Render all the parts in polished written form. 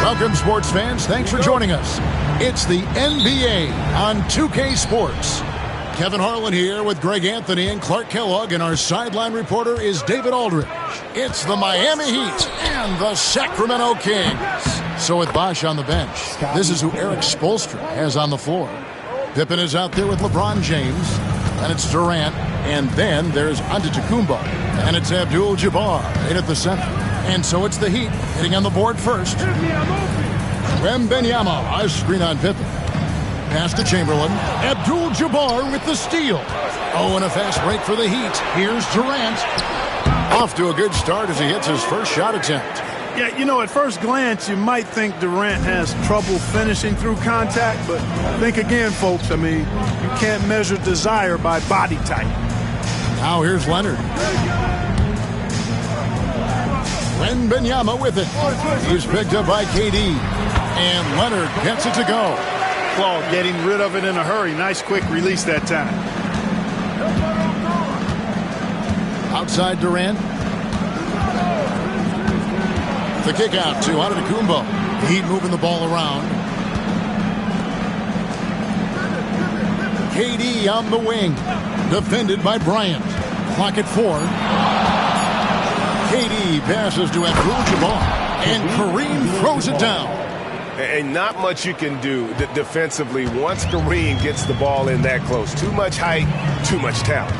Welcome, sports fans. Thanks for joining us. It's the NBA on 2K Sports. Kevin Harlan here with Greg Anthony and Clark Kellogg, and our sideline reporter is David Aldridge. It's the Miami Heat and the Sacramento Kings. So with Bosh on the bench, this is who Eric Spoelstra has on the floor. Pippen is out there with LeBron James, and it's Durant, and then there's Antetokounmpo, and it's Abdul-Jabbar in at the center. And so it's the Heat hitting on the board first. Wembanyama, a screen on Pippen. Pass to Chamberlain. Abdul-Jabbar with the steal. Oh, and a fast break for the Heat. Here's Durant. Off to a good start as he hits his first shot attempt. Yeah, you know, at first glance, you might think Durant has trouble finishing through contact, but think again, folks. I mean, you can't measure desire by body type. Now here's Leonard. Wembanyama with it. He's picked up by KD. And Leonard gets it to go. Claude getting rid of it in a hurry. Nice quick release that time. Outside Durant. The kick out to Antetokounmpo. Heat moving the ball around. KD on the wing. Defended by Bryant. Clock at 4. KD passes to Abdul-Jabbar, and Kareem throws it down. And not much you can do defensively once Kareem gets the ball in that close. Too much height, too much talent.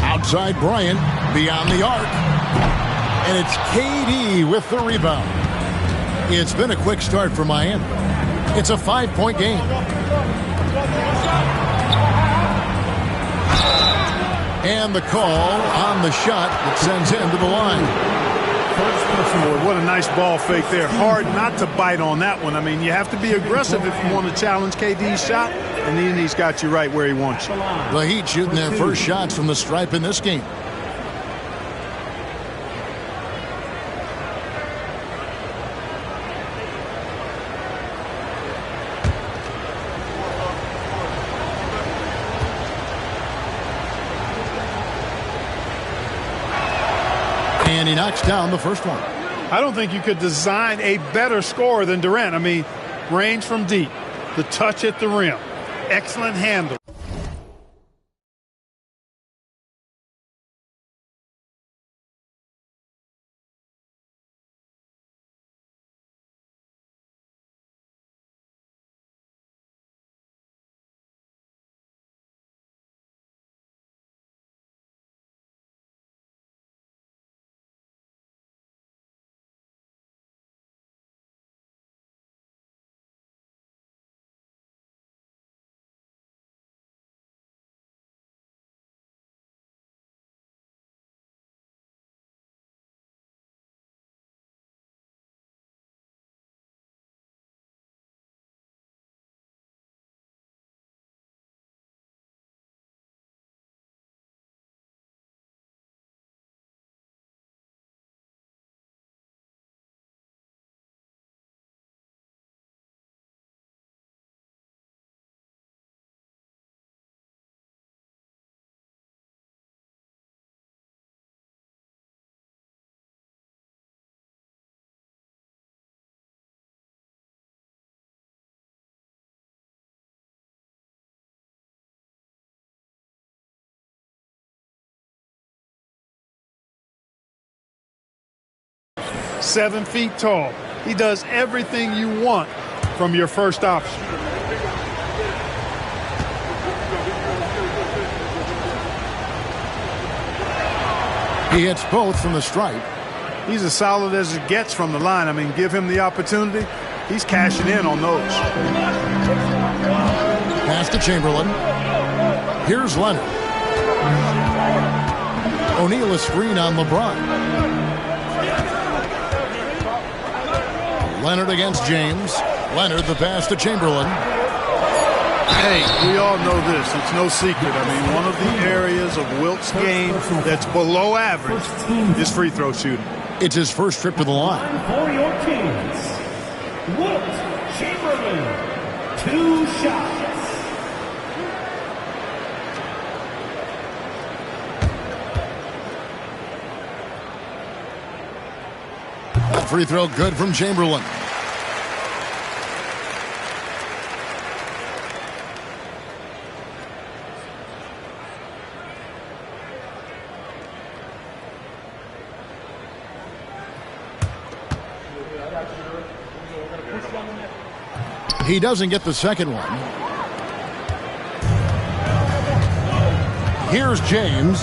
Outside Bryant, beyond the arc. And it's KD with the rebound. It's been a quick start for Miami. It's a 5-point game. And the call on the shot that sends him to the line. What a nice ball fake there. Hard not to bite on that one. I mean, you have to be aggressive if you want to challenge KD's shot, and then he's got you right where he wants you. The Heat shooting their first shots from the stripe in this game. And he knocks down the first one. I don't think you could design a better scorer than Durant. I mean, range from deep, the touch at the rim, excellent handle. 7 feet tall. He does everything you want from your first option. He hits both from the stripe. He's as solid as it gets from the line. I mean, give him the opportunity. He's cashing in on those. Pass to Chamberlain. Here's Leonard. O'Neal a screen on LeBron. Leonard against James. Leonard the pass to Chamberlain. Hey, we all know this. It's no secret. I mean, one of the areas of Wilt's game that's below average is free throw shooting. It's his first trip to the line. For your Kings, Wilt Chamberlain, 2 shots. That free throw good from Chamberlain. He doesn't get the second one. Here's James.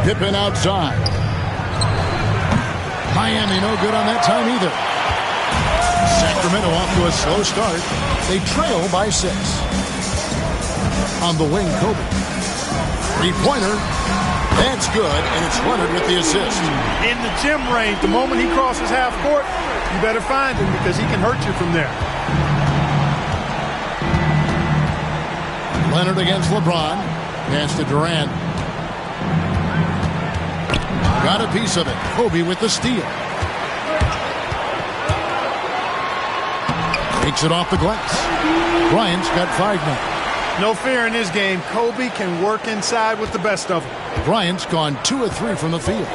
Pippen outside. Miami no good on that time either. Sacramento off to a slow start. They trail by 6. On the wing, Kobe. Three-pointer. That's good, and it's Leonard with the assist. In the gym range, the moment he crosses half court, you better find him because he can hurt you from there. Leonard against LeBron. Pass to Durant. Got a piece of it. Kobe with the steal. Takes it off the glass. Bryant's got 5 now. No fear in his game. Kobe can work inside with the best of them. Bryant's gone 2 of 3 from the field.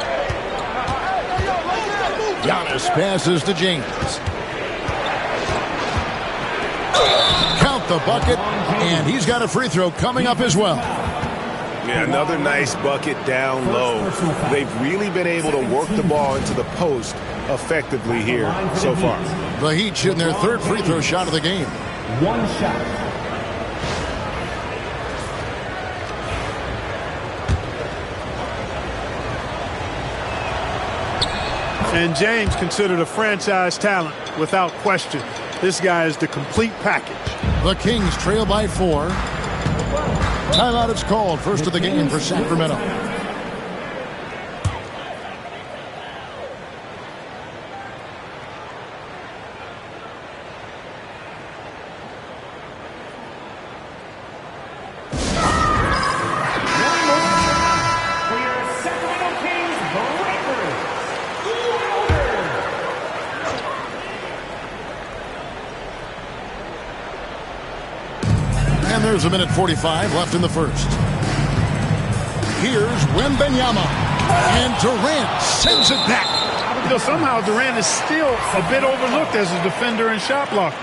Giannis passes to James. Count the bucket, and he's got a free throw coming up as well. Yeah, another nice bucket down low. They've really been able to work the ball into the post effectively here so far. The Heat shooting their 3rd free throw shot of the game. 1 shot. And James considered a franchise talent without question. This guy is the complete package. The Kings trail by 4. Timeout is called. First of the game for Sacramento. There's a minute 45 left in the first. Here's Wembanyama. And Durant sends it back. You know, somehow Durant is still a bit overlooked as a defender and shot blocker.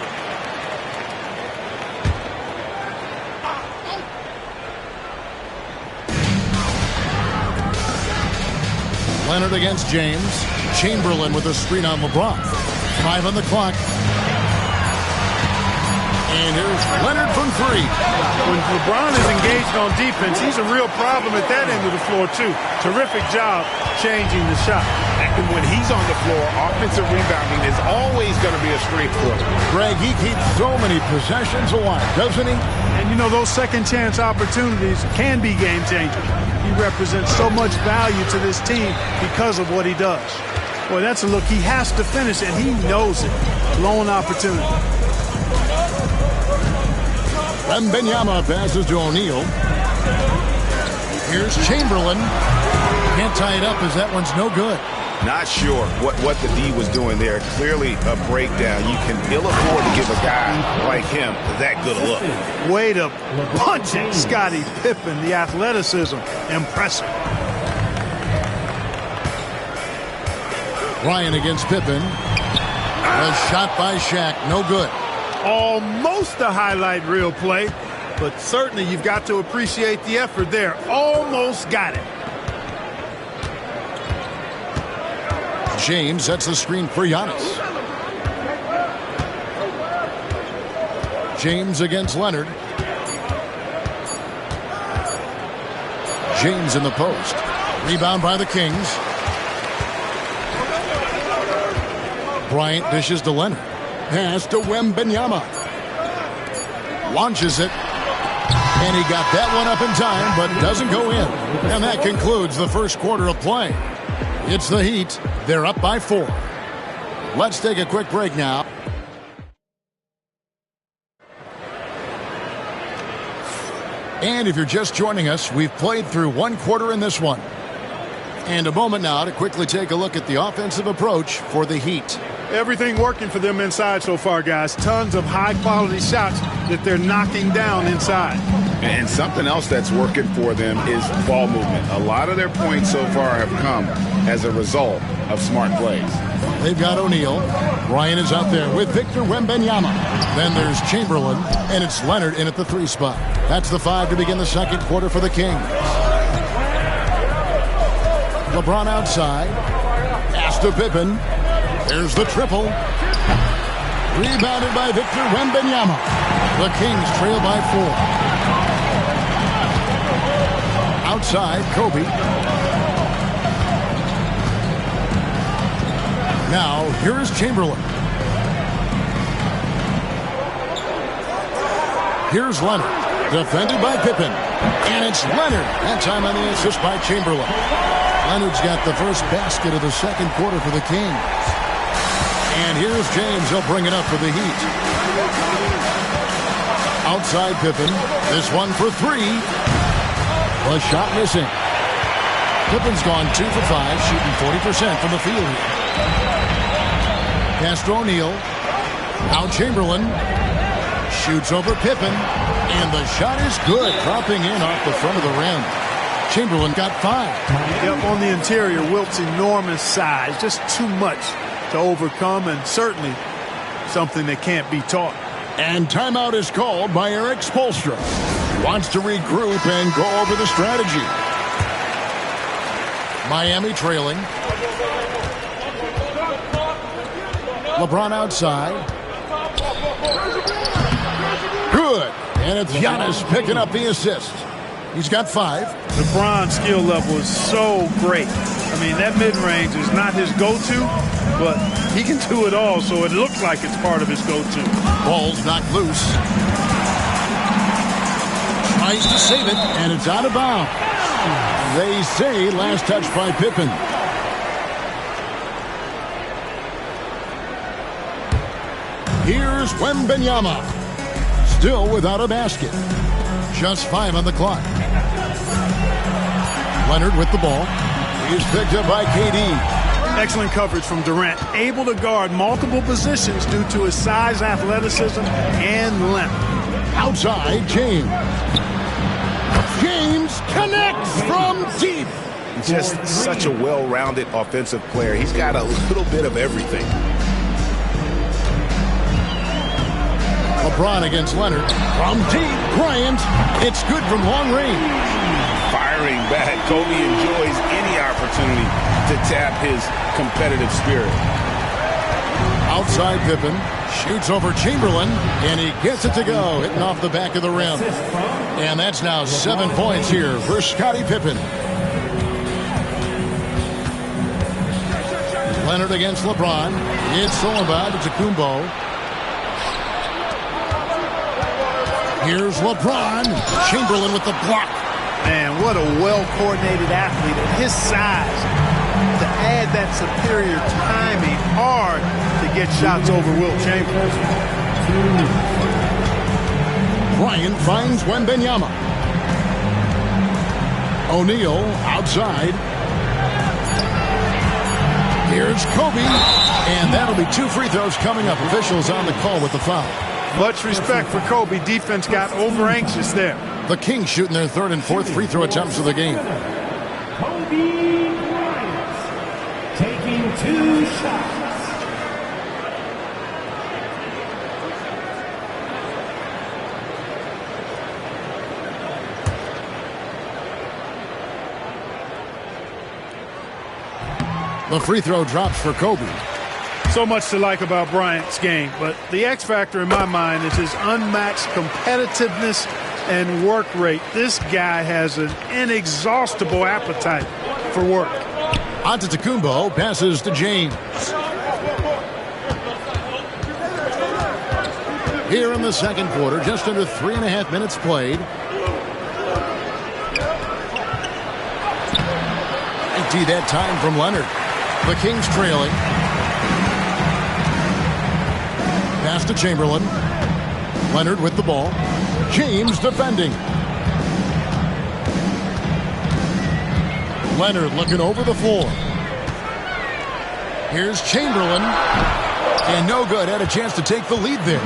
Leonard against James. Chamberlain with a screen on LeBron. 5 on the clock. And here's Leonard from 3. When LeBron is engaged on defense, he's a real problem at that end of the floor, too. Terrific job changing the shot. And when he's on the floor, offensive rebounding is always going to be a strength for him. Greg, he keeps so many possessions alive, doesn't he? And, you know, those second-chance opportunities can be game-changers. He represents so much value to this team because of what he does. Boy, that's a look. He has to finish, and he knows it. Lone opportunity. Wembanyama passes to O'Neal. Here's Chamberlain. Can't tie it up as that one's no good. Not sure what the D was doing there. Clearly a breakdown. You can ill afford to give a guy like him that good a look. Way to punch it, Scottie Pippen. The athleticism, impressive. Bryant against Pippen. A shot by Shaq, no good. Almost a highlight reel play, but certainly you've got to appreciate the effort there. Almost got it. James sets the screen for Giannis. James against Leonard. James in the post. Rebound by the Kings. Bryant dishes to Leonard. Pass to Wembanyama. Launches it. And he got that one up in time, but doesn't go in. And that concludes the first quarter of play. It's the Heat. They're up by 4. Let's take a quick break now. And if you're just joining us, we've played through one quarter in this one. And a moment now to quickly take a look at the offensive approach for the Heat. Everything working for them inside so far, guys. Tons of high-quality shots that they're knocking down inside. And something else that's working for them is ball movement. A lot of their points so far have come as a result of smart plays. They've got O'Neal. Ryan is out there with Victor Wembanyama. Then there's Chamberlain, and it's Leonard in at the 3 spot. That's the 5 to begin the second quarter for the Kings. LeBron outside. Pass to Pippen. There's the triple. Rebounded by Victor Wembanyama. The Kings trail by 4. Outside, Kobe. Now, here's Chamberlain. Here's Leonard. Defended by Pippen. And it's Leonard. That time on the assist by Chamberlain. Leonard's got the first basket of the second quarter for the Kings. And here's James. He'll bring it up for the Heat. Outside Pippen. This one for 3. The shot missing. Pippen's gone 2 for 5, shooting 40% from the field. Pass to O'Neal. Now Chamberlain. Shoots over Pippen. And the shot is good. Dropping in off the front of the rim. Chamberlain got 5. Yep, on the interior, Wilt's enormous size. Just too much to overcome, and certainly something that can't be taught. And timeout is called by Eric Spoelstra. Wants to regroup and go over the strategy. Miami trailing. LeBron outside. Good. And it's Giannis picking up the assist. He's got 5. LeBron's skill level is so great. I mean, that mid-range is not his go-to, but he can do it all, so it looks like it's part of his go-to. Ball's knocked loose. Tries to save it, and it's out of bounds. They say last touch by Pippen. Here's Wembanyama. Still without a basket. Just 5 on the clock. Leonard with the ball. He's picked up by KD. Excellent coverage from Durant. Able to guard multiple positions due to his size, athleticism, and length. Outside, James. James connects from deep. Just such a well-rounded offensive player. He's got a little bit of everything. LeBron against Leonard. From deep, Bryant. It's good from long range. Firing back, Kobe enjoys any opportunity to tap his competitive spirit. Outside Pippen. Shoots over Chamberlain. And he gets it to go. Hitting off the back of the rim. And that's now 7 points here for Scottie Pippen. Leonard against LeBron. It's Solomon to Tacumbo. Here's LeBron. Chamberlain with the block. Man, what a well-coordinated athlete at his size. To add that superior timing, hard to get shots over Wilt Chamberlain. Bryant finds Wembanyama. O'Neal outside. Here's Kobe. And that'll be 2 free throws coming up. Officials on the call with the foul. Much respect for Kobe. Defense got over-anxious there. The Kings shooting their 3rd and 4th free throw attempts of the game. Kobe Bryant taking 2 shots. The free throw drops for Kobe. So much to like about Bryant's game, but the X factor in my mind is his unmatched competitiveness and work rate. This guy has an inexhaustible appetite for work. Antetokounmpo passes to James. Here in the second quarter, just under 3.5 minutes played. Empty that time from Leonard. The Kings trailing. Pass to Chamberlain. Leonard with the ball. James defending. Leonard looking over the floor. Here's Chamberlain. And no good. Had a chance to take the lead there.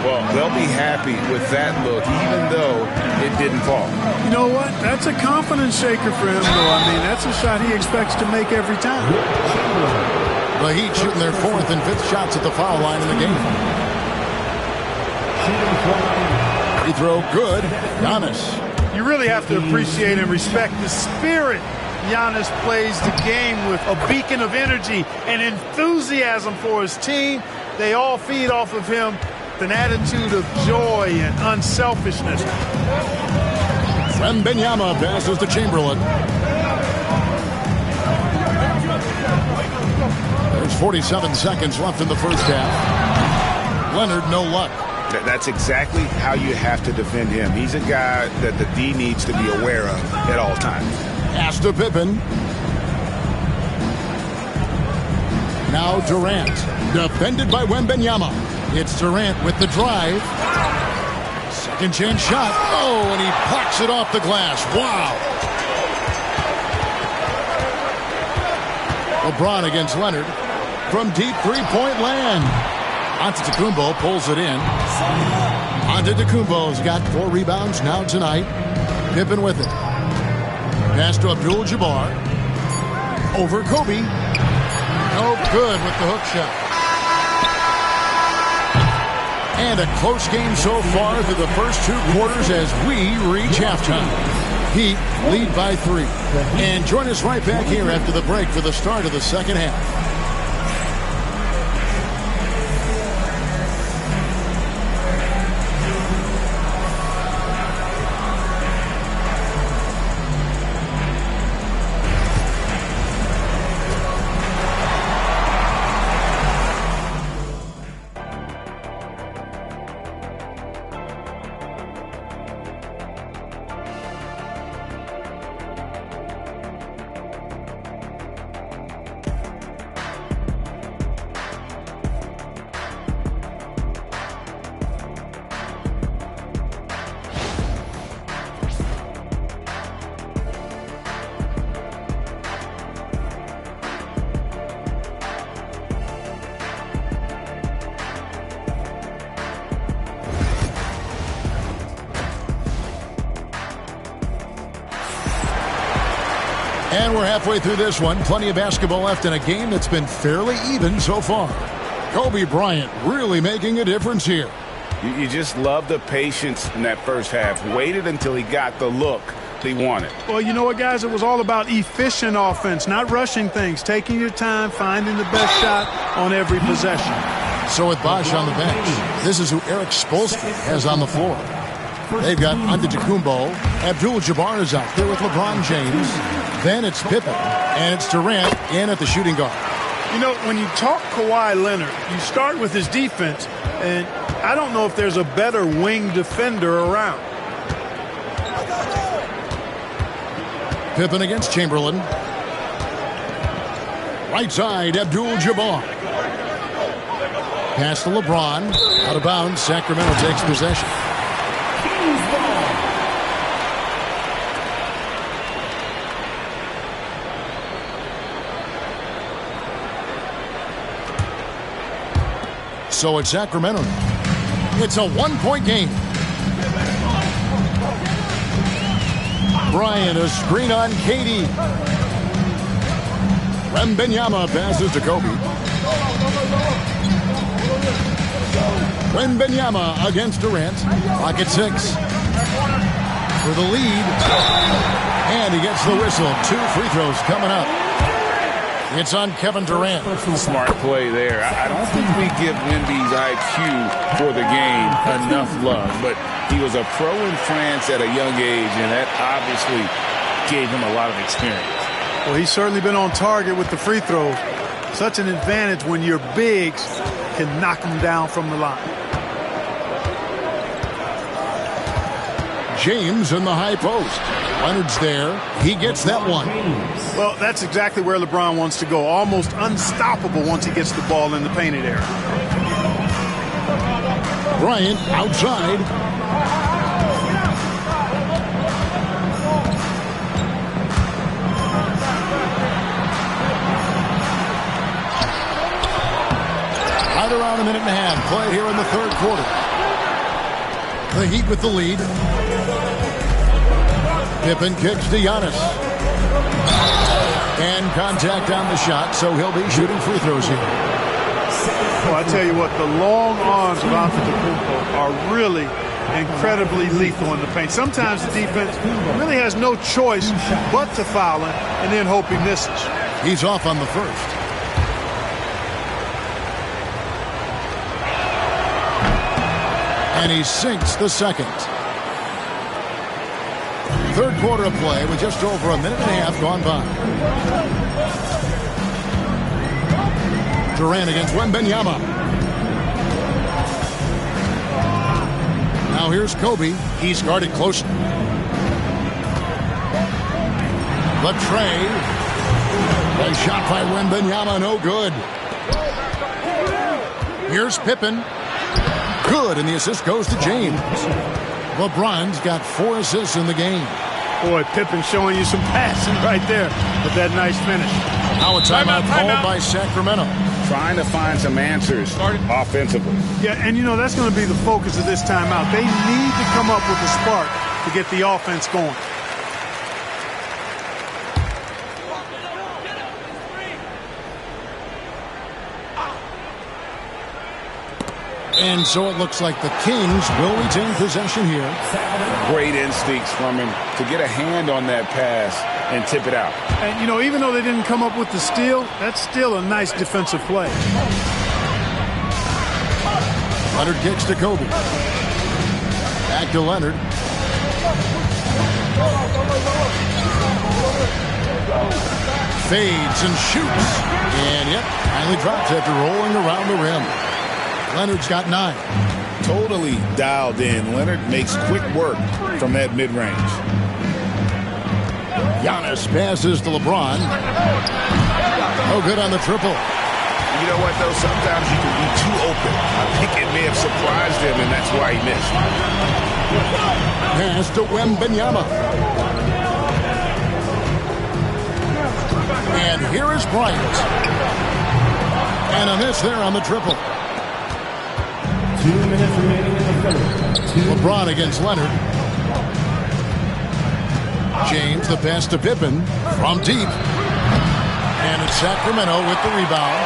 Well, they'll be happy with that look, even though it didn't fall. You know what? That's a confidence shaker for him, though. I mean, that's a shot he expects to make every time. The Heat shooting their 4th and 5th shots at the foul line in the game. Free throw good. Giannis. You really have to appreciate and respect the spirit Giannis plays the game with, a beacon of energy and enthusiasm for his team. They all feed off of him with an attitude of joy and unselfishness. Wembanyama passes to Chamberlain. There's 47 seconds left in the first half. Leonard, no luck. That's exactly how you have to defend him. He's a guy that the D needs to be aware of at all times. Pass to Pippen. Now Durant. Defended by Wembanyama. It's Durant with the drive. Second chance shot. Oh, and he pucks it off the glass. Wow. LeBron against Leonard. From deep three-point land. Antetokounmpo pulls it in. Antetokounmpo's got 4 rebounds now tonight. Pippen with it. Pass to Abdul-Jabbar. Over Kobe. No good with the hook shot. And a close game so far through the first 2 quarters as we reach halftime. Heat lead by 3. And join us right back here after the break for the start of the second half. And we're halfway through this one. Plenty of basketball left in a game that's been fairly even so far. Kobe Bryant really making a difference here. You just love the patience in that first half. Waited until he got the look he wanted. Well, you know what, guys? It was all about efficient offense, not rushing things, taking your time, finding the best shot on every possession. So with Bosh on the bench, this is who Eric Spoelstra has on the floor. They've got Antetokounmpo. Abdul-Jabbar is out there with LeBron James. Then it's Pippen, and it's Durant in at the shooting guard. You know, when you talk Kawhi Leonard, you start with his defense, and I don't know if there's a better wing defender around. Pippen against Chamberlain. Right side, Abdul-Jabbar. Pass to LeBron. Out of bounds, Sacramento takes possession. So it's Sacramento. It's a one-point game. Bryant, a screen on Katie. Wembanyama passes to Kobe. Wembanyama against Durant. Clock at 6. For the lead. And he gets the whistle. 2 free throws coming up. It's on Kevin Durant. Smart play there. I don't think we give Wemby's IQ for the game enough love, but he was a pro in France at a young age, and that obviously gave him a lot of experience. Well, he's certainly been on target with the free throws. Such an advantage when your bigs can knock them down from the line. James in the high post. Leonard's there. He gets that one. Well, that's exactly where LeBron wants to go. Almost unstoppable once he gets the ball in the painted area. Bryant outside. Right around a minute and a half. Play here in the third quarter. The Heat with the lead. Pippen kicks to Giannis. And contact on the shot, so he'll be shooting free throws here. Well, I tell you what, the long arms of Antetokounmpo are really incredibly lethal in the paint. Sometimes the defense really has no choice but to foul him and then hope he misses. He's off on the first. And he sinks the second. Third quarter of play with just over a minute and a half gone by. Durant against Wembanyama. Now here's Kobe. He's guarded closely. The tray. A shot by Wembanyama, no good. Here's Pippen. Good, and the assist goes to James. LeBron's got 4 assists in the game. Boy, Pippen showing you some passing right there with that nice finish. Now a timeout called by Sacramento. Trying to find some answers offensively. Yeah, and you know, that's going to be the focus of this timeout. They need to come up with a spark to get the offense going. And so it looks like the Kings will retain possession here. Great instincts from him to get a hand on that pass and tip it out. And, you know, even though they didn't come up with the steal, that's still a nice defensive play. Leonard kicks to Kobe. Back to Leonard. Fades and shoots. And yep, finally drops after rolling around the rim. Leonard's got 9. Totally dialed in. Leonard makes quick work from that mid-range. Giannis passes to LeBron. No good on the triple. You know what, though? Sometimes you can be too open. I think it may have surprised him, and that's why he missed. Pass to Wembanyama. And here is Bryant. And a miss there on the triple. 2 minutes remaining in the third. LeBron against Leonard. James, the pass to Pippen from deep. And it's Sacramento with the rebound.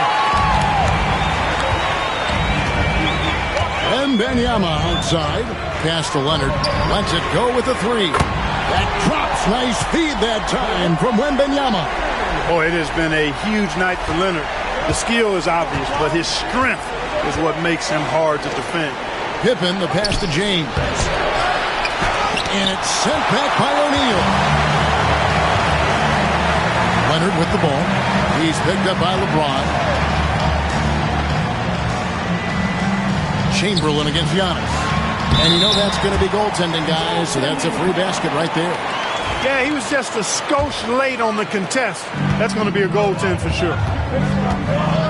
Wembanyama outside. Pass to Leonard. Lets it go with the 3. That drops. Nice feed that time from Wembanyama. Boy, it has been a huge night for Leonard. The skill is obvious, but his strength is what makes him hard to defend. Pippen, the pass to James. And it's sent back by O'Neal. Leonard with the ball. He's picked up by LeBron. Chamberlain against Giannis. And you know that's going to be goaltending, guys, so that's a free basket right there. Yeah, he was just a skosh late on the contest. That's going to be a goaltend for sure.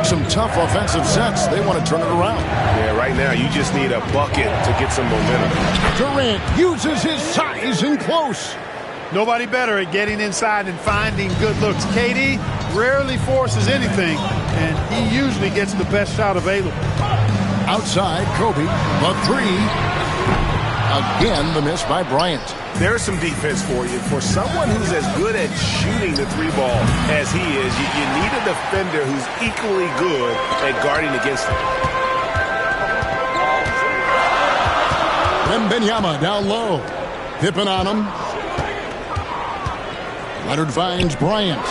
Some tough offensive sets. They want to turn it around. Yeah, right now you just need a bucket to get some momentum. Durant uses his size in close. Nobody better at getting inside and finding good looks. KD rarely forces anything, and he usually gets the best shot available. Outside, Kobe, the 3. Again, the miss by Bryant. There's some defense for you. For someone who's as good at shooting the 3 ball as he is, you need a defender who's equally good at guarding against him. Wembanyama down low. Pippen on him. Leonard finds Bryant.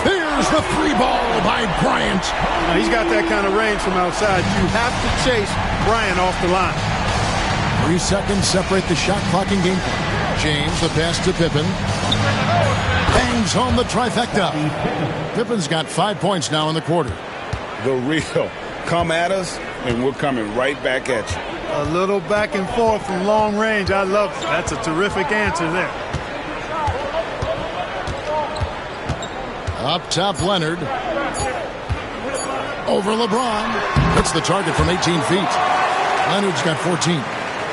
There's Here's the three ball by Bryant. Now, he's got that kind of range from outside. You have to chase Bryant off the line. 3 seconds separate the shot clock and game clock. James, the pass to Pippen. Bangs home the trifecta. Pippen's got 5 points now in the quarter. The real. Come at us, and we're coming right back at you. A little back and forth from long range. I love it. That's a terrific answer there. Up top, Leonard. Over LeBron. Hits the target from 18 feet. Leonard's got 14.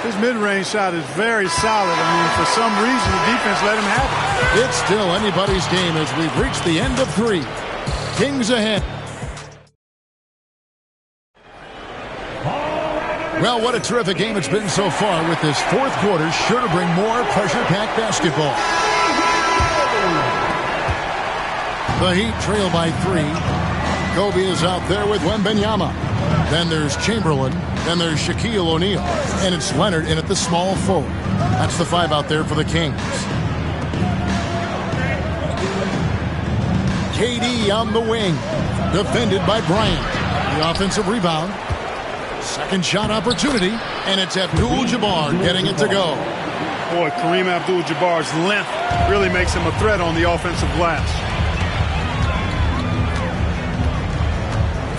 His mid-range shot is very solid. I mean, for some reason, the defense let him have it. It's still anybody's game as we've reached the end of 3. Kings ahead. Well, what a terrific game it's been so far, with this fourth quarter sure to bring more pressure-packed basketball. The Heat trail by 3. Kobe is out there with Wembanyama. Then there's Chamberlain. Then there's Shaquille O'Neal. And it's Leonard in at the small forward. That's the 5 out there for the Kings. KD on the wing. Defended by Bryant. The offensive rebound. Second shot opportunity. And it's Abdul-Jabbar getting it to go. Boy, Kareem Abdul-Jabbar's length really makes him a threat on the offensive glass.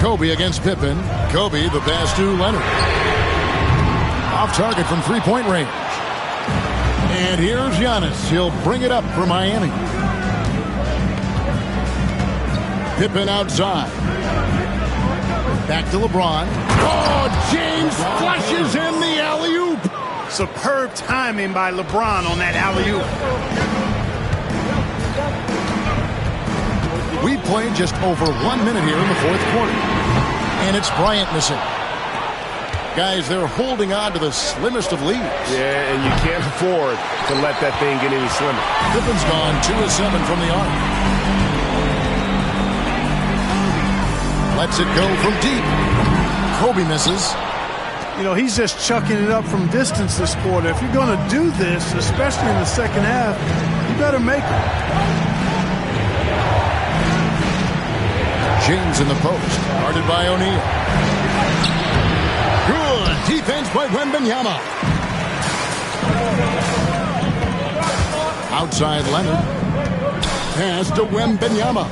Kobe against Pippen. Kobe, the pass to Leonard. Off target from three-point range. And here's Giannis. He'll bring it up for Miami. Pippen outside. Back to LeBron. Oh, James flushes in the alley-oop. Superb timing by LeBron on that alley-oop. We played just over 1 minute here in the fourth quarter. And it's Bryant missing. Guys, they're holding on to the slimmest of leads. Yeah, and you can't afford to let that thing get any slimmer. Pippen's gone 2 of 7 from the arc. Lets it go from deep. Kobe misses. You know, he's just chucking it up from distance this quarter. If you're going to do this, especially in the second half, you better make it. James in the post, guarded by O'Neal. Good defense by Wembanyama. Outside Leonard. Pass to Wembanyama.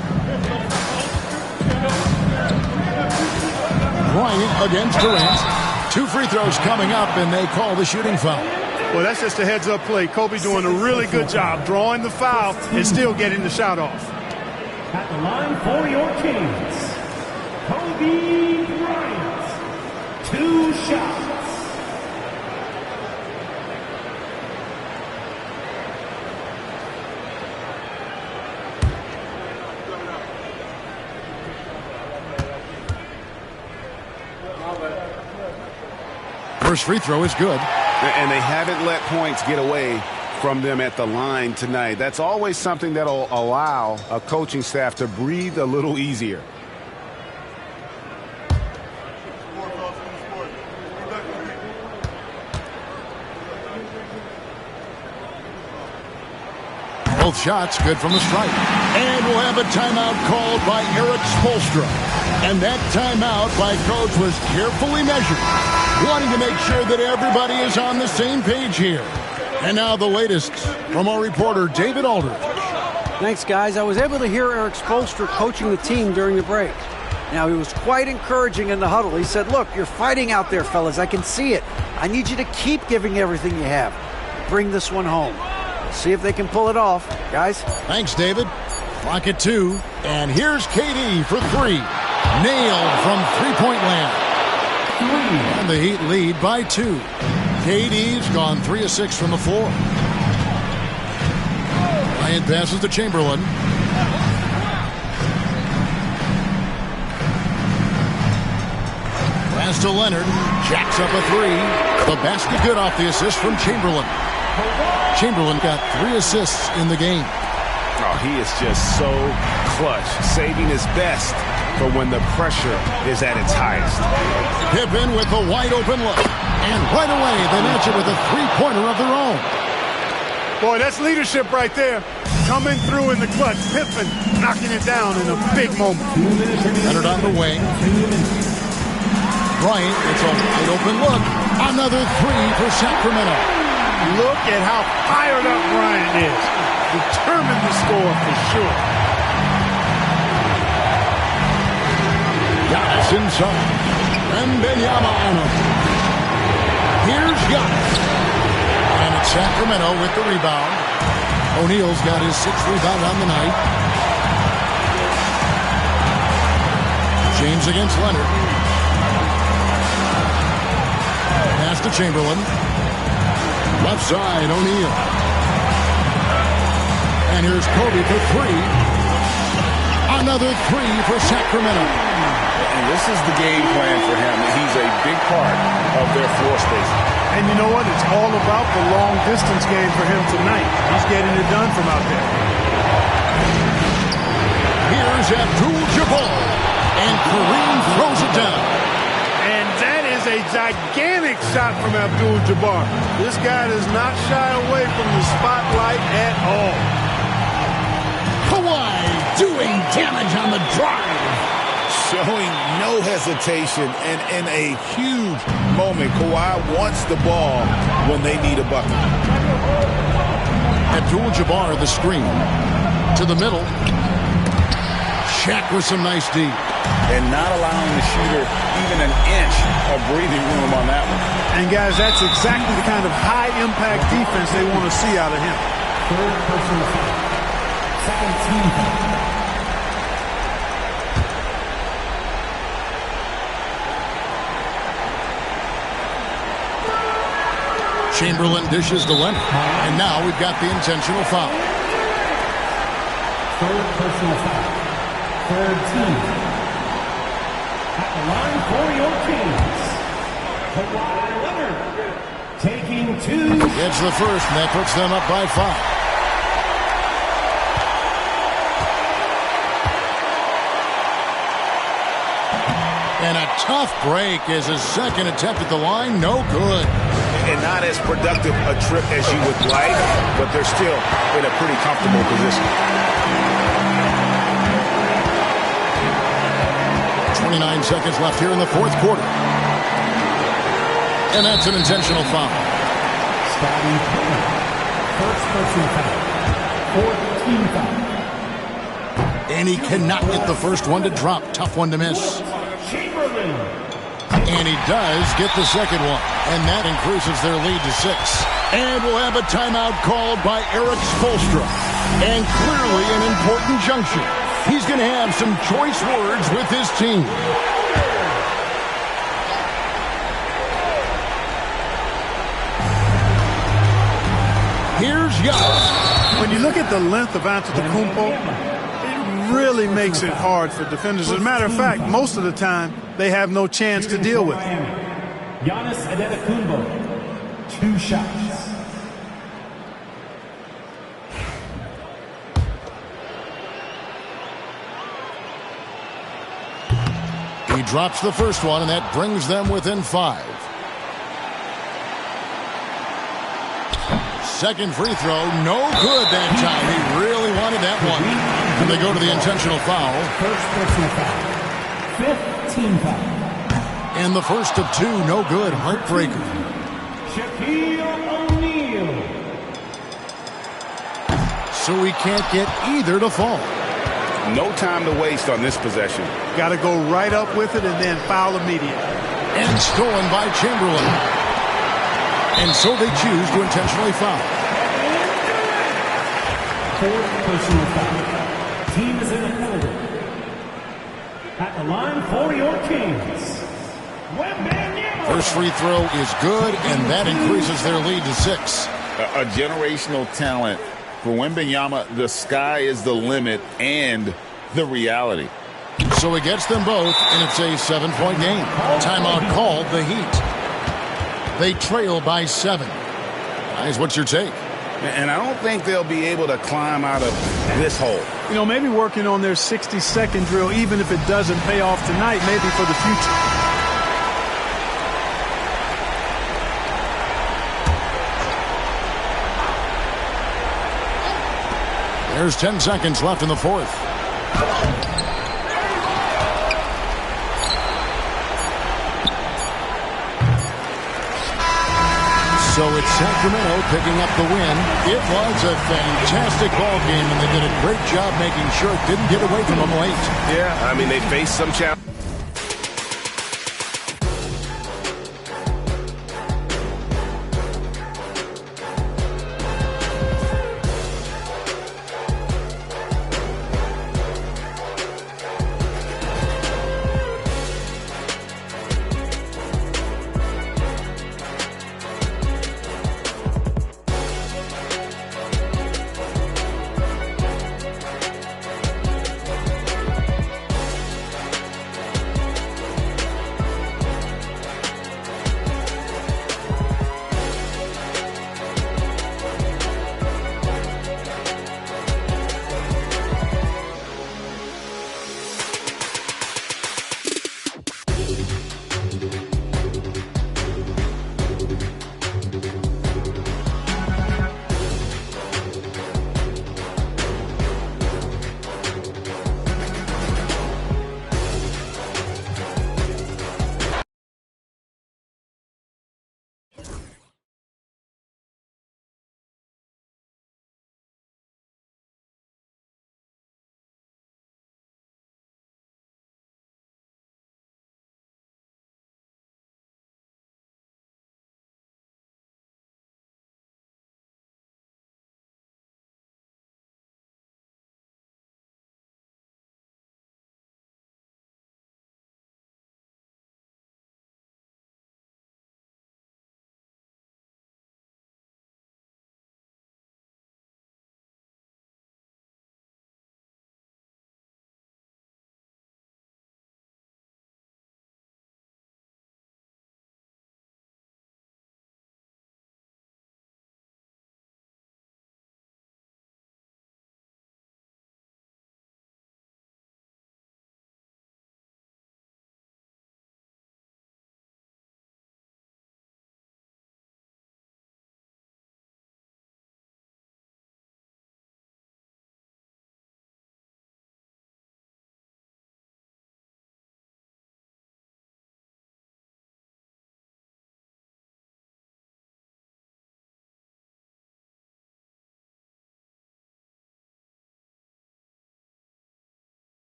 Bryant against Durant. 2 free throws coming up, and they call the shooting foul. Well, that's just a heads-up play. Kobe doing a really good job drawing the foul and still getting the shot off. At the line for your Kings, Kobe Bryant. 2 shots. First free throw is good. And they haven't let points get away from them at the line tonight. That's always something that'll allow a coaching staff to breathe a little easier. Both shots good from the stripe. And we'll have a timeout called by Erik Spoelstra. And that timeout by coach was carefully measured, wanting to make sure that everybody is on the same page here. And now the latest from our reporter, David Aldridge. Thanks, guys. I was able to hear Erik Spoelstra coaching the team during the break. Now, he was quite encouraging in the huddle. He said, look, you're fighting out there, fellas. I can see it. I need you to keep giving everything you have. Bring this one home. See if they can pull it off, guys. Thanks, David. Clock at 2. And here's KD for 3. Nailed from three-point land. And the Heat lead by 2. KD's gone 3 of 6 from the floor. Bryant passes to Chamberlain. Pass to Leonard. Jacks up a 3. The basket good off the assist from Chamberlain. Chamberlain got 3 assists in the game. Oh, he is just so clutch, saving his best for when the pressure is at its highest. Pippen with a wide open look. And right away, they match it with a three-pointer of their own. Boy, that's leadership right there. Coming through in the clutch. Pippen knocking it down in a big moment. Leonard on the wing. Bryant, it's a wide open look. Another three for Sacramento. Look at how fired up Bryant is. Determined to score for sure. Giannis inside. Wembanyama on him. Here's Giannis. And it's Sacramento with the rebound. O'Neal's got his 6th rebound on the night. James against Leonard. Pass to Chamberlain. Left side, O'Neal. And here's Kobe for three. Another three for Sacramento. And this is the game plan for him. He's a big part of their floor space. And you know what? It's all about the long-distance game for him tonight. He's getting it done from out there. Here's Abdul-Jabbar. And Kareem throws it down. And that is a gigantic shot from Abdul-Jabbar. This guy does not shy away from the spotlight at all. Kawhi doing damage on the drive. Showing no hesitation, and in a huge moment, Kawhi wants the ball when they need a bucket. Abdul-Jabbar, the screen. To the middle. Shaq with some nice D. And not allowing the shooter even an inch of breathing room on that one. And guys, that's exactly the kind of high-impact defense they want to see out of him. Third personal foul. Second team foul. Chamberlain dishes to Leonard. And now we've got the intentional foul. Third personal foul. Third team. At the line for your Kings. Kawhi Leonard taking two. Gets the first, and that puts them up by 5. And a tough break is his second attempt at the line. No good. And not as productive a trip as you would like, but they're still in a pretty comfortable position. 29 seconds left here in the fourth quarter. And that's an intentional foul. Scotty Pippen. First personal foul. Fourth team foul. And he cannot get the first one to drop. Tough one to miss. Chamberlain. And he does get the second one. And that increases their lead to 6. And we'll have a timeout called by Erik Spoelstra. And clearly an important juncture. He's going to have some choice words with his team. Here's Giannis. When you look at the length of Antetokounmpo, it really makes it hard for defenders. As a matter of fact, most of the time, they have no chance to deal with it. Giannis Antetokounmpo. 2 shots. He drops the first one, and that brings them within 5. Second free throw, no good that time. He really wanted that one. And they go to the intentional foul. First personal foul. Fifth team foul. And the first of 2, no good. Heartbreaker. Shaquille O'Neal. So he can't get either to fall. No time to waste on this possession. Got to go right up with it and then foul immediately. And stolen by Chamberlain. And so they choose to intentionally foul. Fourth personal foul. Team is in the penalty. At the line for your Kings. Wembanyama. First free throw is good, and that increases their lead to 6. A generational talent. For Wembanyama, the sky is the limit and the reality. So he gets them both, and it's a 7-point game. Timeout called, the Heat. They trail by 7. Guys, what's your take? And I don't think they'll be able to climb out of this hole. You know, maybe working on their 60-second drill, even if it doesn't pay off tonight, maybe for the future. There's 10 seconds left in the fourth. So it's Sacramento picking up the win. It was a fantastic ball game, and they did a great job making sure it didn't get away from them late. Yeah, I mean, they faced some challenge.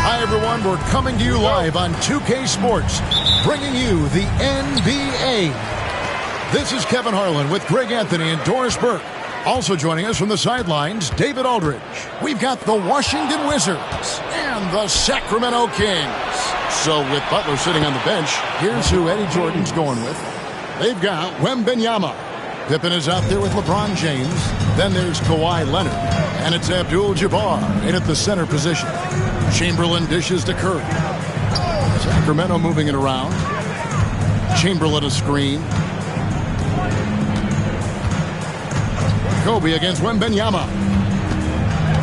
Hi, everyone. everyone. We're coming to you live on 2K Sports, bringing you the NBA. This is Kevin Harlan with Greg Anthony and Doris Burke. Also joining us from the sidelines, David Aldridge. We've got the Washington Wizards and the Sacramento Kings. So with Butler sitting on the bench, here's who Eddie Jordan's going with. They've got Wembanyama. Pippen is out there with LeBron James. Then there's Kawhi Leonard. And it's Abdul-Jabbar in at the center position. Chamberlain dishes to Curry. Sacramento moving it around. Chamberlain a screen. Kobe against Wembanyama.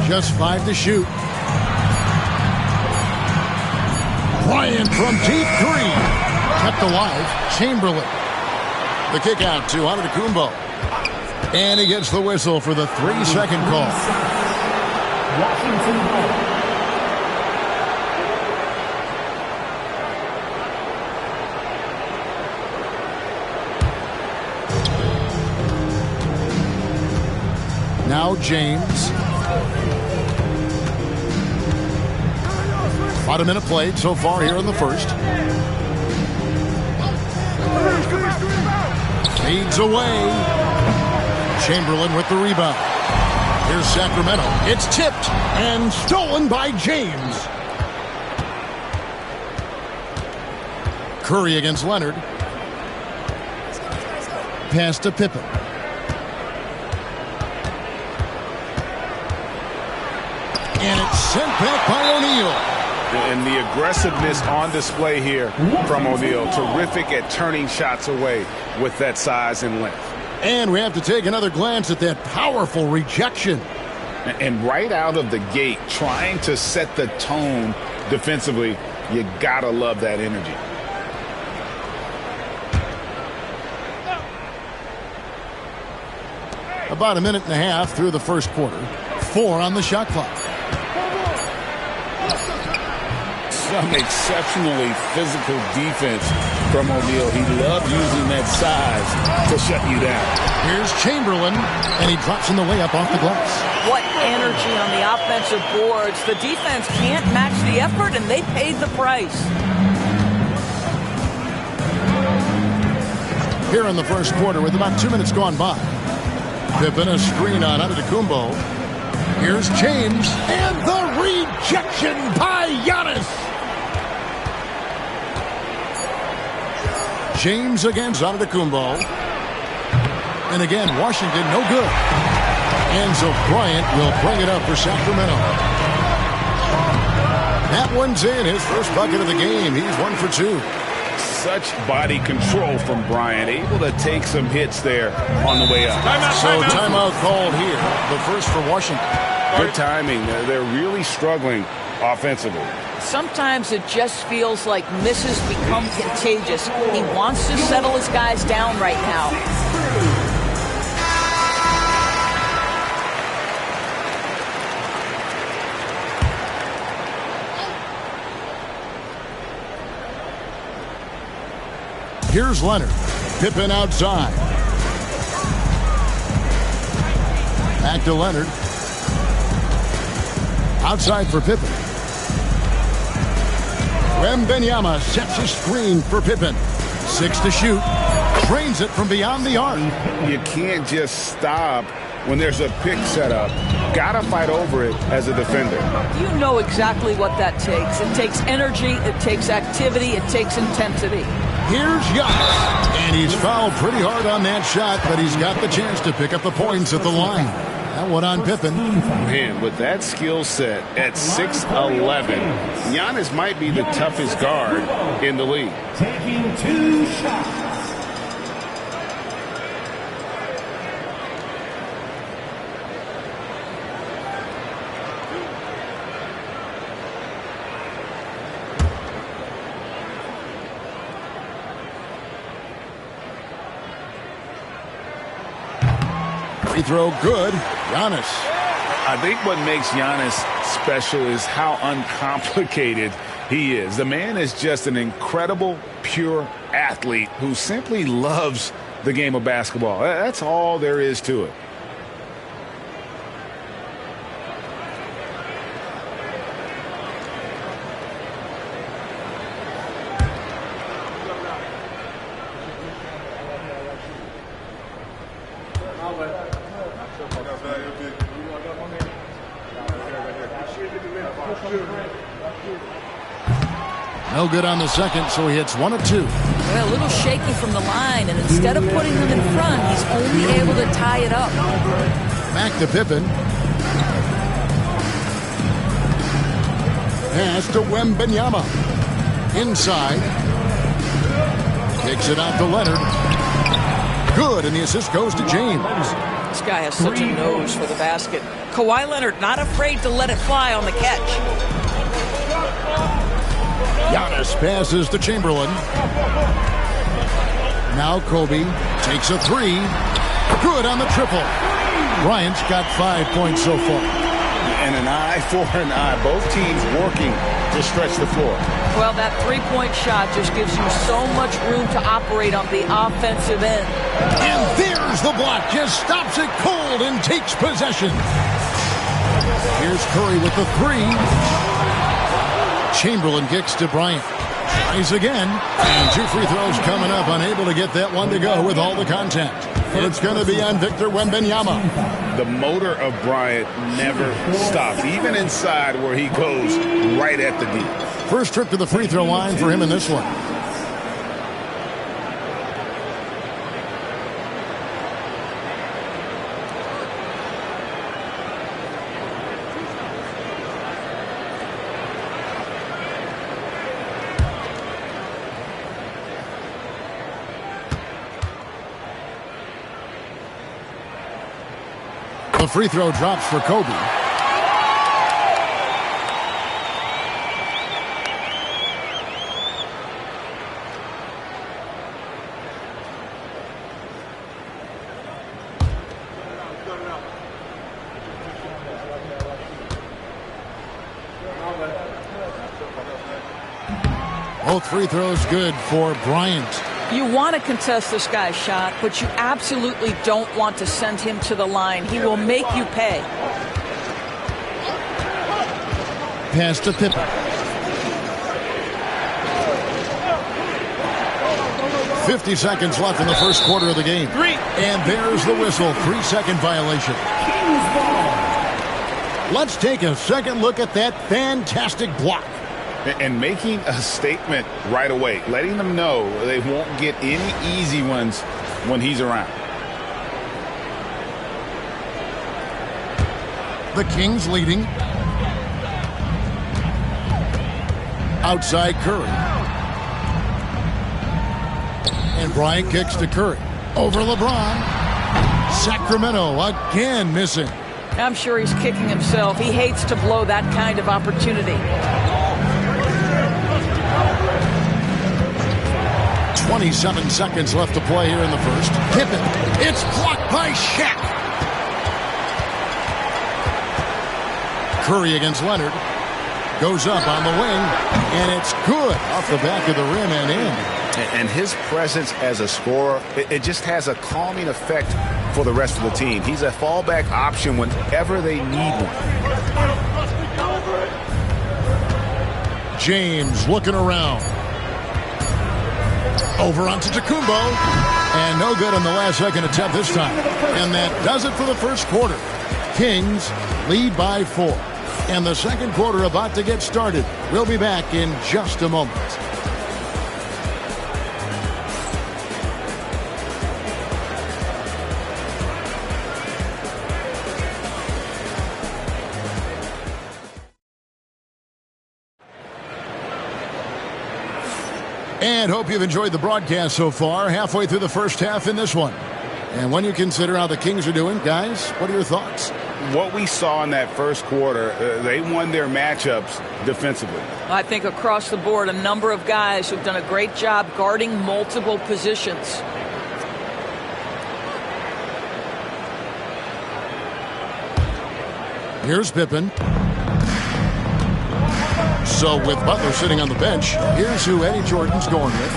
Just 5 to shoot. Bryant from deep 3. Kept alive. Chamberlain. The kick out to Antetokounmpo. And he gets the whistle for the 3-second call. Washington ball. Now James. About a minute played so far here in the first. Feeds away. Chamberlain with the rebound. Here's Sacramento. It's tipped and stolen by James. Curry against Leonard. Pass to Pippen. And it's sent back by O'Neal. And the aggressiveness on display here from O'Neal. Terrific at turning shots away with that size and length. And we have to take another glance at that powerful rejection. And right out of the gate, trying to set the tone defensively, you gotta love that energy. About a minute and a half through the first quarter. 4 on the shot clock. Some exceptionally physical defense from O'Neal. He loved using that size to shut you down. Here's Chamberlain, and he drops in the layup off the glass. What energy on the offensive boards. The defense can't match the effort, and they paid the price. Here in the first quarter with about 2 minutes gone by. Pippen a screen on Antetokounmpo. Here's James, and the rejection by Giannis. James against Antetokounmpo. And again, Washington no good. And so Bryant will bring it up for Sacramento. That one's in, his first bucket of the game. He's 1 for 2. Such body control from Bryant, able to take some hits there on the way up. Timeout called here, the first for Washington. Good timing. They're really struggling offensively. Sometimes it just feels like misses become contagious. He wants to settle his guys down right now. Here's Leonard. Pippen outside. Back to Leonard. Outside for Pippen. Wembanyama sets a screen for Pippen. 6 to shoot. Drains it from beyond the arc. You can't just stop when there's a pick set up. Gotta fight over it as a defender. You know exactly what that takes. It takes energy, it takes activity, it takes intensity. Here's Giannis. And he's fouled pretty hard on that shot, but he's got the chance to pick up the points at the line. That one on Pippen. Man, with that skill set at 6'11", Giannis might be the toughest guard in the league. Taking 2 shots. Free throw good. Giannis. I think what makes Giannis special is how uncomplicated he is. The man is just an incredible, pure athlete who simply loves the game of basketball. That's all there is to it. No good on the second, so he hits 1 of 2. Well, a little shaky from the line, and instead of putting them in front, he's only able to tie it up. Back to Pippen. Pass to Wembanyama. Inside. Kicks it out to Leonard. Good, and the assist goes to James. This guy has such a nose for the basket. Kawhi Leonard not afraid to let it fly on the catch. Giannis passes to Chamberlain. Now Kobe takes a 3. Good on the triple. Bryant's got 5 points so far. And an eye for an eye. Both teams working to stretch the floor. Well, that three-point shot just gives you so much room to operate on the offensive end. And there's the block. Just stops it cold and takes possession. Here's Curry with the 3. Chamberlain kicks to Bryant. Tries again. And 2 free throws coming up. Unable to get that one to go with all the contact. But it's going to be on Victor Wembanyama. The motor of Bryant never stops, even inside where he goes right at the D. First trip to the free throw line for him in this one. The free throw drops for Kobe. Both free throws good for Bryant. You want to contest this guy's shot, but you absolutely don't want to send him to the line. He will make you pay. Pass to Pippen. .50 seconds left in the first quarter of the game. And there's the whistle. 3-second violation. Let's take a second look at that fantastic block. And making a statement right away, letting them know they won't get any easy ones when he's around. The Kings leading. Outside Curry. And Bryant kicks to Curry. Over LeBron. Sacramento again missing. I'm sure he's kicking himself. He hates to blow that kind of opportunity. 27 seconds left to play here in the first. Pippen. It's blocked by Shaq. Curry against Leonard. Goes up on the wing. And it's good off the back of the rim and in. And his presence as a scorer, it just has a calming effect for the rest of the team. He's a fallback option whenever they need one. James looking around. Over onto Tacumbo. And no good on the last second attempt this time. And that does it for the first quarter. Kings lead by 4. And the second quarter about to get started. We'll be back in just a moment. And hope you've enjoyed the broadcast so far. Halfway through the first half in this one. And when you consider how the Kings are doing, guys, what are your thoughts? What we saw in that first quarter, they won their matchups defensively. I think across the board, a number of guys who've done a great job guarding multiple positions. Here's Pippen. So with Butler sitting on the bench, here's who Eddie Jordan's going with.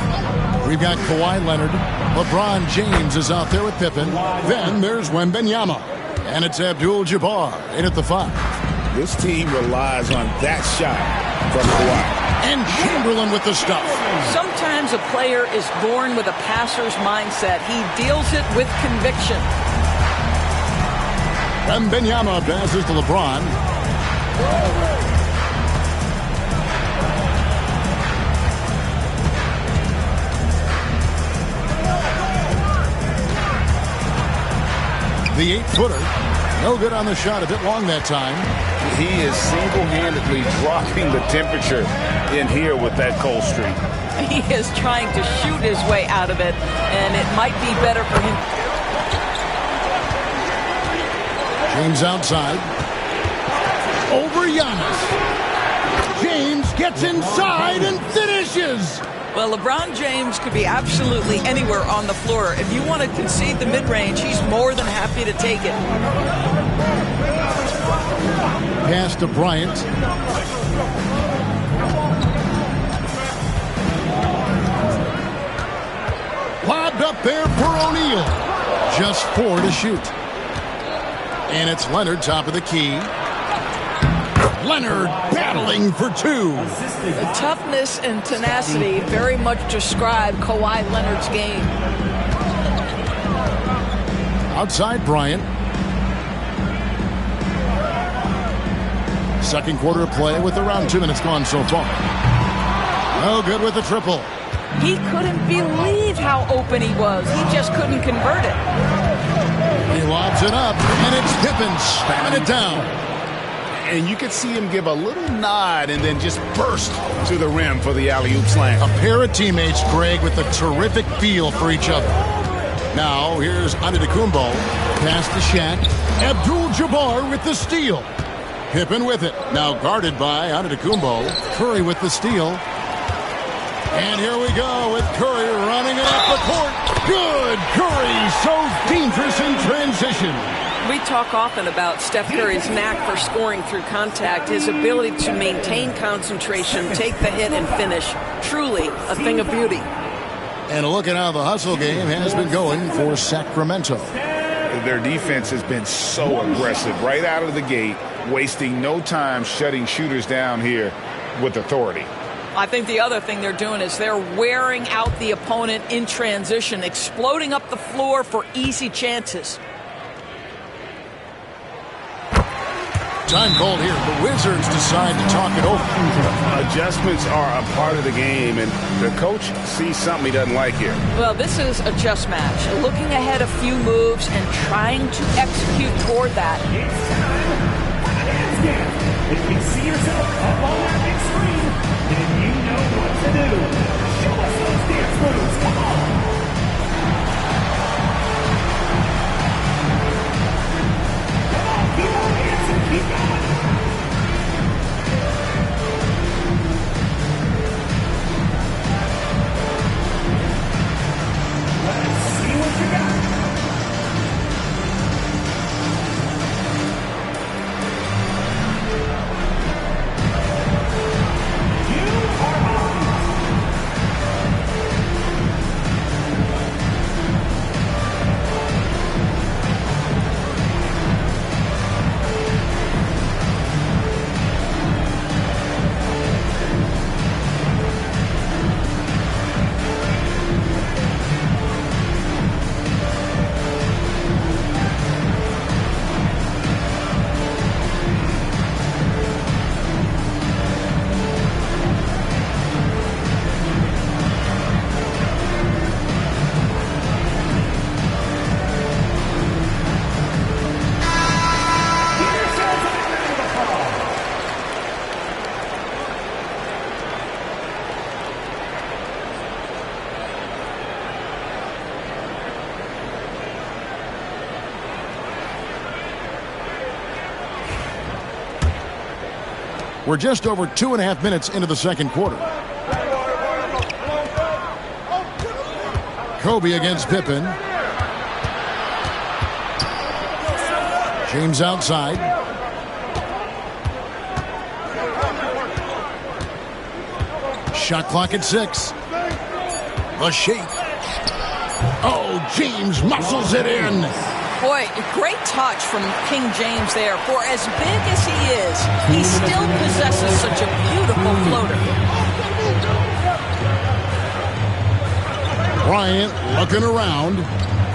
We've got Kawhi Leonard. LeBron James is out there with Pippen. Then there's Wembanyama. And it's Abdul-Jabbar in at the 5. This team relies on that shot from Kawhi. And Chamberlain with the stuff. Sometimes a player is born with a passer's mindset. He deals it with conviction. Wembanyama passes to LeBron. The 8-footer. No good on the shot. A bit long that time. He is single-handedly dropping the temperature in here with that cold streak. He is trying to shoot his way out of it, and it might be better for him. James outside. Over Giannis. James gets inside and finishes. Well, LeBron James could be absolutely anywhere on the floor. If you want to concede the mid-range, he's more than happy to take it. Pass to Bryant. Lobbed up there for O'Neal. Just 4 to shoot. And it's Leonard, top of the key. Leonard battling for 2. The toughness and tenacity very much describe Kawhi Leonard's game. Outside Bryant. Second quarter of play with around 2 minutes gone so far. No good with the triple. He couldn't believe how open he was. He just couldn't convert it. He lobs it up, and it's Pippen spamming it down. And you could see him give a little nod and then just burst to the rim for the alley-oop slam. A pair of teammates, Greg, with a terrific feel for each other. Now, here's Antetokounmpo. Pass to Shaq. Abdul-Jabbar with the steal. Pippen with it. Now guarded by Antetokounmpo. Curry with the steal. And here we go with Curry running it up the court. Good! Curry so dangerous in transition. We talk often about Steph Curry's knack for scoring through contact, his ability to maintain concentration, take the hit, and finish. Truly a thing of beauty. And a look at how the hustle game has been going for Sacramento. Their defense has been so aggressive right out of the gate, wasting no time shutting shooters down here with authority. I think the other thing they're doing is they're wearing out the opponent in transition, exploding up the floor for easy chances. Time called here. The Wizards decide to talk it over. Adjustments are a part of the game, and the coach sees something he doesn't like here. Well, this is a chess match. Looking ahead a few moves and trying to execute toward that. If you see yourself up on that big screen, then you know what to do. Show us those dance moves. Come on. Keep on dancing. Keep going. Let's see what you got. We're just over 2.5 minutes into the second quarter. Kobe against Pippen. James outside. Shot clock at 6. The shake. Oh, James muscles it in. Boy, great touch from King James there. For as big as he is, he still possesses such a beautiful floater. Bryant looking around.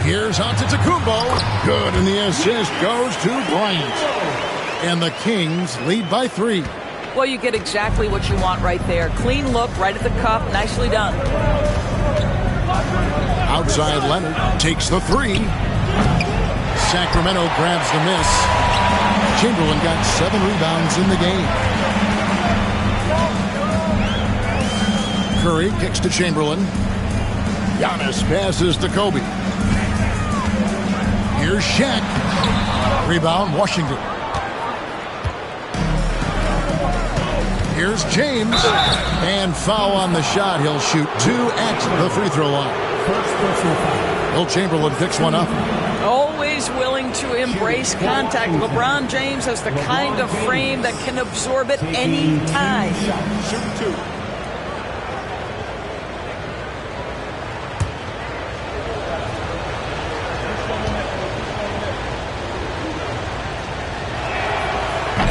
Here's Antetokounmpo. Good, and the assist goes to Bryant. And the Kings lead by 3. Well, you get exactly what you want right there. Clean look, right at the cup. Nicely done. Outside Leonard takes the 3. Sacramento grabs the miss. Chamberlain got 7 rebounds in the game. Curry kicks to Chamberlain. Giannis passes to Kobe. Here's Shaq. Rebound, Washington. Here's James. And foul on the shot. He'll shoot 2 at the free throw line. Will Chamberlain picks one up. Always willing to embrace contact. LeBron James has the kind of frame that can absorb it any time. Shoot 2.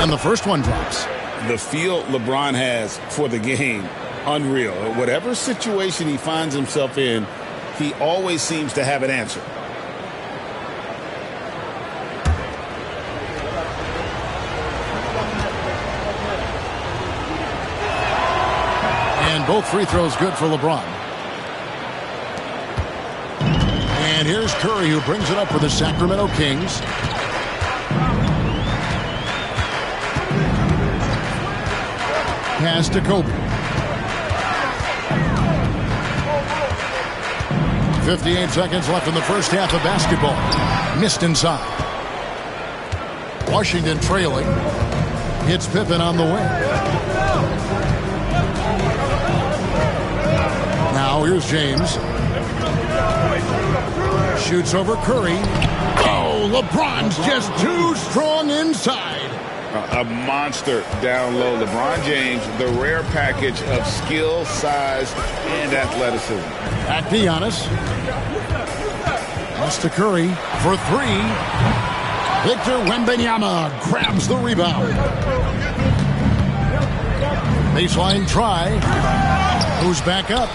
And the first one drops. The feel LeBron has for the game, unreal. Whatever situation he finds himself in, he always seems to have an answer. And both free throws good for LeBron. And here's Curry, who brings it up for the Sacramento Kings. Pass to Kobe. 58 seconds left in the first half of basketball. Missed inside. Washington trailing. Hits Pippen on the wing. Now here's James. Shoots over Curry. Oh, LeBron's just too strong inside. A monster down low. LeBron James, the rare package of skill, size, and athleticism. Back to Giannis. Pass to Curry for 3. Victor Wembanyama grabs the rebound. Baseline try. Who's back up?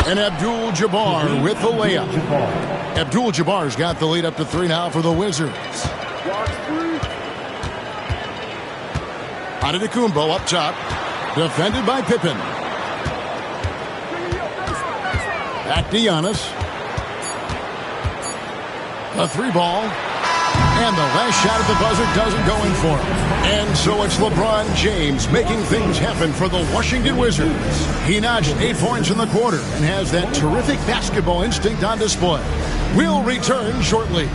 And Abdul-Jabbar with the layup. Abdul-Jabbar's got the lead up to 3 now for the Wizards. Antetokounmpo up top. Defended by Pippen. Back to Giannis. The 3-ball. And the last shot at the buzzer doesn't go in for him. And so it's LeBron James making things happen for the Washington Wizards. He notched 8 points in the quarter and has that terrific basketball instinct on display. We'll return shortly.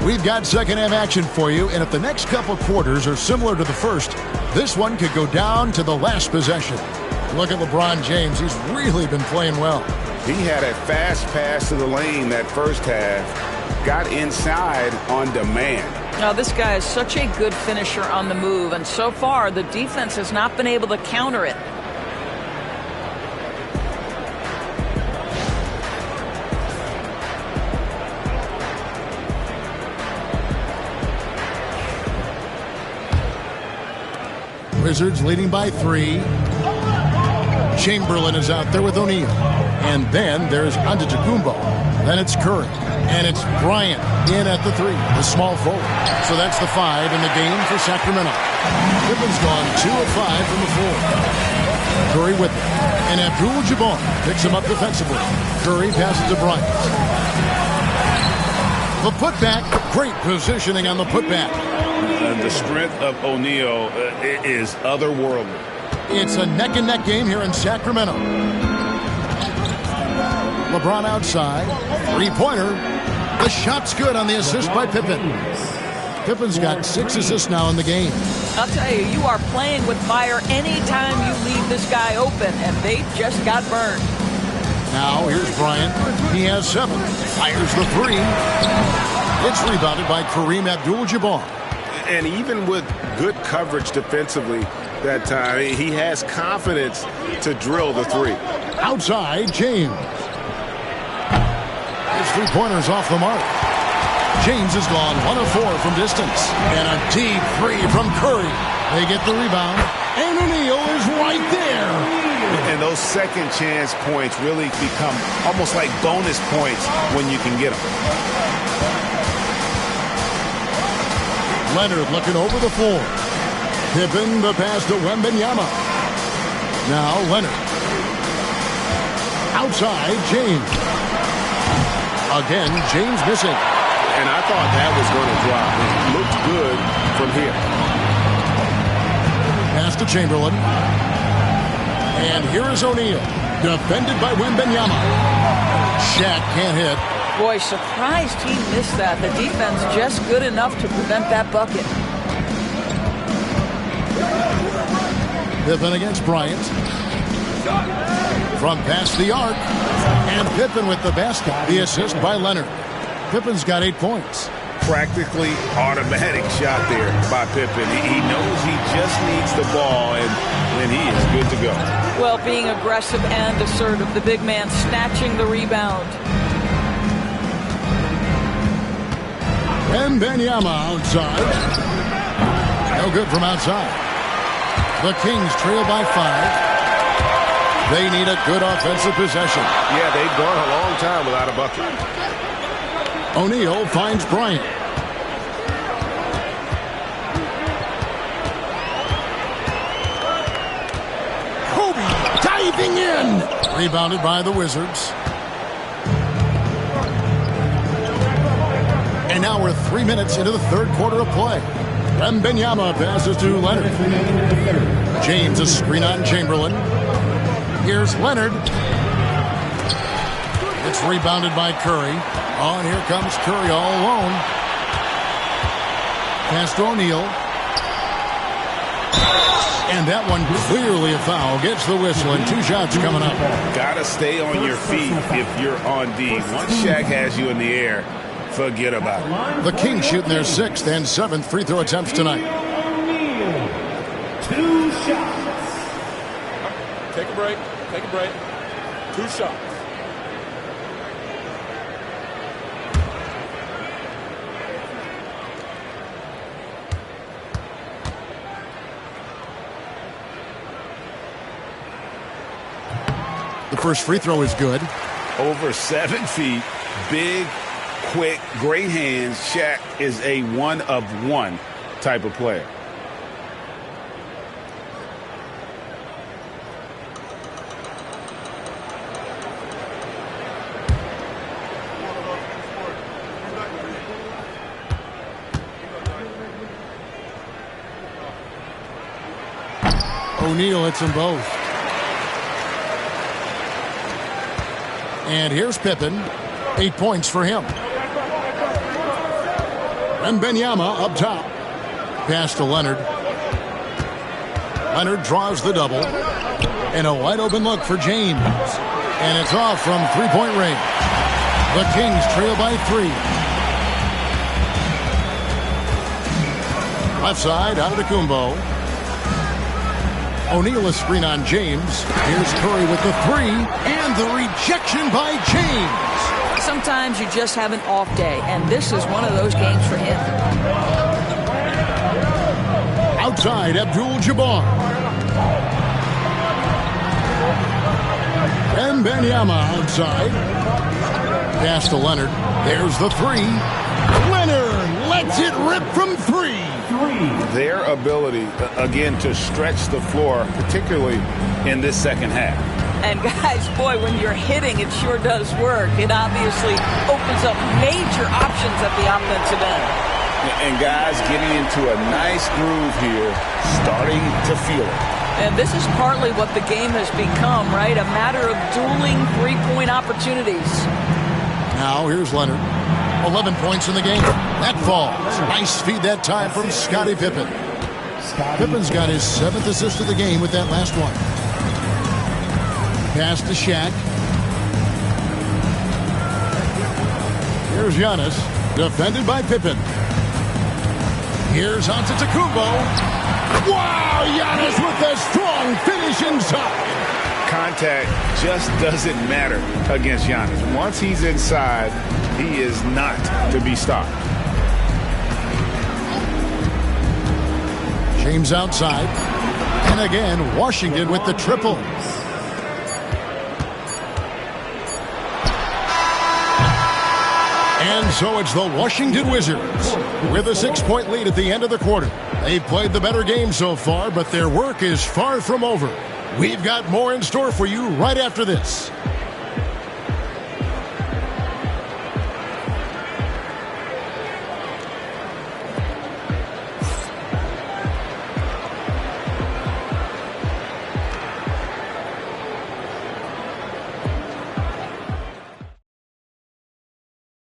We've got second half action for you, and if the next couple quarters are similar to the first, this one could go down to the last possession. Look at LeBron James. He's really been playing well. He had a fast pass to the lane that first half. Got inside on demand. Now, this guy is such a good finisher on the move, and so far the defense has not been able to counter it. Wizards leading by 3. Chamberlain is out there with O'Neal. And then there's Antetokounmpo. Then it's Curry. And it's Bryant in at the 3, the small forward. So that's the 5 in the game for Sacramento. Pippen's gone 2 of 5 from the floor. Curry with it. And Abdul-Jabbar picks him up defensively. Curry passes to Bryant. The putback, great positioning on the putback. The strength of O'Neal is otherworldly. It's a neck-and-neck game here in Sacramento. LeBron outside. 3-pointer. The shot's good on the assist by Pippen. Pippen's got 6 assists now in the game. I'll tell you, you are playing with fire anytime you leave this guy open, and they just got burned. Now here's Bryant. He has 7. Fires the 3. It's rebounded by Kareem Abdul-Jabbar. And even with good coverage defensively that time, he has confidence to drill the 3. Outside, James. His 3-pointer's off the mark. James has gone 1 of 4 from distance. And a deep 3 from Curry. They get the rebound. And O'Neal is right there. And those second chance points really become almost like bonus points when you can get them. Leonard looking over the floor. Pippen the pass to Wembanyama. Now Leonard. Outside, James. Again, James missing. And I thought that was going to drop. It looked good from here. Pass to Chamberlain. And here is O'Neal. Defended by Wembanyama. Shaq can't hit. Boy, surprised he missed that. The defense just good enough to prevent that bucket. Pippen against Bryant. From past the arc. And Pippen with the basket. The assist by Leonard. Pippen's got 8 points. Practically automatic shot there by Pippen. He knows he just needs the ball, and he is good to go. Well, being aggressive and assertive, the big man snatching the rebound. Wembanyama outside. No good from outside. The Kings trail by 5. They need a good offensive possession. Yeah, they've gone a long time without a bucket. O'Neal finds Bryant. Kobe diving in. Rebounded by the Wizards. And now we're 3 minutes into the third quarter of play. Wembanyama passes to Leonard. James a screen on Chamberlain. Here's Leonard. It's rebounded by Curry. Oh, and here comes Curry all alone. Pass to O'Neal. And that one clearly a foul. Gets the whistle, and 2 shots coming up. Gotta stay on your feet if you're on D. Once Shaq has you in the air, forget about it. The Kings shooting their 6th and 7th free throw attempts tonight. 2 shots. Take a break. Take a break. 2 shots. The first free throw is good. Over 7 feet, big, quick, great hands. Shaq is a 1-of-1 type of player. O'Neal hits them both. And here's Pippen. 8 points for him. Wembanyama up top. Pass to Leonard. Leonard draws the double. And a wide open look for James. And it's off from 3-point range. The Kings trail by 3. Left side, Antetokounmpo. O'Neal a screen on James. Here's Curry with the 3. And the rejection by James. Sometimes you just have an off day, and this is one of those games for him. Outside, Abdul-Jabbar. Wembanyama outside. Pass to Leonard. There's the 3. Leonard lets it rip from 3. Their ability, again, to stretch the floor, particularly in this second half. And guys, boy, when you're hitting, it sure does work. It obviously opens up major options at the offensive end. And guys getting into a nice groove here, starting to feel it. And this is partly what the game has become, right? A matter of dueling three-point opportunities. Now here's Leonard. 11 points in the game. That falls. Nice feed that time from Scottie Pippen. Pippen's got his 7th assist of the game with that last one. Pass to Shaq. Here's Giannis, defended by Pippen. Here's Antetokounmpo. Wow, Giannis with a strong finish inside. Contact just doesn't matter against Giannis. Once he's inside, he is not to be stopped. James outside. And again, Washington with the triple. And so it's the Washington Wizards with a 6-point lead at the end of the quarter. They've played the better game so far, but their work is far from over. We've got more in store for you right after this.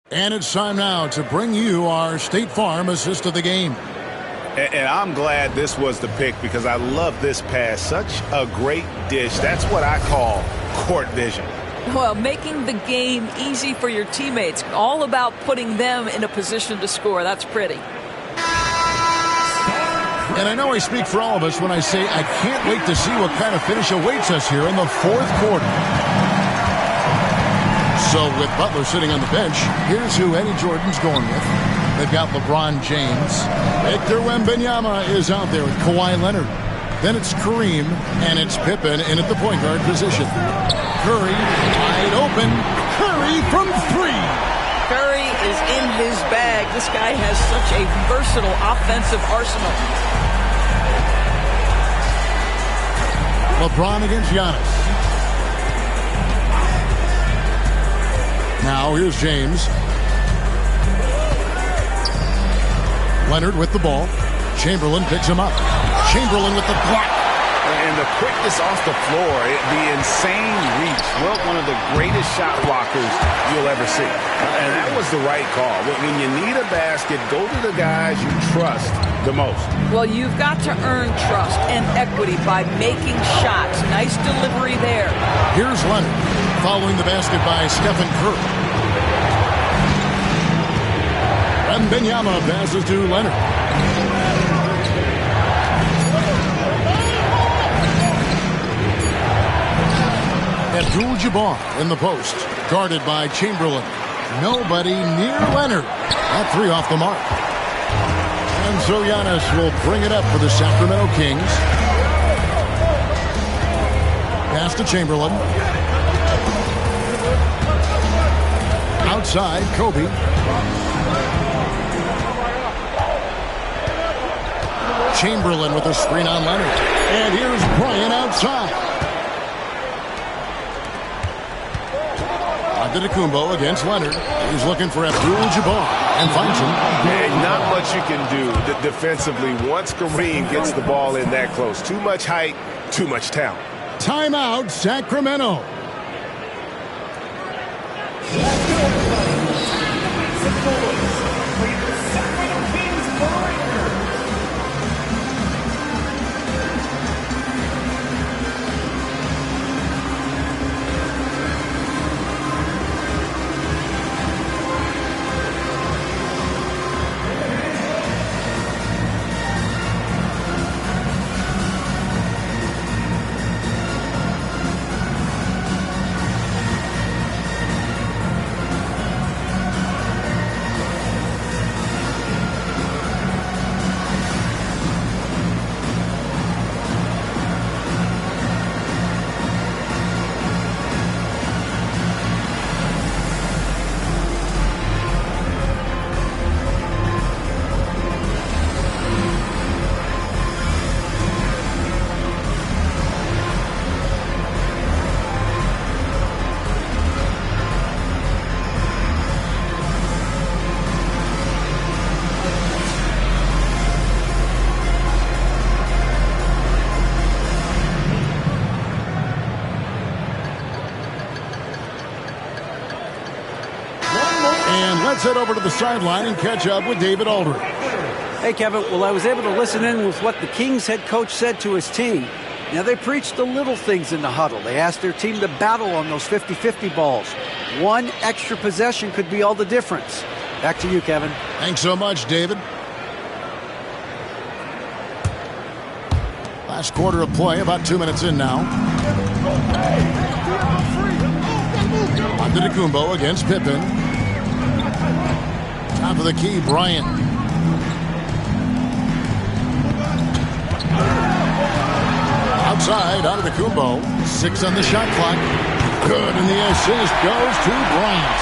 And it's time now to bring you our State Farm assist of the game. And I'm glad this was the pick because I love this pass. Such a great dish. That's what I call court vision. Well, making the game easy for your teammates. All about putting them in a position to score. That's pretty. And I know I speak for all of us when I say I can't wait to see what kind of finish awaits us here in the 4th quarter. So with Butler sitting on the bench, here's who Eddie Jordan's going with. They've got LeBron James. Victor Wembanyama is out there with Kawhi Leonard. Then it's Kareem, and it's Pippen in at the point guard position. Curry wide open. Curry from 3. Curry is in his bag. This guy has such a versatile offensive arsenal. LeBron against Giannis. Now here's James. Leonard with the ball. Chamberlain picks him up. Chamberlain with the block. And the quickness off the floor, the insane reach. Well, one of the greatest shot blockers you'll ever see. And that was the right call. When you need a basket, go to the guys you trust the most. Well, you've got to earn trust and equity by making shots. Nice delivery there. Here's Leonard following the basket by Stephen Curry. Wembanyama passes to Leonard. Abdul-Jabbar in the post, guarded by Chamberlain. Nobody near Leonard. That 3 off the mark. And so Giannis will bring it up for the Sacramento Kings. Pass to Chamberlain. Outside, Kobe. Chamberlain with a screen on Leonard. And here's Bryant outside. Antetokounmpo against Leonard. He's looking for Abdul-Jabbar and finds him. And not much you can do defensively once Kareem gets the ball in that close. Too much height, too much talent. Timeout, Sacramento. let's head over to the sideline and catch up with David Aldridge. Hey, Kevin. Well, I was able to listen in with what the Kings head coach said to his team. Now, they preached the little things in the huddle. They asked their team to battle on those 50-50 balls. One extra possession could be all the difference. Back to you, Kevin. Thanks so much, David. Last quarter of play, about 2 minutes in now. Antetokounmpo against Pippen. Top of the key, Bryant. Outside, Antetokounmpo. 6 on the shot clock. Good, and the assist goes to Bryant.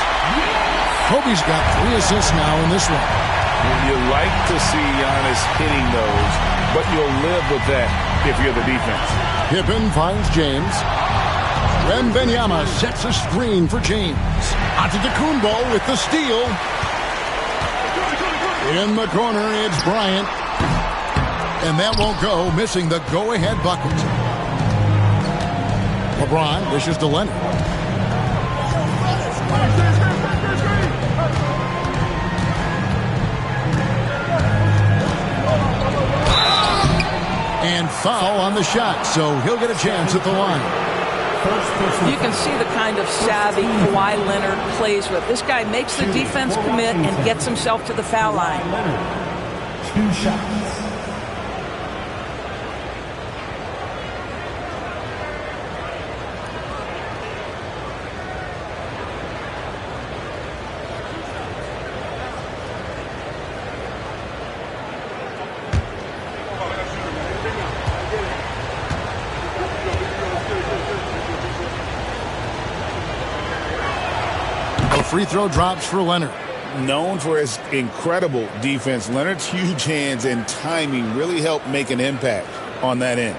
Kobe's got 3 assists now in this one. You like to see Giannis hitting those, but you'll live with that if you're the defense. Pippen finds James. Wembanyama sets a screen for James. Antetokounmpo with the steal. In the corner, it's Bryant. And that won't go, missing the go-ahead bucket. LeBron dishes to Leonard. And foul on the shot, so he'll get a chance at the line. You can see the kind of savvy Kawhi Leonard plays with. This guy makes the defense commit and gets himself to the foul line. 2 shots. Free throw drops for Leonard. Known for his incredible defense, Leonard's huge hands and timing really help make an impact on that end.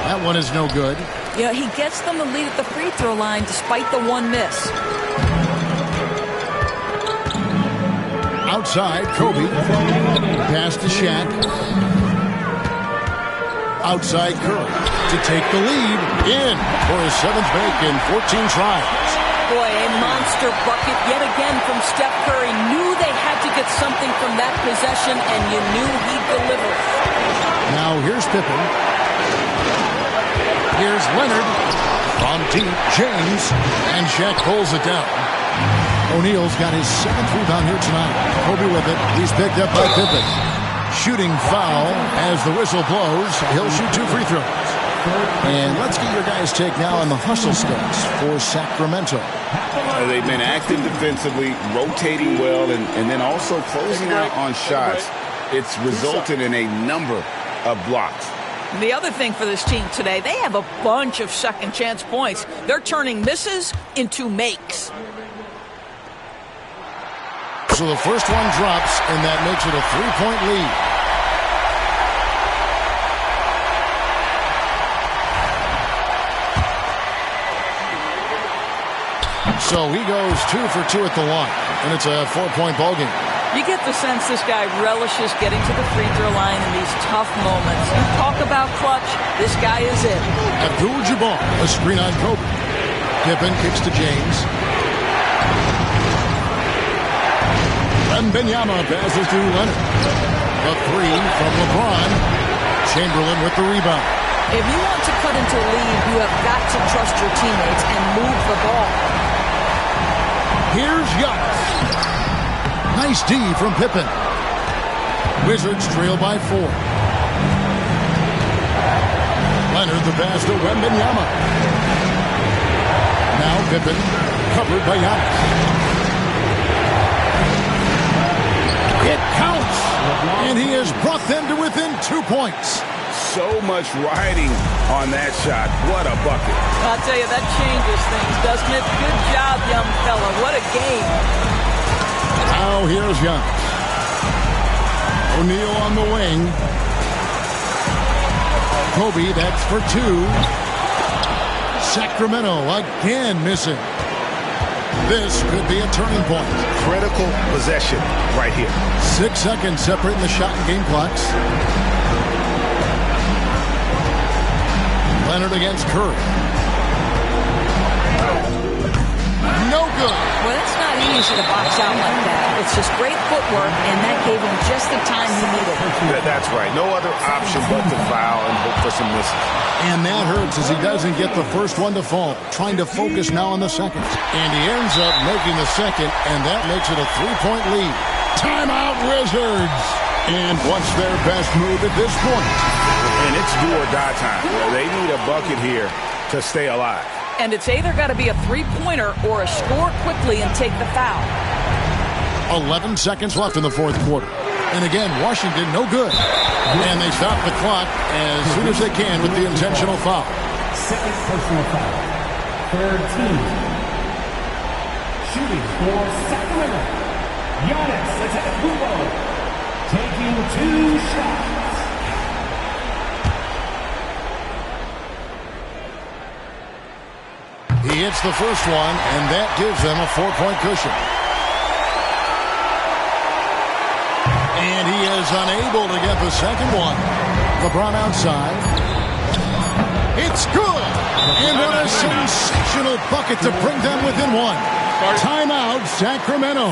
That one is no good. Yeah, he gets them the lead at the free throw line despite the one miss. Outside, Kobe. Pass to Shaq. Outside, Curry to take the lead. In for his 7th make in 14 tries. Boy, a monster bucket yet again from Steph Curry. Knew they had to get something from that possession, and you knew he'd deliver. Now here's Pippen. Here's Leonard. From deep, James. And Shaq pulls it down. O'Neal's got his 7th rebound here tonight. Kobe with it. He's picked up by Pippen. Shooting foul as the whistle blows. He'll shoot 2 free throws. And let's get your guys' take now on the hustle stats for Sacramento. They've been active defensively, rotating well, and then also closing out on shots. It's resulted in a number of blocks. The other thing for this team today, they have a bunch of second chance points. They're turning misses into makes. So the first one drops, and that makes it a 3-point lead. So he goes 2 for 2 at the line, and it's a 4-point ball game. You get the sense this guy relishes getting to the free throw line in these tough moments. You talk about clutch, this guy is it. Abdul-Jabbar, a screen on Kobe. Pippen kicks to James. Wembanyama passes to Leonard. The 3 from LeBron. Chamberlain with the rebound. If you want to cut into a lead, you have got to trust your teammates and move the ball. Here's Giannis. Nice D from Pippen. Wizards trail by 4. Leonard the pass to Wembanyama. Now Pippen covered by Giannis. It counts, and he has brought them to within 2 points. So much riding on that shot. What a bucket. I'll tell you, that changes things, doesn't it? Good job, young fella. What a game. Now here's Young. O'Neal on the wing. Kobe, that's for 2. Sacramento again missing. This could be a turning point. Critical possession right here. 6 seconds separating the shot and game clocks. Leonard against Curry. No good. Well, it's not easy to box out like that. It's just great footwork, and that gave him just the time he needed. That's right. No other option but to foul and hope for some misses. And that hurts as he doesn't get the first one to fall. Trying to focus now on the second. And he ends up making the second, and that makes it a 3-point lead. Timeout, Wizards. And what's their best move at this point? And it's do or die time. They need a bucket here to stay alive. And it's either got to be a three-pointer or a score quickly and take the foul. 11 seconds left in the fourth quarter. And again, Washington no good. And they stop the clock as soon as they can with the intentional foul. Second personal foul. Third team. Shooting for Sacramento. Giannis Antetokounmpo. Taking 2 shots. He hits the first one, and that gives them a 4-point cushion. And he is unable to get the second one. LeBron outside. It's good! And what a sensational bucket to bring them within one. Timeout, Sacramento.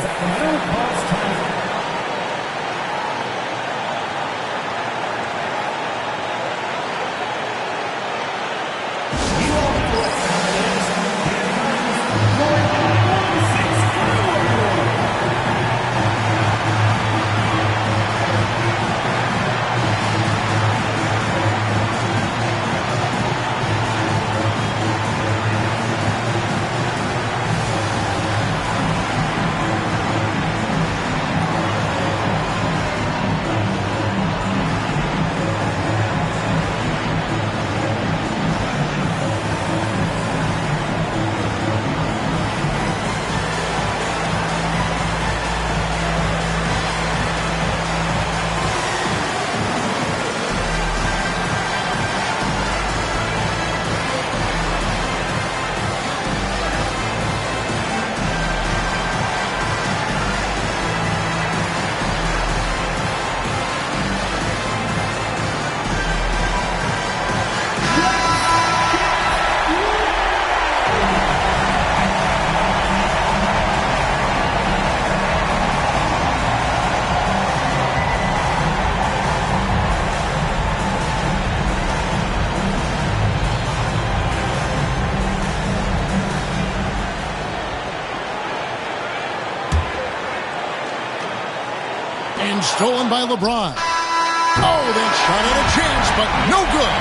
And stolen by LeBron. Oh, that shot had a chance, but no good.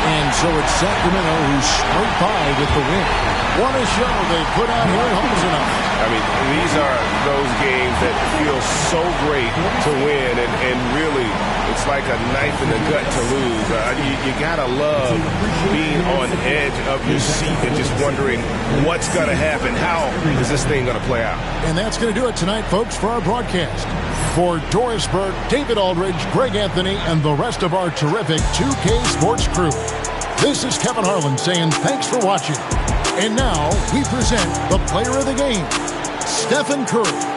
And so it's Sacramento who scraped by with the win. What a show they put out here at home tonight. I mean, these are those games that feel so great to win, and really, it's like a knife in the gut to lose. You gotta love being on edge of your seat and just wondering what's gonna happen. How is this thing gonna play out? And that's gonna do it tonight, folks, for our broadcast. For Doris Burke, David Aldridge, Greg Anthony, and the rest of our terrific 2K Sports crew, this is Kevin Harlan saying thanks for watching. And now we present the player of the game, Stephen Curry.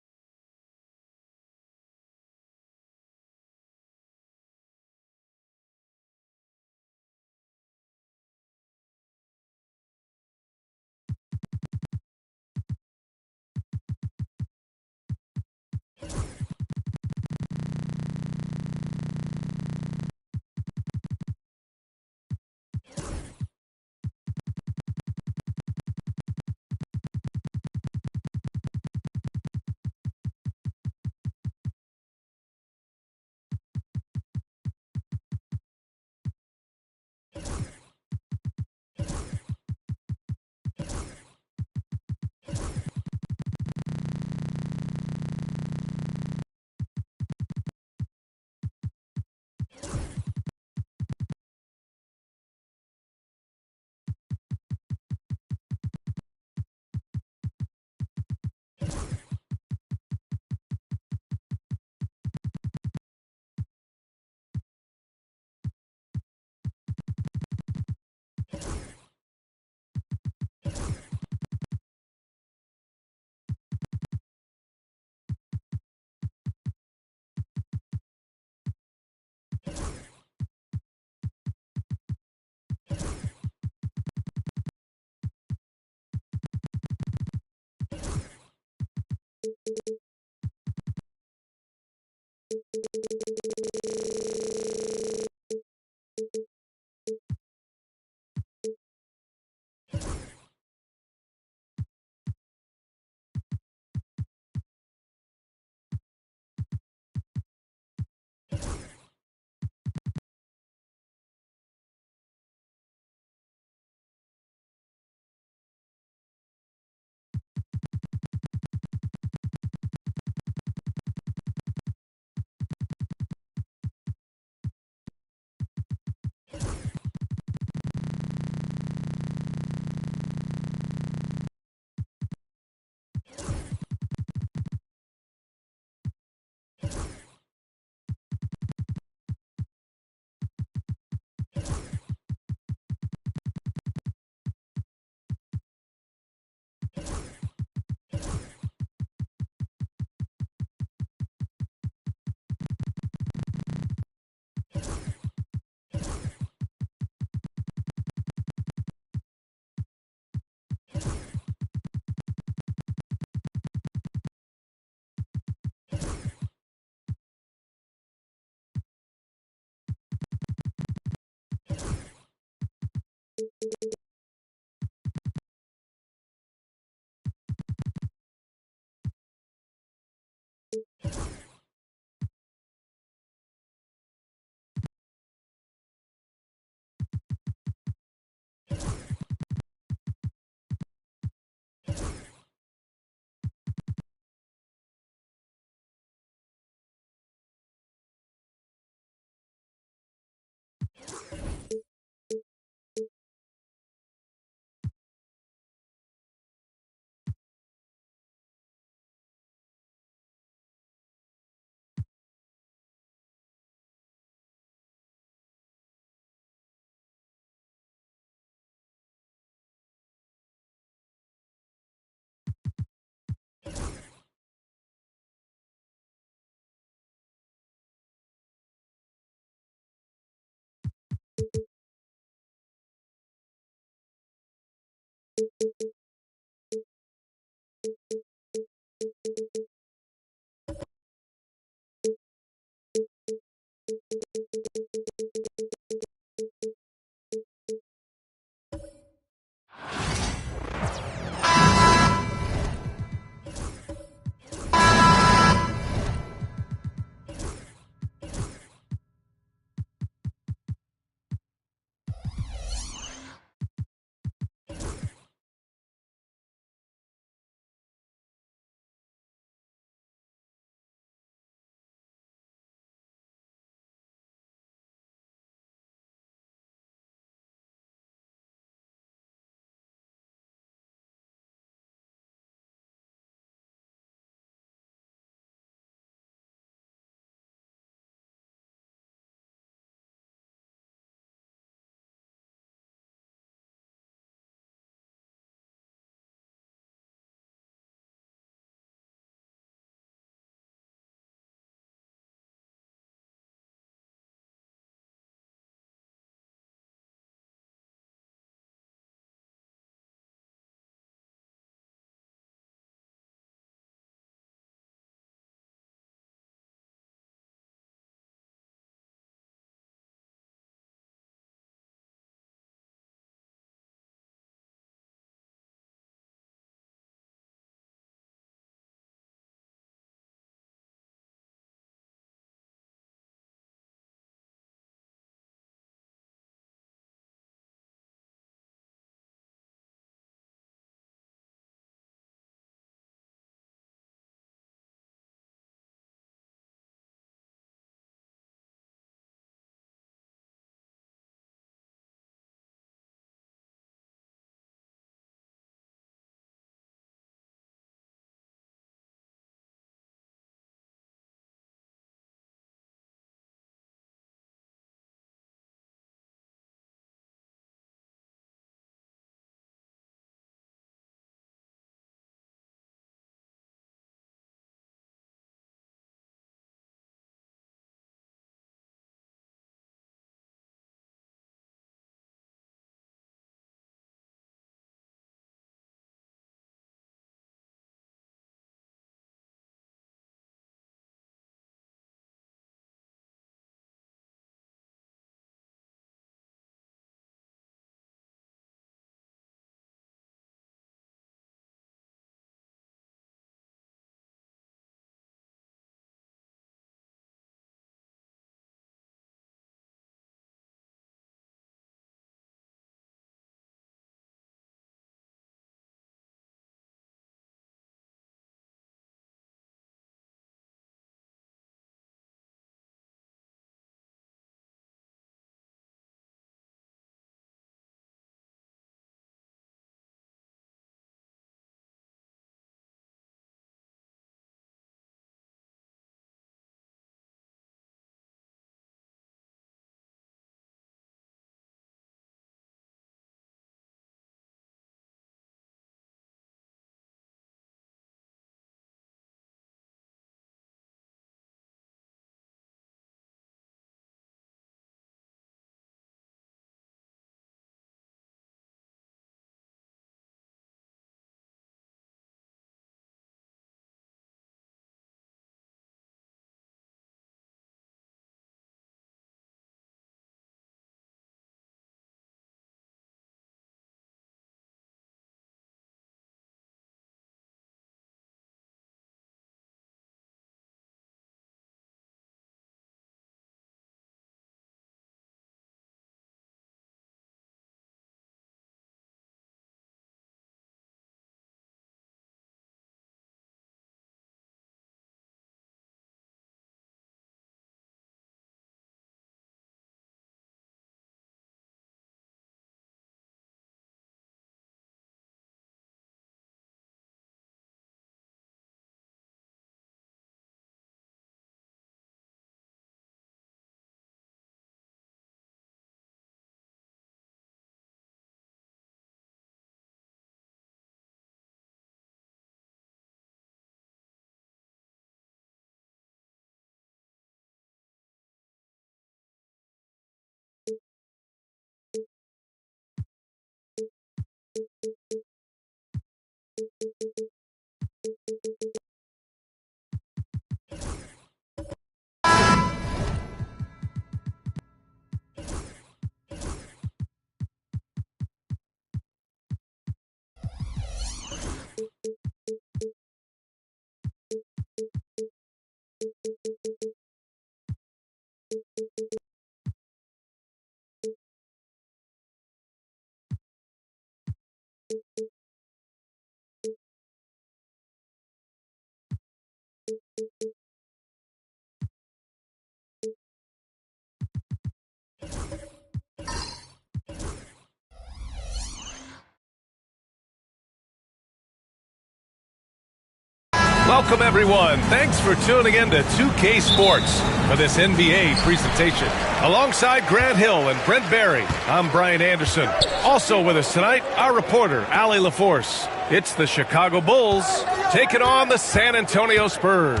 Welcome, everyone. Thanks for tuning in to 2K Sports for this NBA presentation. Alongside Grant Hill and Brent Barry, I'm Brian Anderson. Also with us tonight, our reporter, Allie LaForce. It's the Chicago Bulls taking on the San Antonio Spurs.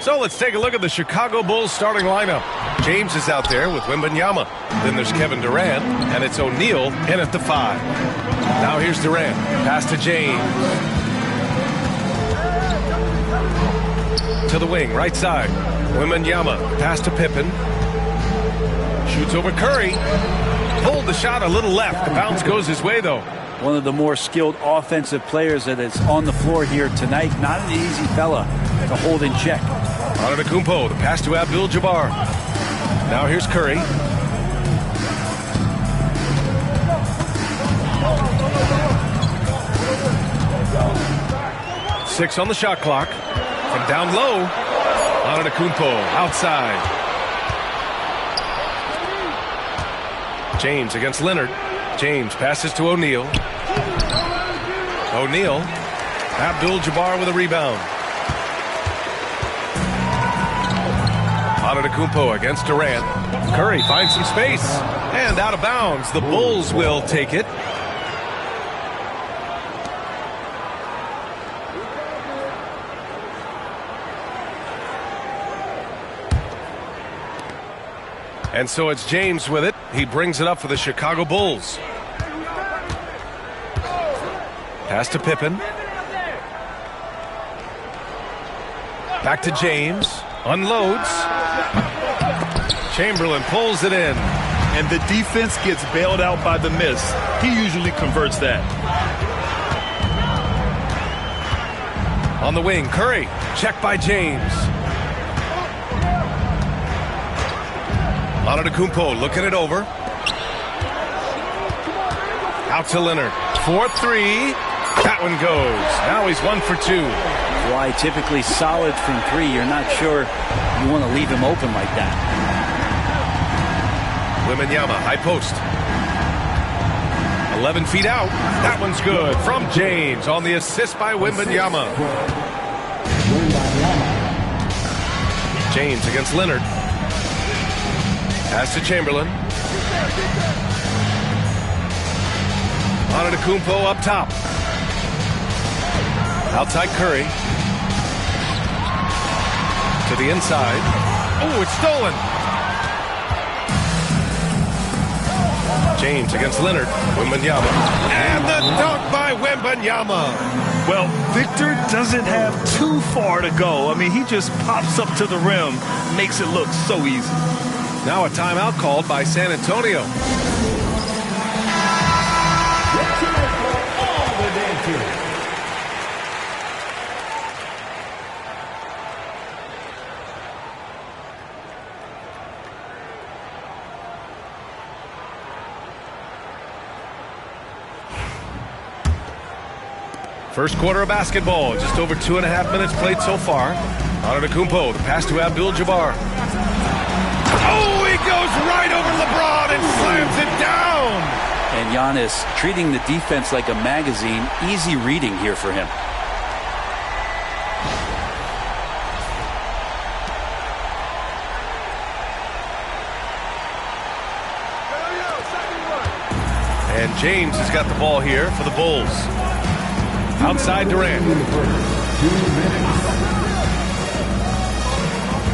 So let's take a look at the Chicago Bulls starting lineup. James is out there with Wembanyama. Then there's Kevin Durant, and it's O'Neal in at the 5. Now here's Durant. Pass to James. To the wing, right side. Wembanyama, pass to Pippen. Shoots over Curry. Pulled the shot a little left. The bounce goes his way, though. One of the more skilled offensive players that is on the floor here tonight. Not an easy fella to hold in check. Antetokounmpo, the pass to Abdul-Jabbar. Now here's Curry. Six on the shot clock. From down low, Antetokounmpo outside. James against Leonard. James passes to O'Neal. O'Neal. Abdul-Jabbar with a rebound. Antetokounmpo against Durant. Curry finds some space. And out of bounds. The Bulls will take it. And so it's James with it. He brings it up for the Chicago Bulls. Pass to Pippen. Back to James. Unloads. Chamberlain pulls it in. And the defense gets bailed out by the miss. He usually converts that. On the wing, Curry. Check by James. Antetokounmpo looking it over. Out to Leonard. 4-3. That one goes. Now he's 1 for 2. Why typically solid from 3. You're not sure you want to leave him open like that. Wembanyama, high post. 11 feet out. That one's good. From James on the assist by Wembanyama. James against Leonard. Pass to Chamberlain. Antetokounmpo up top. Outside Curry. To the inside. Oh, it's stolen. James against Leonard. Wembanyama. And the dunk by Wembanyama. Well, Victor doesn't have too far to go. I mean, he just pops up to the rim, makes it look so easy. Now a timeout called by San Antonio. First quarter of basketball, just over 2.5 minutes played so far. Antetokounmpo, the pass to Abdul-Jabbar. Oh, he goes right over LeBron and slams it down. And Giannis treating the defense like a magazine. Easy reading here for him. And James has got the ball here for the Bulls. Outside Durant.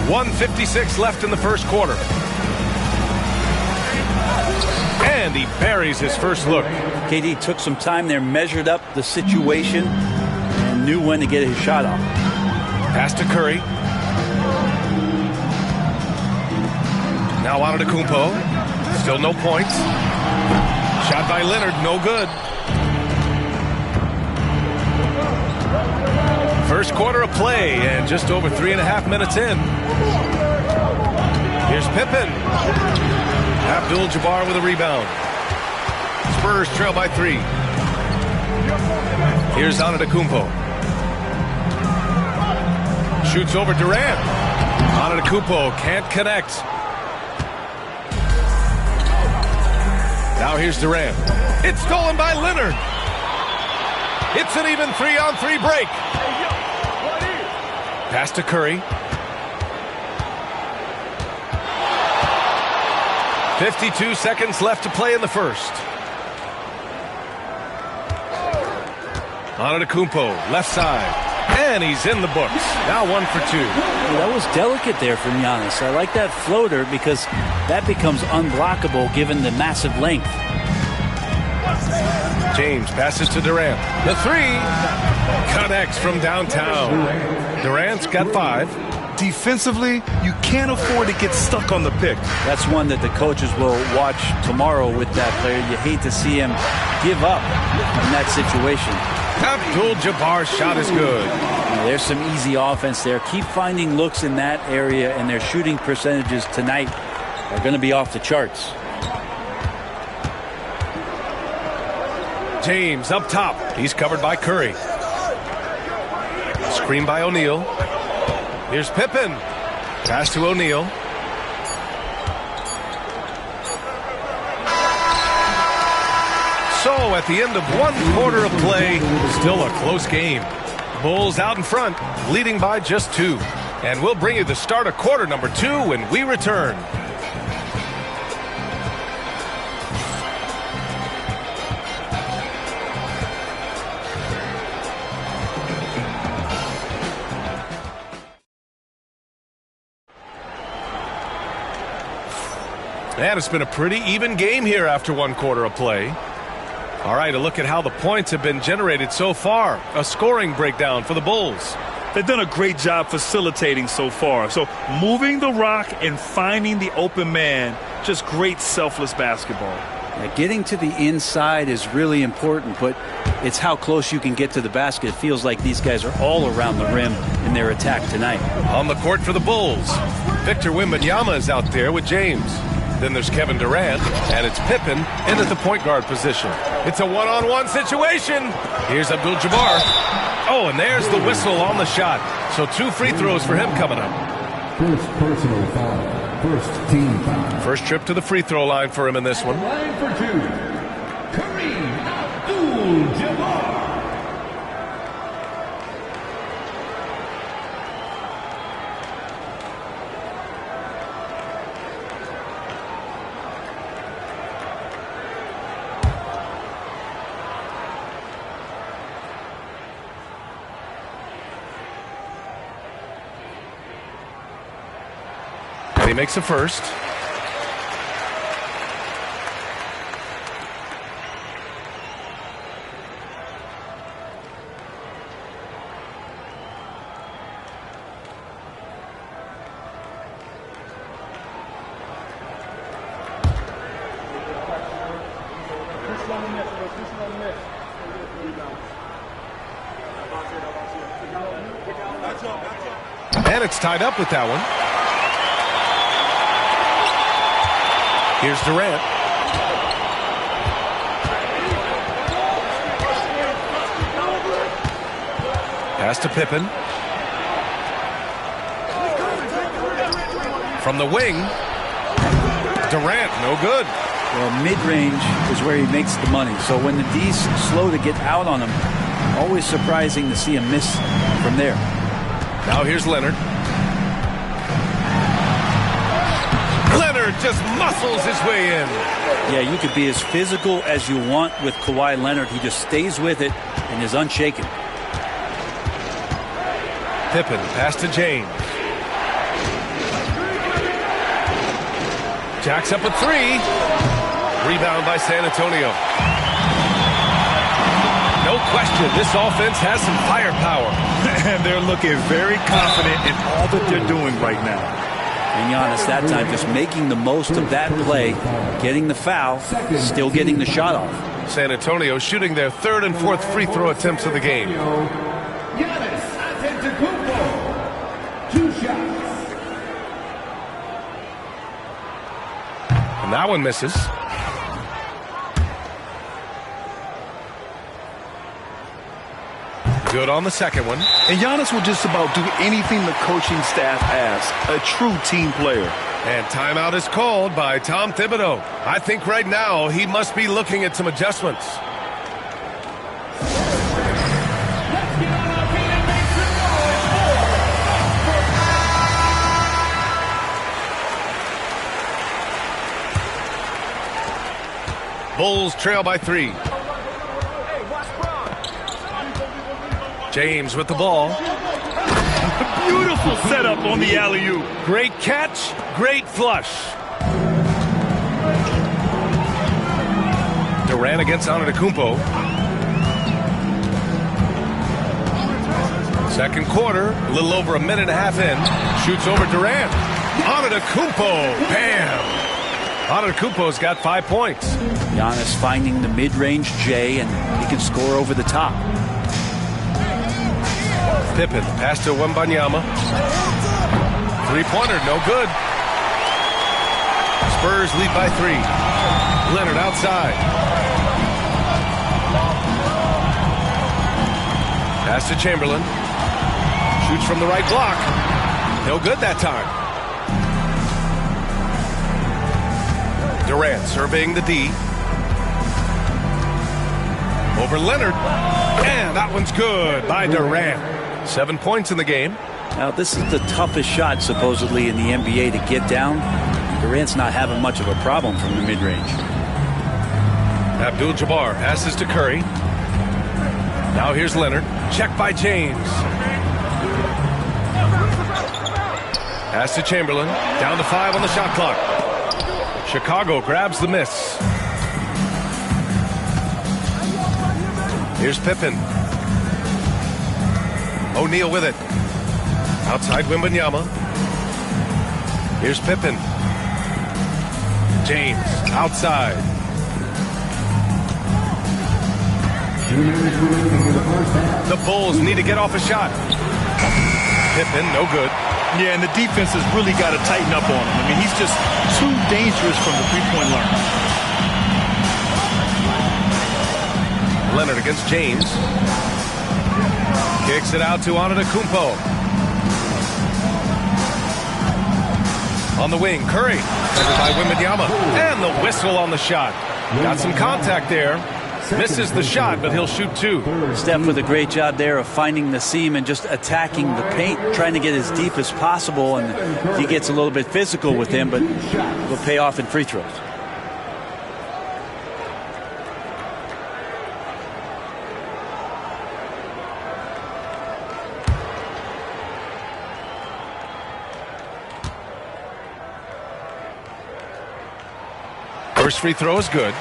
1:56 left in the first quarter. And he buries his first look. KD took some time there, measured up the situation, and knew when to get his shot off. Pass to Curry. Now Antetokounmpo. Still no points. Shot by Leonard, no good. First quarter of play, and just over 3.5 minutes in. Here's Pippen. Abdul-Jabbar with a rebound. Spurs trail by 3. Here's Antetokounmpo. Shoots over Durant. Antetokounmpo can't connect. Now here's Durant. It's stolen by Leonard. It's an even 3-on-3 break. Pass to Curry. 52 seconds left to play in the first. Antetokounmpo, left side. And he's in the books. Now 1 for 2. That was delicate there from Giannis. I like that floater because that becomes unblockable given the massive length. James passes to Durant. The three connects from downtown. Durant's got 5. Defensively, you can't afford to get stuck on the pick. That's one that the coaches will watch tomorrow with that player. You hate to see him give up in that situation. Abdul-Jabbar's shot is good. There's some easy offense there. Keep finding looks in that area, and their shooting percentages tonight are going to be off the charts. James up top. He's covered by Curry. Screen by O'Neal. Here's Pippen. Pass to O'Neal. So at the end of 1 quarter of play, still a close game. Bulls out in front, leading by just 2. And we'll bring you the start of quarter number 2 when we return. And it's been a pretty even game here after 1 quarter of play. All right, a look at how the points have been generated so far. A scoring breakdown for the Bulls. They've done a great job facilitating so far. So moving the rock and finding the open man, just great selfless basketball. Yeah, getting to the inside is really important, but it's how close you can get to the basket. It feels like these guys are all around the rim in their attack tonight. On the court for the Bulls, Victor Wembanyama is out there with James. Then there's Kevin Durant, and it's Pippen in at the point guard position. It's a one-on-one situation. Here's Abdul-Jabbar. Oh, and there's the whistle on the shot. So 2 free throws for him coming up. First personal foul. First team foul. First trip to the free throw line for him in this one. Line for 2. Kareem Abdul-Jabbar. He makes a first. And it's tied up with that one. Here's Durant. Pass to Pippen. From the wing. Durant, no good. Well, mid-range is where he makes the money. So when the D's slow to get out on him, always surprising to see him miss from there. Now here's Leonard. Leonard just muscles his way in. Yeah, you could be as physical as you want with Kawhi Leonard. He just stays with it and is unshaken. Pippen, pass to James. Jacks up a 3. Rebound by San Antonio. No question, this offense has some firepower. And they're looking very confident in all that they're doing right now. And Giannis that time just making the most of that play, getting the foul, still getting the shot off. San Antonio shooting their 3rd and 4th free throw attempts of the game. Giannis Antetokounmpo. 2 shots. And that one misses. Good on the second one. And Giannis will just about do anything the coaching staff asks. A true team player. And timeout is called by Tom Thibodeau. I think right now he must be looking at some adjustments. Bulls trail by 3. James with the ball. Beautiful setup on the alley-oop. Great catch, great flush. Durant against Antetokounmpo. Second quarter, a little over a minute and a half in. Shoots over Durant. Antetokounmpo, bam! Antetokounmpo's got 5 points. Giannis finding the mid-range J, and he can score over the top. Pippen, pass to Wembanyama. Three-pointer, no good. Spurs lead by 3. Leonard outside. Pass to Chamberlain. Shoots from the right block. No good that time. Durant surveying the D. Over Leonard. And that one's good by Durant. 7 points in the game. Now, this is the toughest shot, supposedly, in the NBA to get down. Durant's not having much of a problem from the mid-range. Abdul-Jabbar passes to Curry. Now here's Leonard. Check by James. Pass to Chamberlain. Down to 5 on the shot clock. Chicago grabs the miss. Here's Pippen. O'Neal with it. Outside Wembanyama. Here's Pippen. James outside. The Bulls need to get off a shot. Pippen, no good. Yeah, and the defense has really got to tighten up on him. I mean, he's just too dangerous from the three-point line. Leonard against James. Kicks it out to Antetokounmpo. On the wing, Curry. Covered by Wembanyama. And the whistle on the shot. Got some contact there. Misses the shot, but he'll shoot 2. Steph with a great job there of finding the seam and just attacking the paint, trying to get as deep as possible. And he gets a little bit physical with him, but will pay off in free throws. First free throw is good.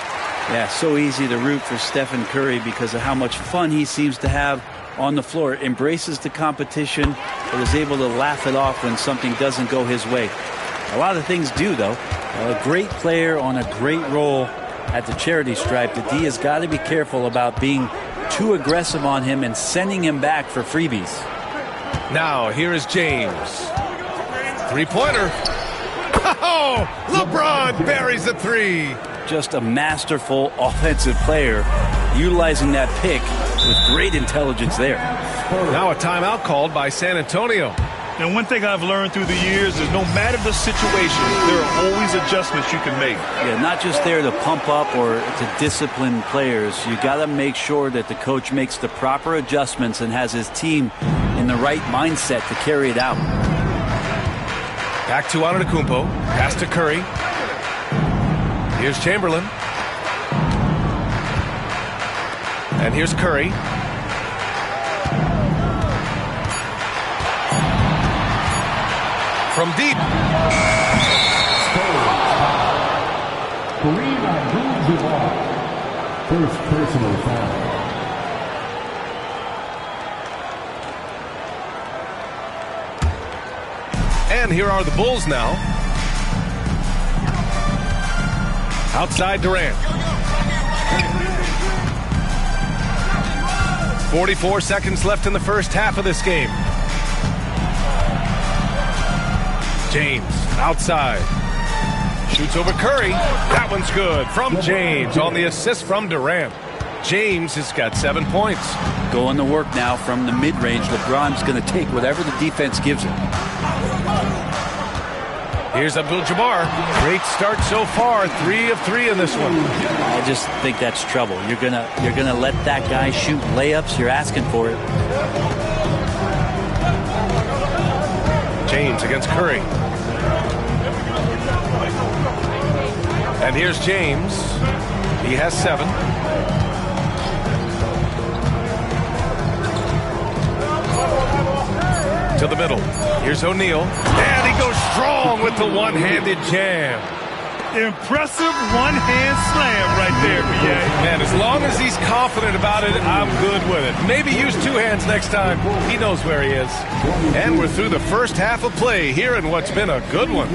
Yeah, so easy to root for Stephen Curry because of how much fun he seems to have on the floor. Embraces the competition, but is able to laugh it off when something doesn't go his way. A lot of things do, though. A great player on a great role at the charity stripe. The D has got to be careful about being too aggressive on him and sending him back for freebies. Now, here is James. Three-pointer. Oh, LeBron buries a 3. Just a masterful offensive player, utilizing that pick with great intelligence there. Now a timeout called by San Antonio. And one thing I've learned through the years is no matter the situation, there are always adjustments you can make. Yeah, not just there to pump up or to discipline players. You got to make sure that the coach makes the proper adjustments and has his team in the right mindset to carry it out. Back to Antetokounmpo. Pass to Curry. Here's Chamberlain. And here's Curry. From deep. Kareem Abdul-Jabbar. First personal foul. And here are the Bulls now. Outside Durant. 44 seconds left in the first half of this game. James outside. Shoots over Curry. That one's good from James on the assist from Durant. James has got 7 points. Going to work now from the mid-range. LeBron's going to take whatever the defense gives him. Here's Abdul-Jabbar. Great start so far. 3 of 3 in this one. I just think that's trouble. You're gonna let that guy shoot layups. You're asking for it. James against Curry. And here's James. He has 7. To the middle. Here's O'Neal. And he goes strong with the one-handed jam. Impressive one-hand slam right there, B.A. Man, as long as he's confident about it, I'm good with it. Maybe use 2 hands next time. He knows where he is. And we're through the first half of play here in what's been a good one.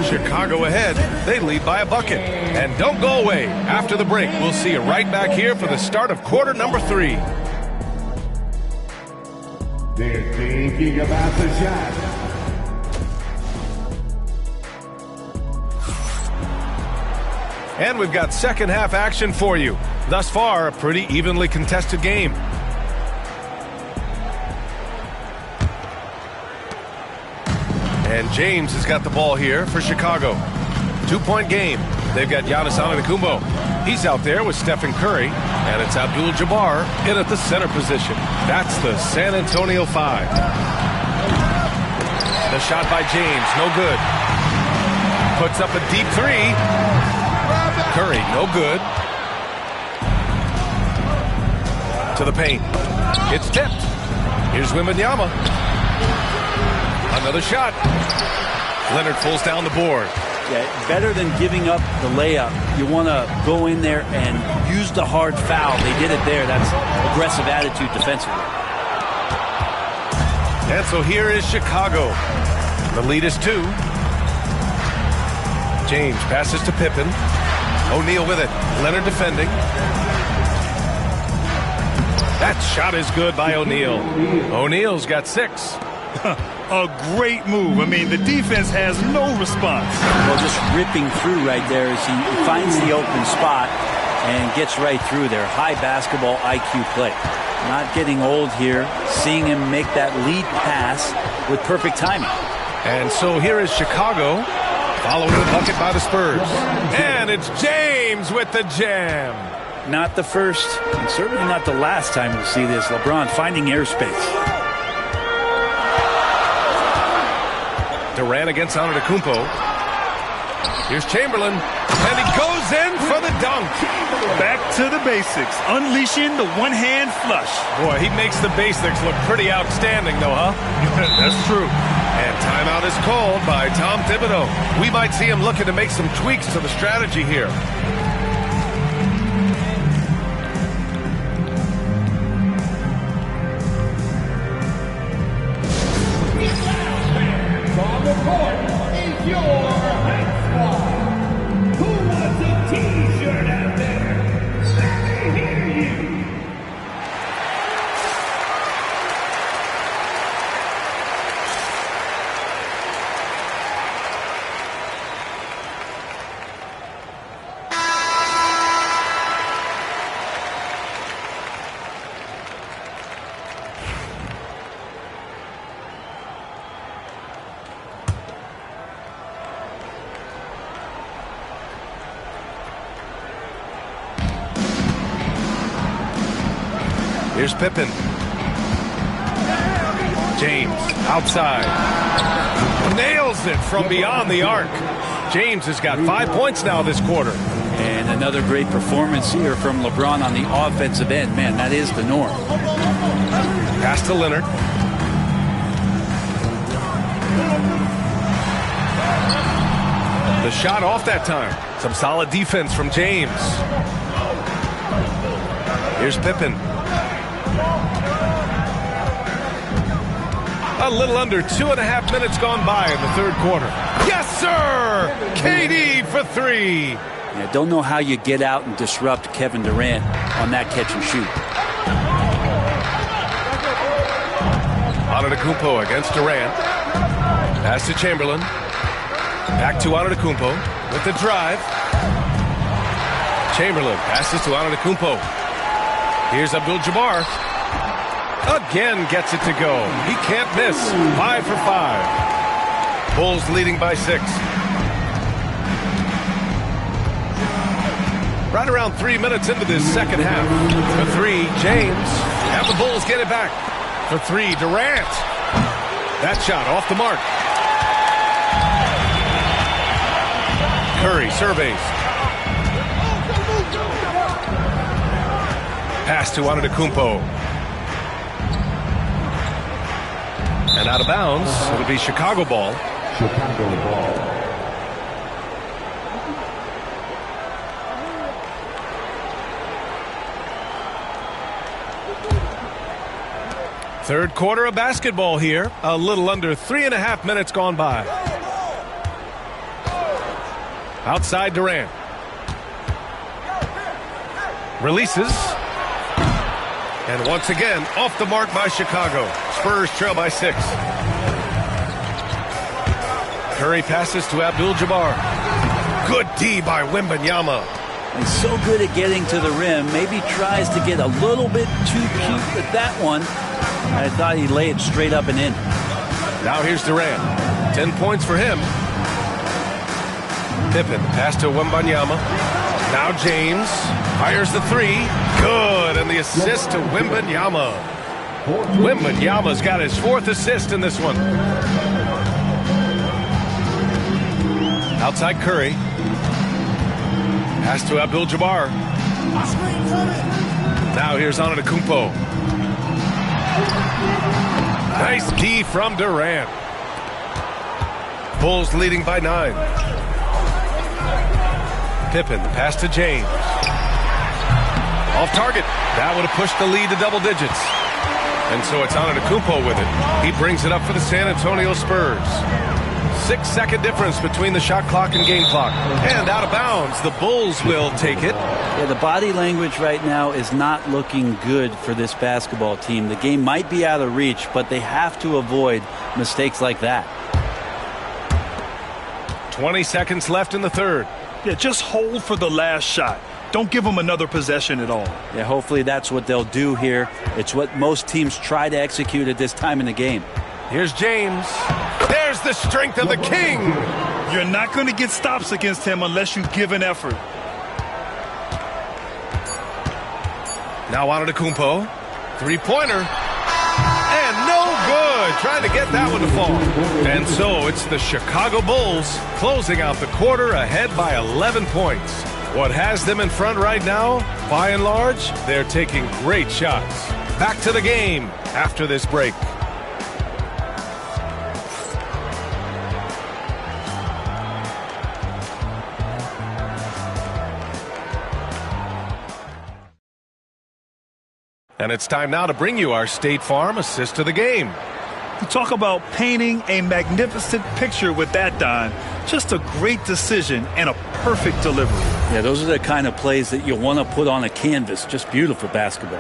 Chicago ahead. They lead by a bucket. And don't go away. After the break, we'll see you right back here for the start of quarter number 3. They're thinking about the shot. And we've got second half action for you. Thus far, a pretty evenly contested game. And James has got the ball here for Chicago. 2-point game. They've got Giannis Antetokounmpo. He's out there with Stephen Curry. And it's Abdul-Jabbar in at the center position. That's the San Antonio 5. The shot by James, no good. Puts up a deep 3. Curry, no good. To the paint. It's tipped. Here's Wembanyama. Another shot. Leonard pulls down the board. Yeah, better than giving up the layup. You want to go in there and use the hard foul. They did it there. That's aggressive attitude defensively. And so here is Chicago. The lead is 2. James passes to Pippen. O'Neal with it. Leonard defending. That shot is good by O'Neal. O'Neal's got 6. A great move. I mean, the defense has no response. Well, just ripping through right there as he finds the open spot and gets right through there. High basketball IQ play. Not getting old here. Seeing him make that lead pass with perfect timing. And so here is Chicago following the bucket by the Spurs. And it's James with the jam. Not the first, and certainly not the last time we'll see this. LeBron finding airspace. Durant against Antetokounmpo. Here's Chamberlain, and he goes in for the dunk. Back to the basics, unleashing the one-hand flush. Boy, he makes the basics look pretty outstanding, though, huh? That's true. And timeout is called by Tom Thibodeau. We might see him looking to make some tweaks to the strategy here. From the court is your high squad. Who wants a t-shirt out there? Let me hear you. Here's Pippen. James outside. Nails it from beyond the arc. James has got 5 points now this quarter. And another great performance here from LeBron on the offensive end. Man, that is the norm. Pass to Leonard. The shot off that time. Some solid defense from James. Here's Pippen. A little under 2.5 minutes gone by in the third quarter. Yes, sir! KD for 3. Yeah, don't know how you get out and disrupt Kevin Durant on that catch and shoot. Antetokounmpo against Durant. Pass to Chamberlain. Back to Antetokounmpo with the drive. Chamberlain passes to Antetokounmpo. Here's Abdul-Jabbar. Again gets it to go. He can't miss. 5 for 5. Bulls leading by 6. Right around 3 minutes into this second half. For 3, James. And the Bulls get it back. For 3, Durant. That shot off the mark. Curry surveys. Pass to Antetokounmpo. And out of bounds. It'll be Chicago ball. Chicago ball. Third quarter of basketball here. A little under 3.5 minutes gone by. Outside Durant. Releases. And once again, off the mark by Chicago. Spurs trail by 6. Curry passes to Abdul-Jabbar. Good D by Wembanyama. He's so good at getting to the rim. Maybe tries to get a little bit too cute with that one. I thought he'd lay it straight up and in. Now here's Durant. 10 points for him. Pippen, pass to Wembanyama. Now James fires the 3. Good, and the assist to Wembanyama. Wembanyama's got his 4th assist in this one. Outside Curry. Pass to Abdul-Jabbar. Now here's Antetokounmpo. Nice D from Durant. Bulls leading by 9. Pippen, the pass to James. Off target. That would have pushed the lead to double digits. And so it's Antetokounmpo with it. He brings it up for the San Antonio Spurs. 6-second difference between the shot clock and game clock. And out of bounds. The Bulls will take it. Yeah, the body language right now is not looking good for this basketball team. The game might be out of reach, but they have to avoid mistakes like that. 20 seconds left in the third. Yeah, just hold for the last shot. Don't give them another possession at all. Yeah, hopefully that's what they'll do here. It's what most teams try to execute at this time in the game. Here's James. There's the strength of the king. You're not going to get stops against him unless you give an effort. Now Antetokounmpo. 3-pointer. And no good. Trying to get that one to fall. And so it's the Chicago Bulls closing out the quarter ahead by 11 points. What has them in front right now? By and large, they're taking great shots. Back to the game after this break. And it's time now to bring you our State Farm assist to the game. You talk about painting a magnificent picture with that, Don. Just a great decision and a perfect delivery. Yeah, those are the kind of plays that you want to put on a canvas. Just beautiful basketball.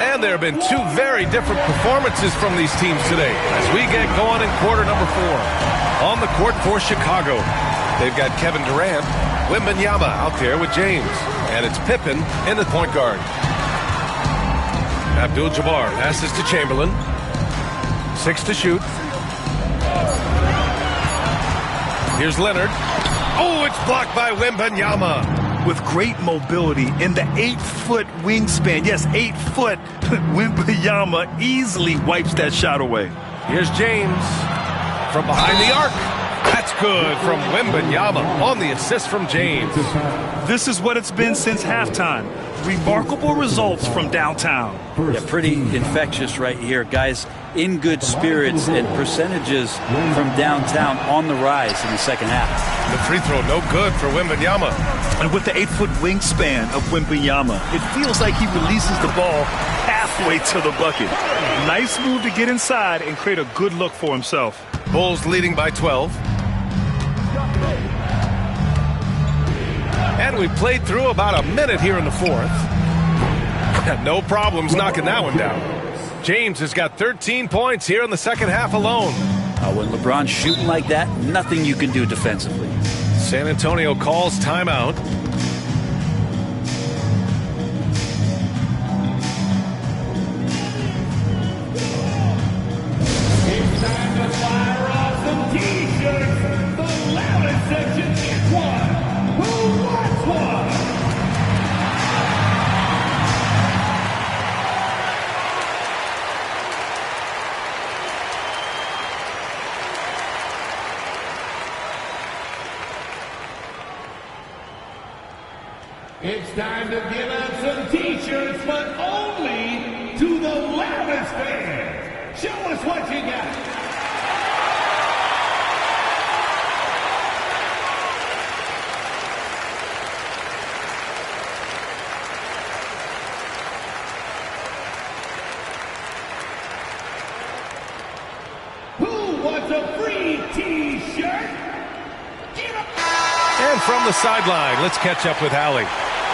And there have been 2 very different performances from these teams today as we get going in quarter number 4. On the court for Chicago, they've got Kevin Durant, Wembanyama out there with James, and it's Pippen in the point guard. Abdul-Jabbar passes to Chamberlain. 6 to shoot. Here's Leonard. Oh, it's blocked by Wembanyama. With great mobility in the 8-foot wingspan. Yes, 8 foot. Wembanyama easily wipes that shot away. Here's James from behind the arc. That's good from Wembanyama on the assist from James. This is what it's been since halftime. Remarkable results from downtown. Yeah, pretty infectious right here. Guys in good spirits and percentages from downtown on the rise in the second half. The free throw no good for Wembanyama. And with the 8-foot wingspan of Wembanyama, it feels like he releases the ball halfway to the bucket. Nice move to get inside and create a good look for himself. Bulls leading by 12. And we played through about a minute here in the fourth. No problems knocking that one down. James has got 13 points here in the second half alone. When LeBron's shooting like that, nothing you can do defensively. San Antonio calls timeout. It's time to fire off some T-shirts. The loudest section gets one. Who wants one? It's time to give out some T-shirts, but only to the loudest fans. Show us what you got. Who wants a free T-shirt? And from the sideline, let's catch up with Allie.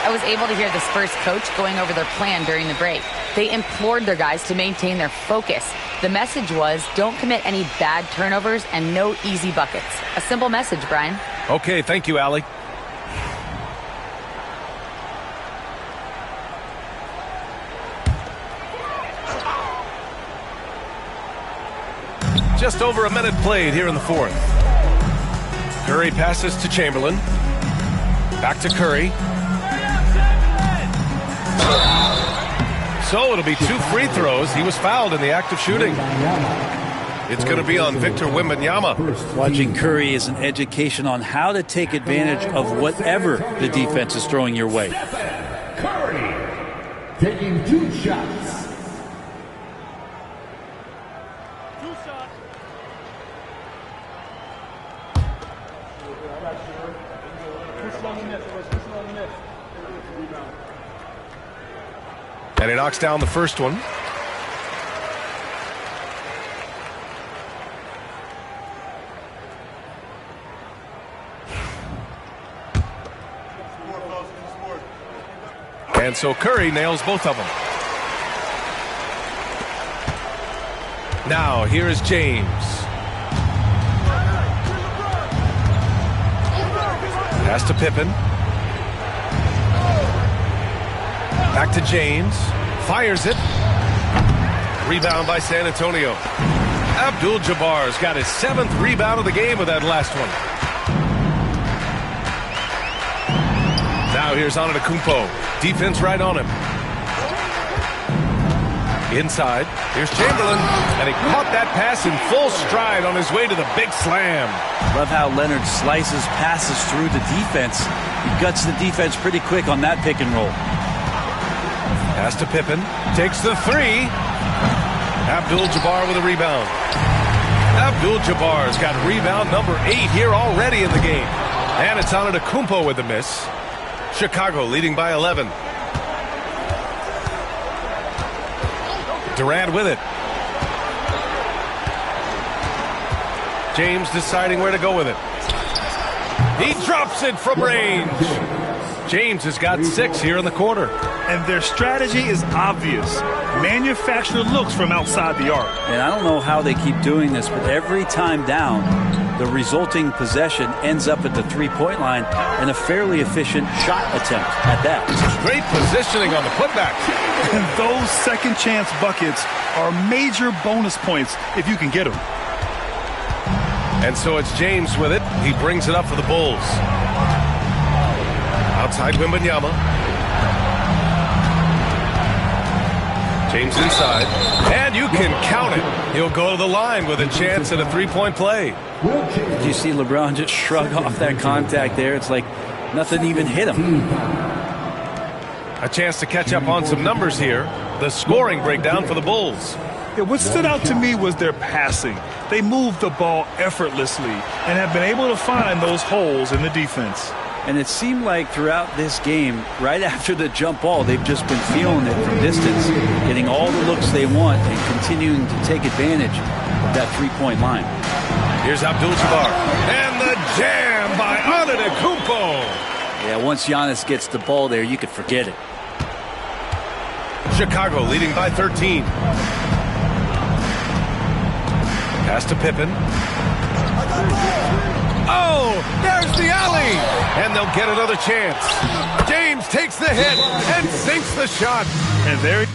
I was able to hear the Spurs coach going over their plan during the break. They implored their guys to maintain their focus. The message was, don't commit any bad turnovers and no easy buckets. A simple message, Brian. Okay, thank you, Allie. Just over a minute played here in the fourth. Curry passes to Chamberlain. Back to Curry. So it'll be 2 free throws. He was fouled in the act of shooting. It's going to be on Victor Wembanyama. Watching Curry is an education on how to take advantage of whatever the defense is throwing your way. Curry taking 2 shots. And he knocks down the first one. And so Curry nails both of them. Now here is James. Pass to Pippen. Back to James. Fires it. Rebound by San Antonio. Abdul-Jabbar's got his 7th rebound of the game with that last one. Now here's Antetokounmpo. Defense right on him. Inside. Here's Chamberlain. And he caught that pass in full stride on his way to the big slam. Love how Leonard slices passes through the defense. He guts the defense pretty quick on that pick and roll. Pass to Pippen. Takes the 3. Abdul-Jabbar with a rebound. Abdul-Jabbar's got rebound number 8 here already in the game. And it's Antetokounmpo with the miss. Chicago leading by 11. Durant with it. James deciding where to go with it. He drops it from range. James has got 6 here in the quarter. And their strategy is obvious. Manufacture looks from outside the arc. And I don't know how they keep doing this, but every time down, the resulting possession ends up at the three-point line and a fairly efficient shot attempt at that. Great positioning on the putback. And those second chance buckets are major bonus points if you can get them. And so it's James with it. He brings it up for the Bulls. Outside Wembanyama. James inside. And you can count it. He'll go to the line with a chance at a three-point play. Did you see LeBron just shrug off that contact there? It's like nothing even hit him. A chance to catch up on some numbers here. The scoring breakdown for the Bulls. Yeah, what stood out to me was their passing. They moved the ball effortlessly and have been able to find those holes in the defense. And it seemed like throughout this game, right after the jump ball, they've just been feeling it from distance, getting all the looks they want and continuing to take advantage of that three-point line. Here's Abdul-Jabbar. And the jam by Antetokounmpo. Yeah, once Giannis gets the ball there, you could forget it. Chicago leading by 13. Pass to Pippen. Oh, there's the alley. and they'll get another chance. James takes the hit and sinks the shot. And there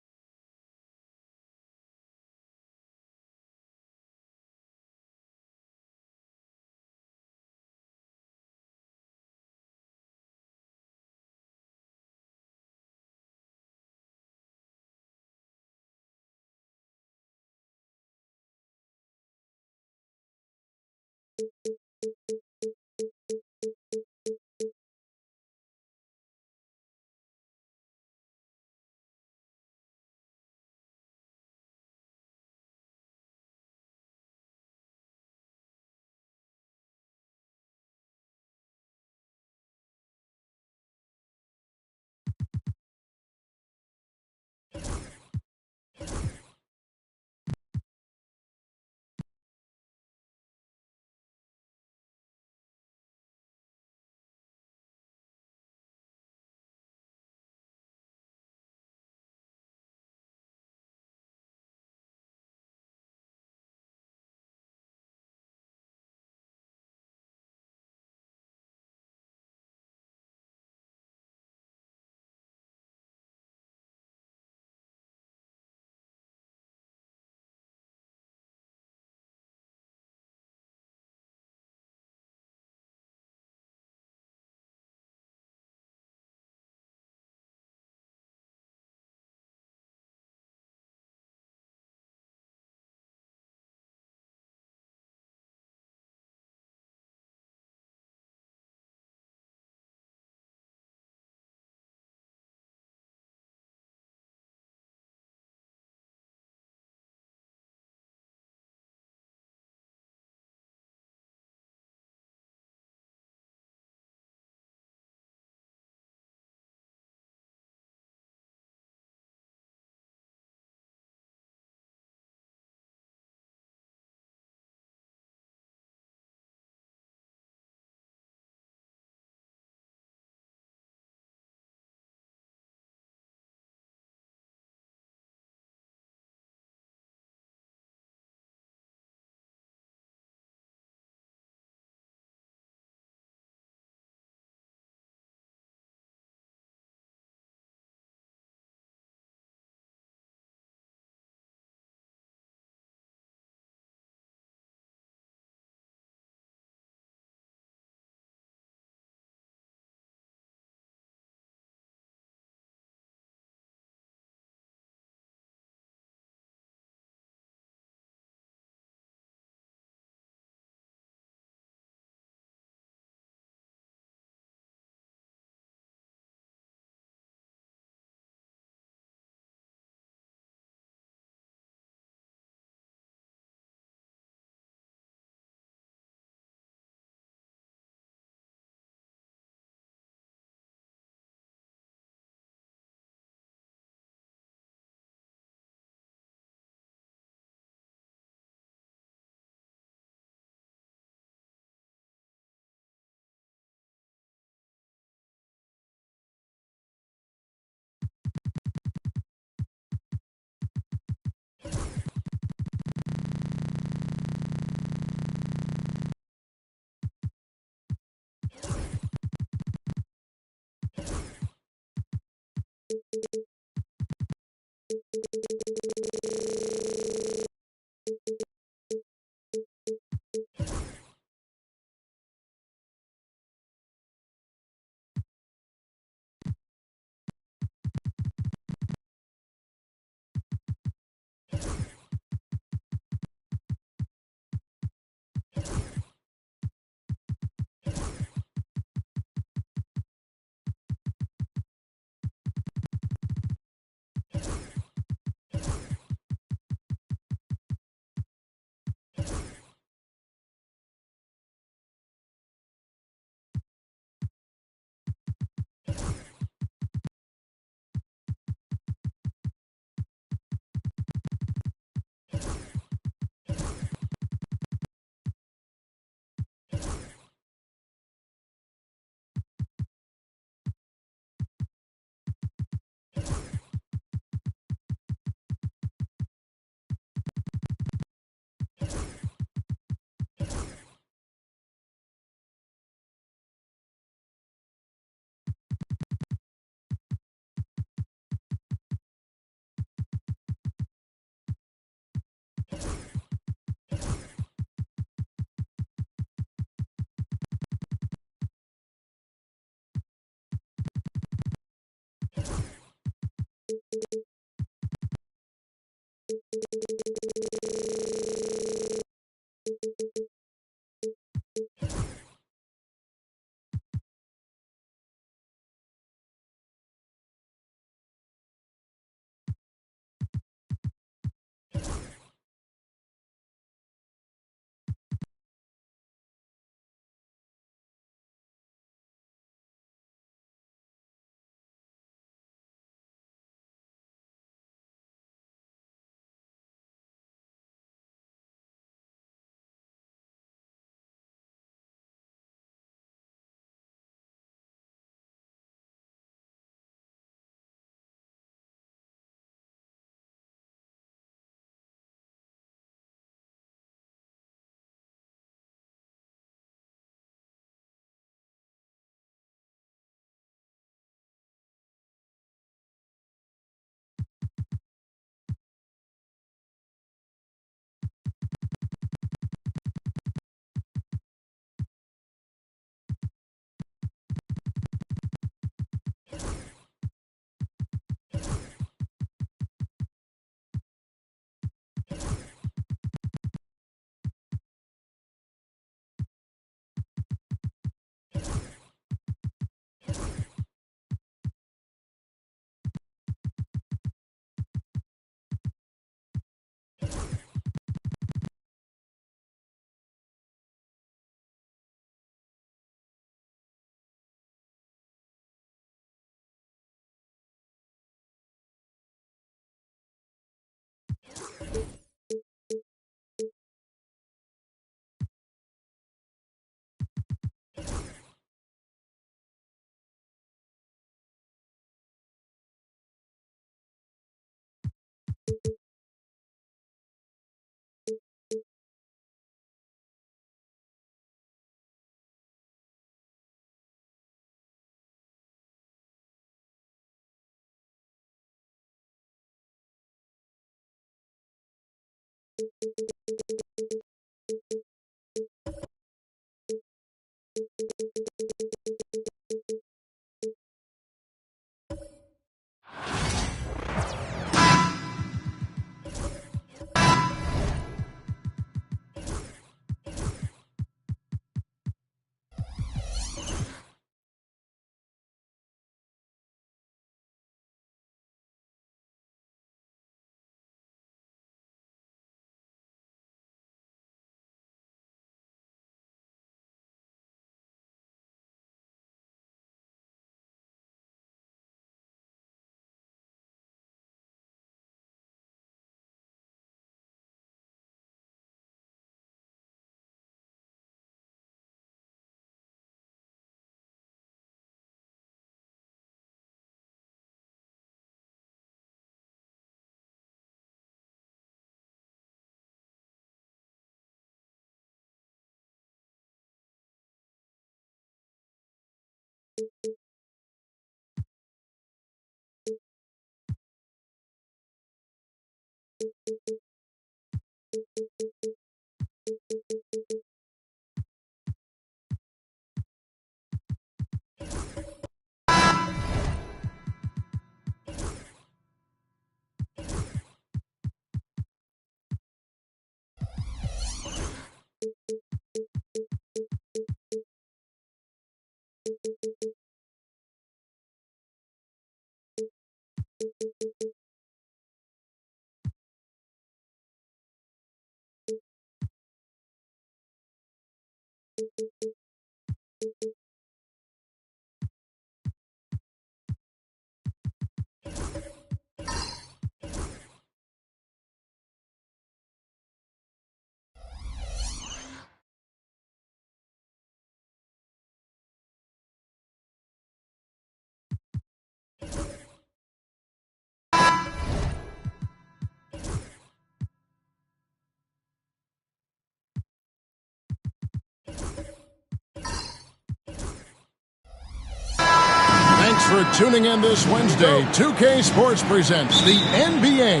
Thanks for tuning in this Wednesday. 2K Sports presents the NBA.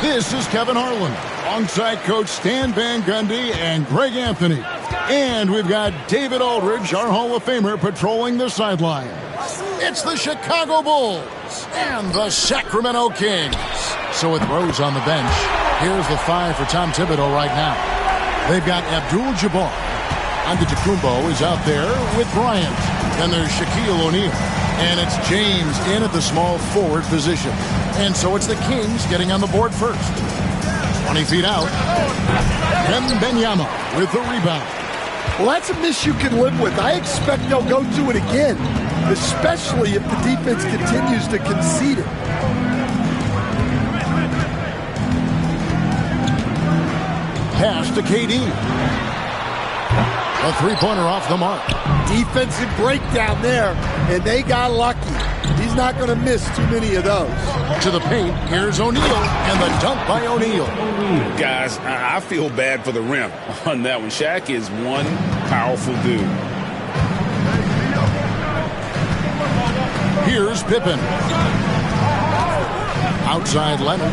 This is Kevin Harlan, alongside Coach Stan Van Gundy and Greg Anthony. And we've got David Aldridge, our Hall of Famer, patrolling the sidelines. It's the Chicago Bulls. And the Sacramento Kings. So with Rose on the bench, here's the 5 for Tom Thibodeau right now. They've got Abdul-Jabbar. Antetokounmpo is out there with Bryant. Then there's Shaquille O'Neal. And it's James in at the small forward position. And so it's the Kings getting on the board first. 20 feet out. Wembanyama with the rebound. Well, that's a miss you can live with. I expect they'll go to it again, especially if the defense continues to concede it. Pass to KD. A three-pointer off the mark. Defensive breakdown there, and they got lucky. He's not going to miss too many of those. To the paint, here's O'Neal, and the dunk by O'Neal. Guys, I feel bad for the rim on that one. Shaq is one powerful dude. Here's Pippen. Outside Leonard.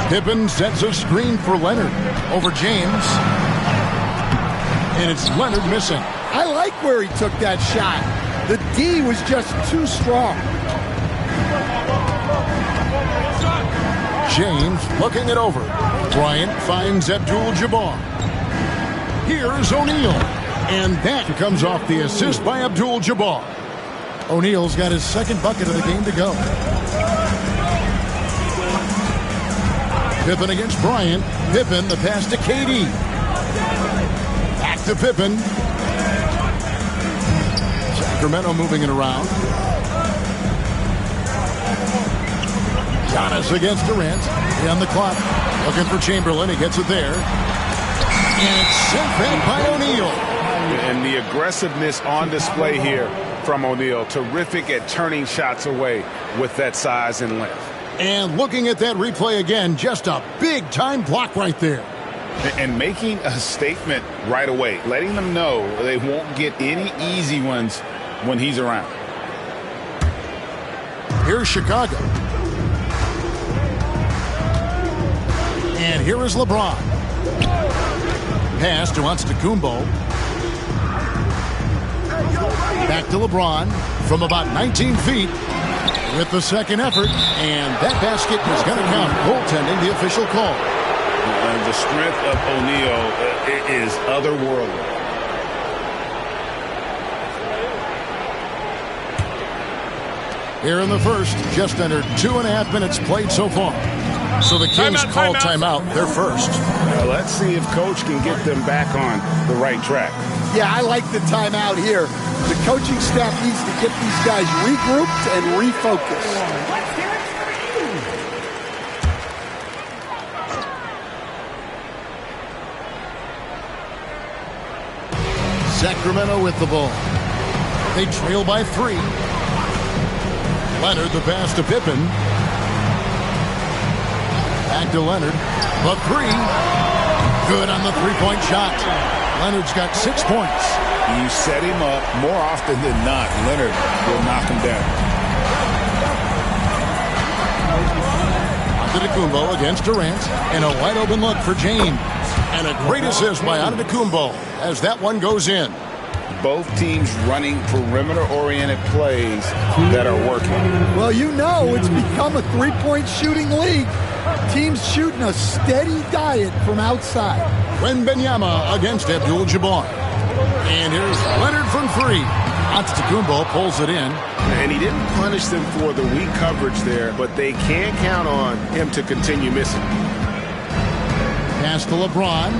Pippen sets a screen for Leonard over James. And it's Leonard missing. I like where he took that shot. The D was just too strong. James looking it over. Bryant finds Abdul-Jabbar. Here's O'Neal. And that comes off the assist by Abdul-Jabbar. O'Neal's got his second bucket of the game to go. Pippen against Bryant. Pippen, the pass to KD. Back to Pippen. Sacramento moving it around. Giannis against Durant. On the clock. Looking for Chamberlain. He gets it there. And it's sent back by O'Neal. And the aggressiveness on display here from O'Neal. Terrific at turning shots away with that size and length. And looking at that replay again, just a big-time block right there. And making a statement right away, letting them know they won't get any easy ones when he's around. Here's Chicago. And here is LeBron. Pass to Antetokounmpo. Back to LeBron from about 19 feet. With the second effort, and that basket is going to count. Goaltending, the official call. And the strength of O'Neal is otherworldly. Here in the first, just under 2.5 minutes played so far. So the Kings call timeout. They're first. Let's see if Coach can get them back on the right track. Yeah, I like the timeout here. The coaching staff needs to get these guys regrouped and refocused. Sacramento with the ball. They trail by 3. Leonard, the pass to Pippen. Back to Leonard. The 3. Good on the three-point shot. Leonard's got 6 points. You set him up more often than not. Leonard will knock him down. Antetokounmpo against Durant. And a wide-open look for James. And a great assist by Antetokounmpo as that one goes in. Both teams running perimeter-oriented plays that are working. Well, you know it's become a three-point shooting league. Teams shooting a steady diet from outside. Wembanyama against Abdul-Jabbar. And here's Leonard from 3. Antetokounmpo pulls it in. And he didn't punish them for the weak coverage there, but they can't count on him to continue missing. Pass to LeBron.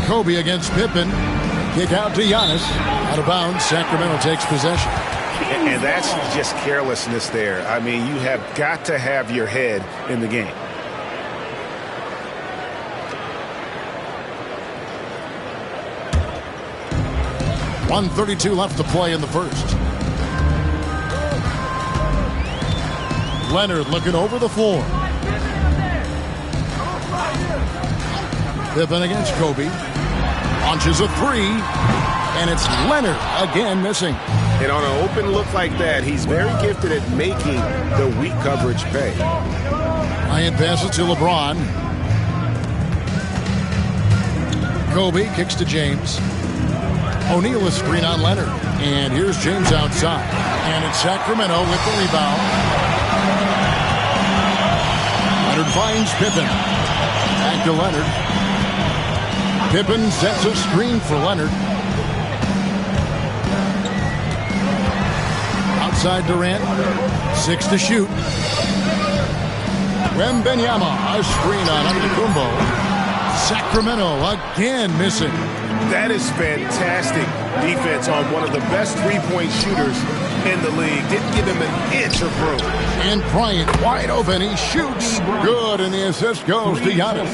Kobe against Pippen. Kick out to Giannis. Out of bounds. Sacramento takes possession. And that's just carelessness there. I mean, you have got to have your head in the game. .132 left to play in the first. Leonard looking over the floor. Pippen against Kobe. Launches a 3. And it's Leonard again missing. And on an open look like that, he's very gifted at making the weak coverage pay. Bryant passes to LeBron. Kobe kicks to James. O'Neal a screen on Leonard. And here's James outside. And it's Sacramento with the rebound. Leonard finds Pippen. Back to Leonard. Pippen sets a screen for Leonard. Outside Durant. 6 to shoot. Wembanyama, a screen on Antetokounmpo. Sacramento again missing. That is fantastic defense on one of the best three-point shooters in the league. Didn't give him an inch of room. And Bryant wide open. He shoots. Good, and the assist goes to Giannis.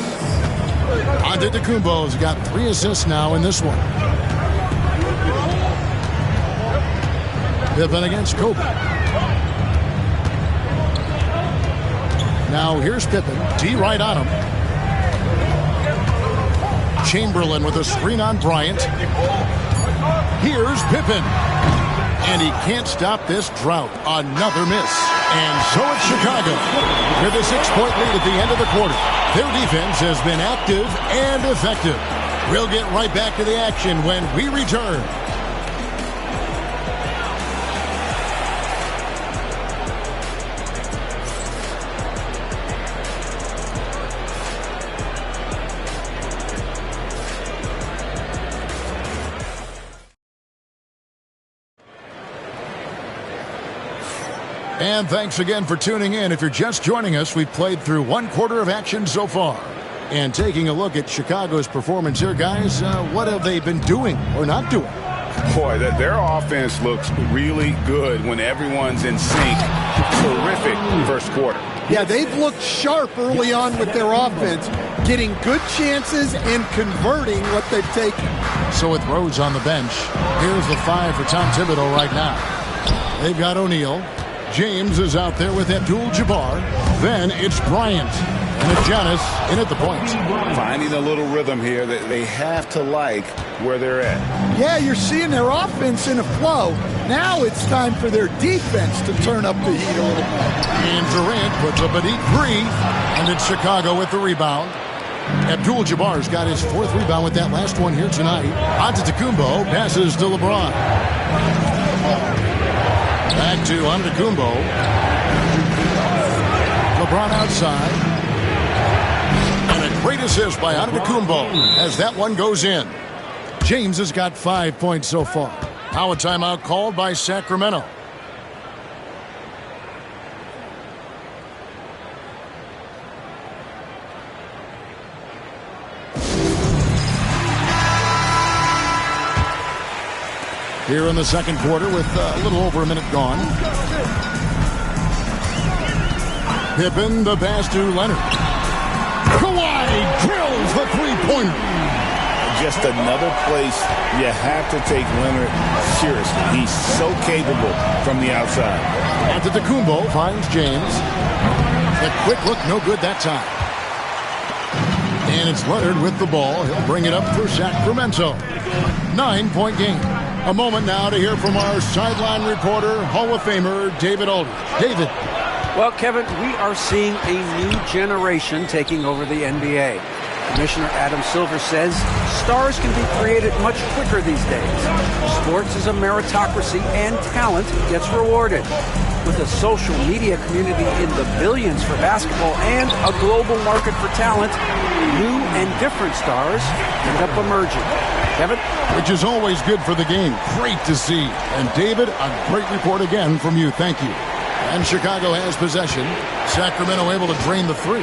Antetokounmpo's got 3 assists now in this one. Pippen against Kobe. Now here's Pippen. D right on him. Chamberlain with a screen on Bryant. Here's Pippen. And he can't stop this drought. Another miss. And so it's Chicago with a 6-point lead at the end of the quarter. Their defense has been active and effective. We'll get right back to the action when we return. And thanks again for tuning in. If you're just joining us, we've played through 1 quarter of action so far. And taking a look at Chicago's performance here, guys, what have they been doing or not doing? Boy, their offense looks really good when everyone's in sync. Terrific first quarter. Yeah, they've looked sharp early on with their offense, getting good chances and converting what they've taken. So with Rose on the bench, here's the 5 for Tom Thibodeau right now. They've got O'Neal. James is out there with Abdul-Jabbar. Then it's Bryant. And it's Giannis in at the point. Finding a little rhythm here that they have to like where they're at. Yeah, you're seeing their offense in a flow. Now it's time for their defense to turn up the heat a little bit. And Durant puts up a deep 3. And it's Chicago with the rebound. Abdul-Jabbar's got his 4th rebound with that last one here tonight. Antetokounmpo passes to LeBron. Back to Antetokounmpo. LeBron outside. And a great assist by Antetokounmpo as that one goes in. James has got 5 points so far. Now a timeout called by Sacramento. Here in the second quarter with a little over a minute gone. Pippen, the pass to Leonard. Kawhi drills the 3-pointer. Just another place you have to take Leonard seriously. He's so capable from the outside. Antetokounmpo finds James. The quick look, no good that time. And it's Leonard with the ball. He'll bring it up for Sacramento. 9-point game. A moment now to hear from our sideline reporter, Hall of Famer David Aldridge. David. Well, Kevin, we are seeing a new generation taking over the NBA. Commissioner Adam Silver says stars can be created much quicker these days. Sports is a meritocracy and talent gets rewarded. With a social media community in the billions for basketball and a global market for talent, new and different stars end up emerging. Kevin? Which is always good for the game. Great to see. And David, a great report again from you. Thank you. And Chicago has possession. Sacramento able to drain the 3.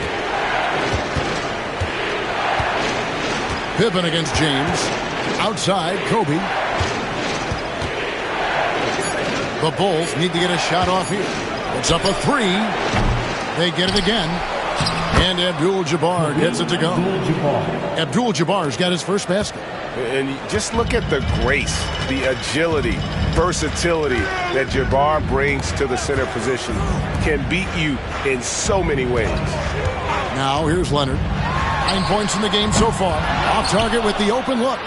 Pippen against James. Outside, Kobe. The Bulls need to get a shot off here. It's up a 3. They get it again. And Abdul-Jabbar gets it to go. Abdul-Jabbar's got his first basket. And just look at the grace, the agility, versatility that Jabbar brings to the center position. Can beat you in so many ways. Now here's Leonard. 9 points in the game so far. Off target with the open look.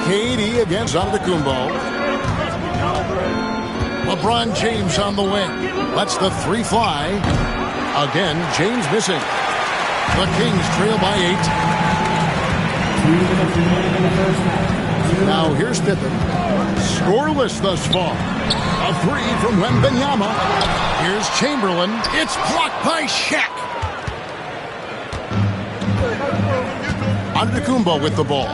KD against Antetokounmpo. LeBron James on the wing. Lets the 3 fly. Again, James missing. The Kings trail by 8. Now here's Pippen. Scoreless thus far. A three from Wembanyama. Here's Chamberlain. It's blocked by Shaq. Antetokounmpo with the ball.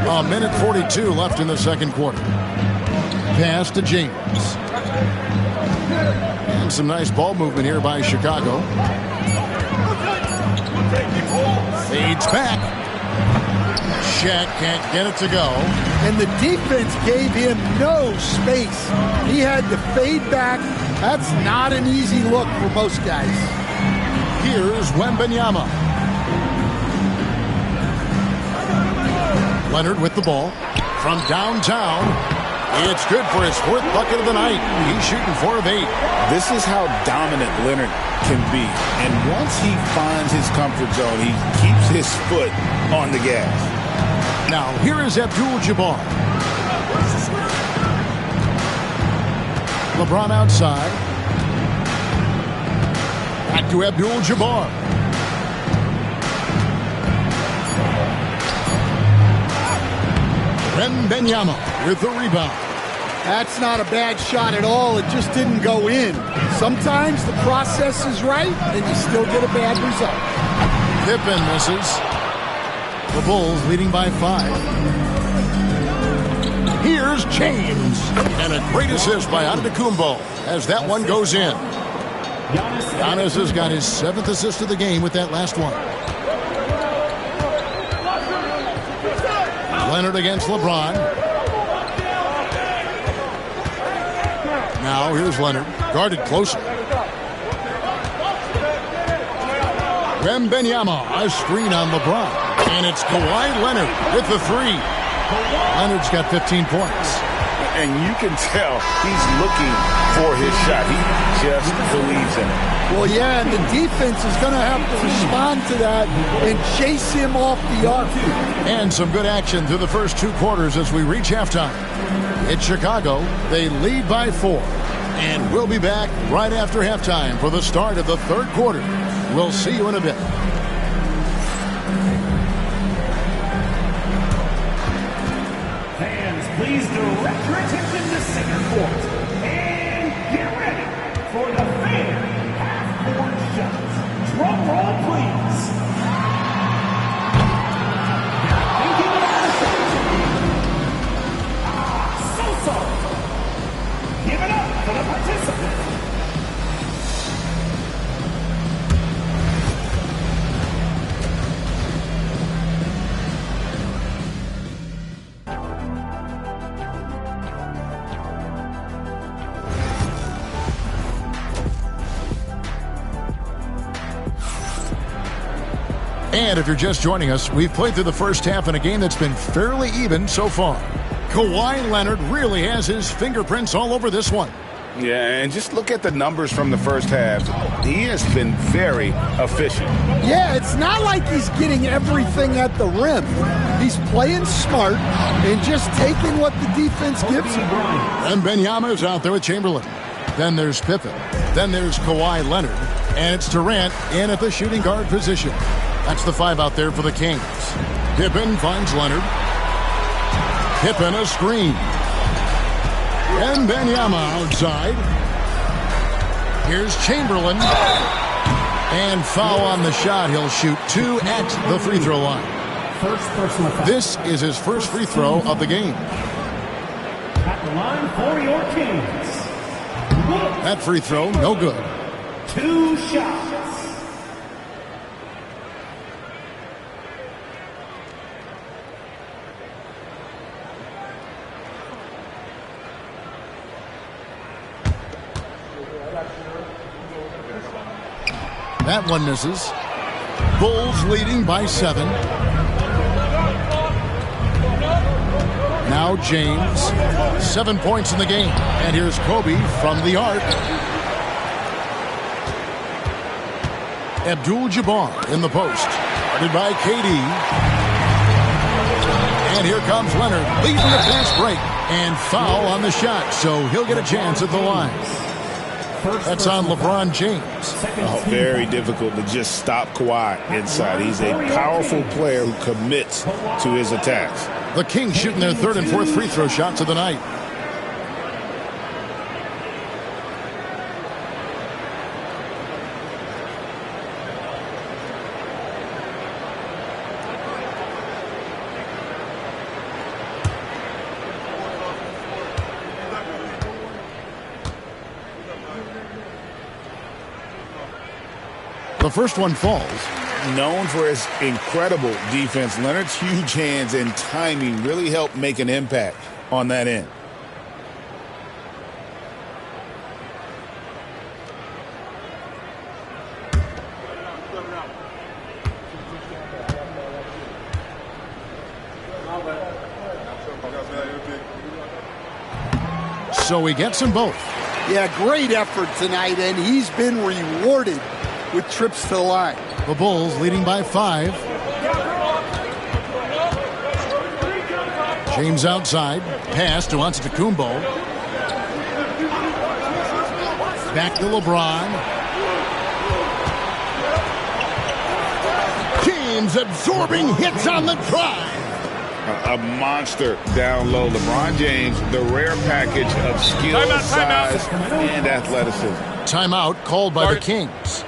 A minute 42 left in the second quarter. Pass to James. And some nice ball movement here by Chicago. Fades back. Shaq can't get it to go. And the defense gave him no space. He had to fade back. That's not an easy look for most guys. Here's Wembanyama. Leonard with the ball. From downtown. It's good for his fourth bucket of the night. He's shooting 4 of 8. This is how dominant Leonard can be. And once he finds his comfort zone, he keeps his foot on the gas. Now, here is Abdul-Jabbar. LeBron outside. Back to Abdul-Jabbar. Wembanyama with the rebound. That's not a bad shot at all. It just didn't go in. Sometimes the process is right, and you still get a bad result. Pippen misses. The Bulls leading by 5. Here's James. And a great assist by Antetokounmpo as that one goes in. Giannis has got his 7th assist of the game with that last one. Leonard against LeBron. Now here's Leonard, guarded closely. Wembanyama, a screen on LeBron. And it's Kawhi Leonard with the 3. Leonard's got 15 points. And you can tell he's looking for his shot. He just believes in it. Well, yeah, and the defense is going to have to respond to that and chase him off the arc. And some good action through the first 2 quarters as we reach halftime. It's Chicago. They lead by 4. And we'll be back right after halftime for the start of the 3rd quarter. We'll see you in a bit. Fans, please direct your attention to center court. And get ready for the fan half-court shots. Drum roll, please. Thinking about the shot. So sorry. Give it up for the participant. And if you're just joining us, we've played through the first half in a game that's been fairly even so far. Kawhi Leonard really has his fingerprints all over this one. Yeah, and just look at the numbers from the first half. He has been very efficient. Yeah, it's not like he's getting everything at the rim. He's playing smart and just taking what the defense gives him. And Wembanyama's out there with Chamberlain. Then there's Pippen. Then there's Kawhi Leonard. And it's Durant in at the shooting guard position. That's the 5 out there for the Kings. Pippen finds Leonard. Pippen a screen. And Wembanyama outside. Here's Chamberlain. And foul on the shot. He'll shoot 2 at the free throw line. First personal foul. This is his first free throw of the game. At the line for your Kings. That free throw, no good. 2 shots. That one misses. Bulls leading by 7. Now James. 7 points in the game. And here's Kobe from the arc. Abdul-Jabbar in the post. Guarded by KD. And here comes Leonard leading the fast break. And foul on the shot, so he'll get a chance at the line. That's on LeBron James. Oh, very difficult to just stop Kawhi inside. He's a powerful player who commits to his attacks. The Kings shooting their third and fourth free throw shots of the night. The first one falls. Known for his incredible defense, Leonard's huge hands and timing really helped make an impact on that end. So he gets them both. Yeah, great effort tonight, and he's been rewarded with trips to the line. The Bulls leading by 5. James outside. Pass to Antetokounmpo. Back to LeBron. James absorbing hits on the drive. A monster down low. LeBron James, the rare package of skill, size, and athleticism. Timeout called by the Kings.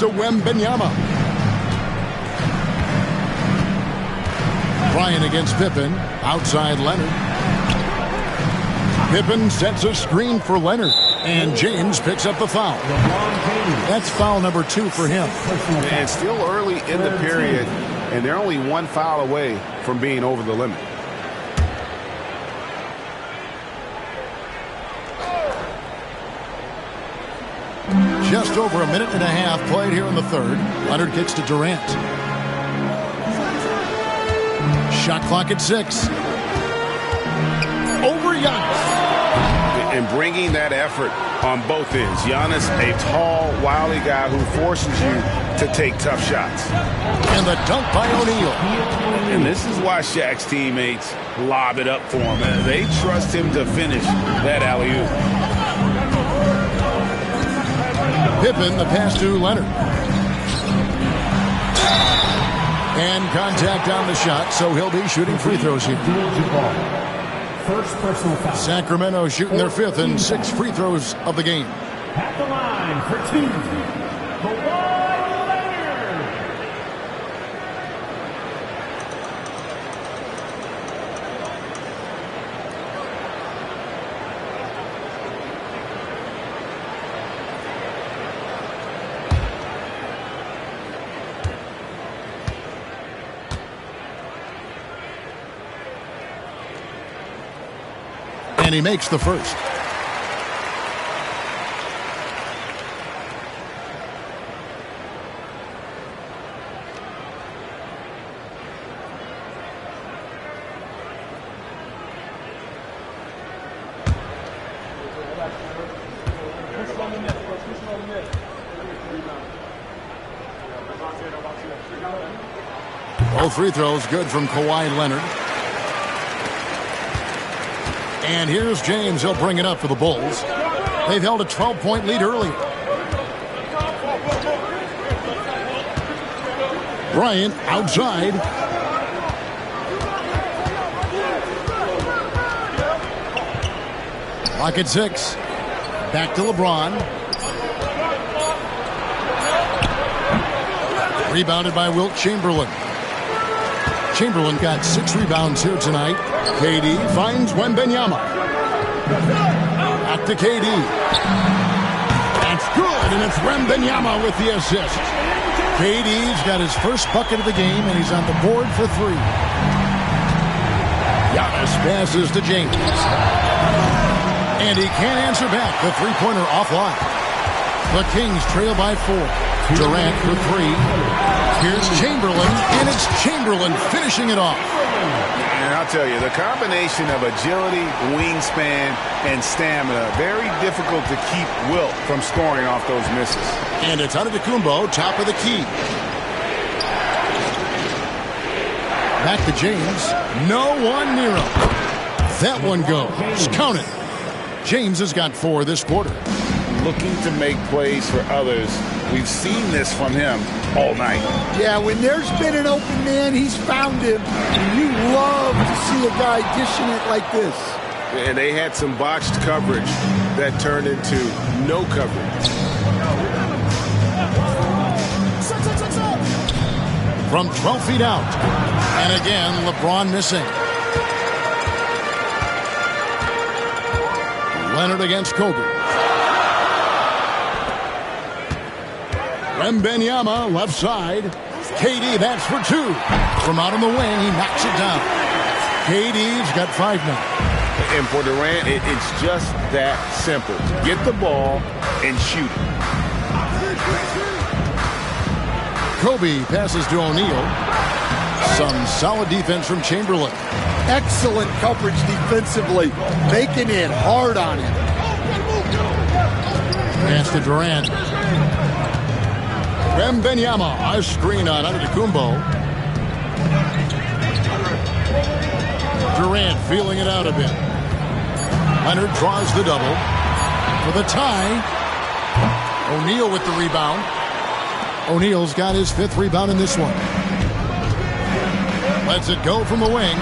To Wembanyama. Bryant against Pippen. Outside Leonard. Pippen sets a screen for Leonard. And James picks up the foul. That's foul number 2 for him. And still early in the period, and they're only 1 foul away from being over the limit. Just over a minute and a half played here in the third. Leonard kicks to Durant. Shot clock at 6. Over Giannis. And bringing that effort on both ends. Giannis, a tall, wily guy who forces you to take tough shots. And the dunk by O'Neal. And this is why Shaq's teammates lob it up for him. They trust him to finish that alley-oop. Pippen, the pass to Leonard. And contact on the shot, so he'll be shooting free throws here. First personal foul. Sacramento shooting their 5th and 6th free throws of the game. At the line for 2, Kawhi Leonard. And he makes the first. Both free throws good from Kawhi Leonard. And here's James. He'll bring it up for the Bulls. They've held a 12-point lead early. Bryant outside. Clock at 6. Back to LeBron. Rebounded by Wilt Chamberlain. Chamberlain got 6 rebounds here tonight. KD finds Wembanyama. Back to KD. That's good, and it's Wembanyama with the assist. KD's got his first bucket of the game, and he's on the board for 3. Giannis passes to James. And he can't answer back. The three-pointer offline. The Kings trail by 4. Durant for three. Here's Chamberlain, and it's Chamberlain finishing it off. And I'll tell you, the combination of agility, wingspan, and stamina, very difficult to keep Wilt from scoring off those misses. And it's Antetokounmpo, top of the key. Back to James. No one near him. That one goes. Count it. James has got 4 this quarter. Looking to make plays for others. We've seen this from him all night. Yeah, when there's been an open man, he's found him. And you love to see a guy dishing it like this. And they had some botched coverage that turned into no coverage. From 12 feet out. And again, LeBron missing. Leonard against Kobe. Wembanyama, left side. KD, that's for 2. From out on the wing, he knocks it down. KD's got 5 now. And for Durant, it's just that simple. Get the ball and shoot it. Kobe passes to O'Neal. Some solid defense from Chamberlain. Excellent coverage defensively, making it hard on him. Pass to Durant. Wembanyama, a screen on Antetokounmpo. Durant feeling it out a bit. Leonard draws the double. For the tie. O'Neal with the rebound. O'Neal's got his 5th rebound in this one. Lets it go from the wing.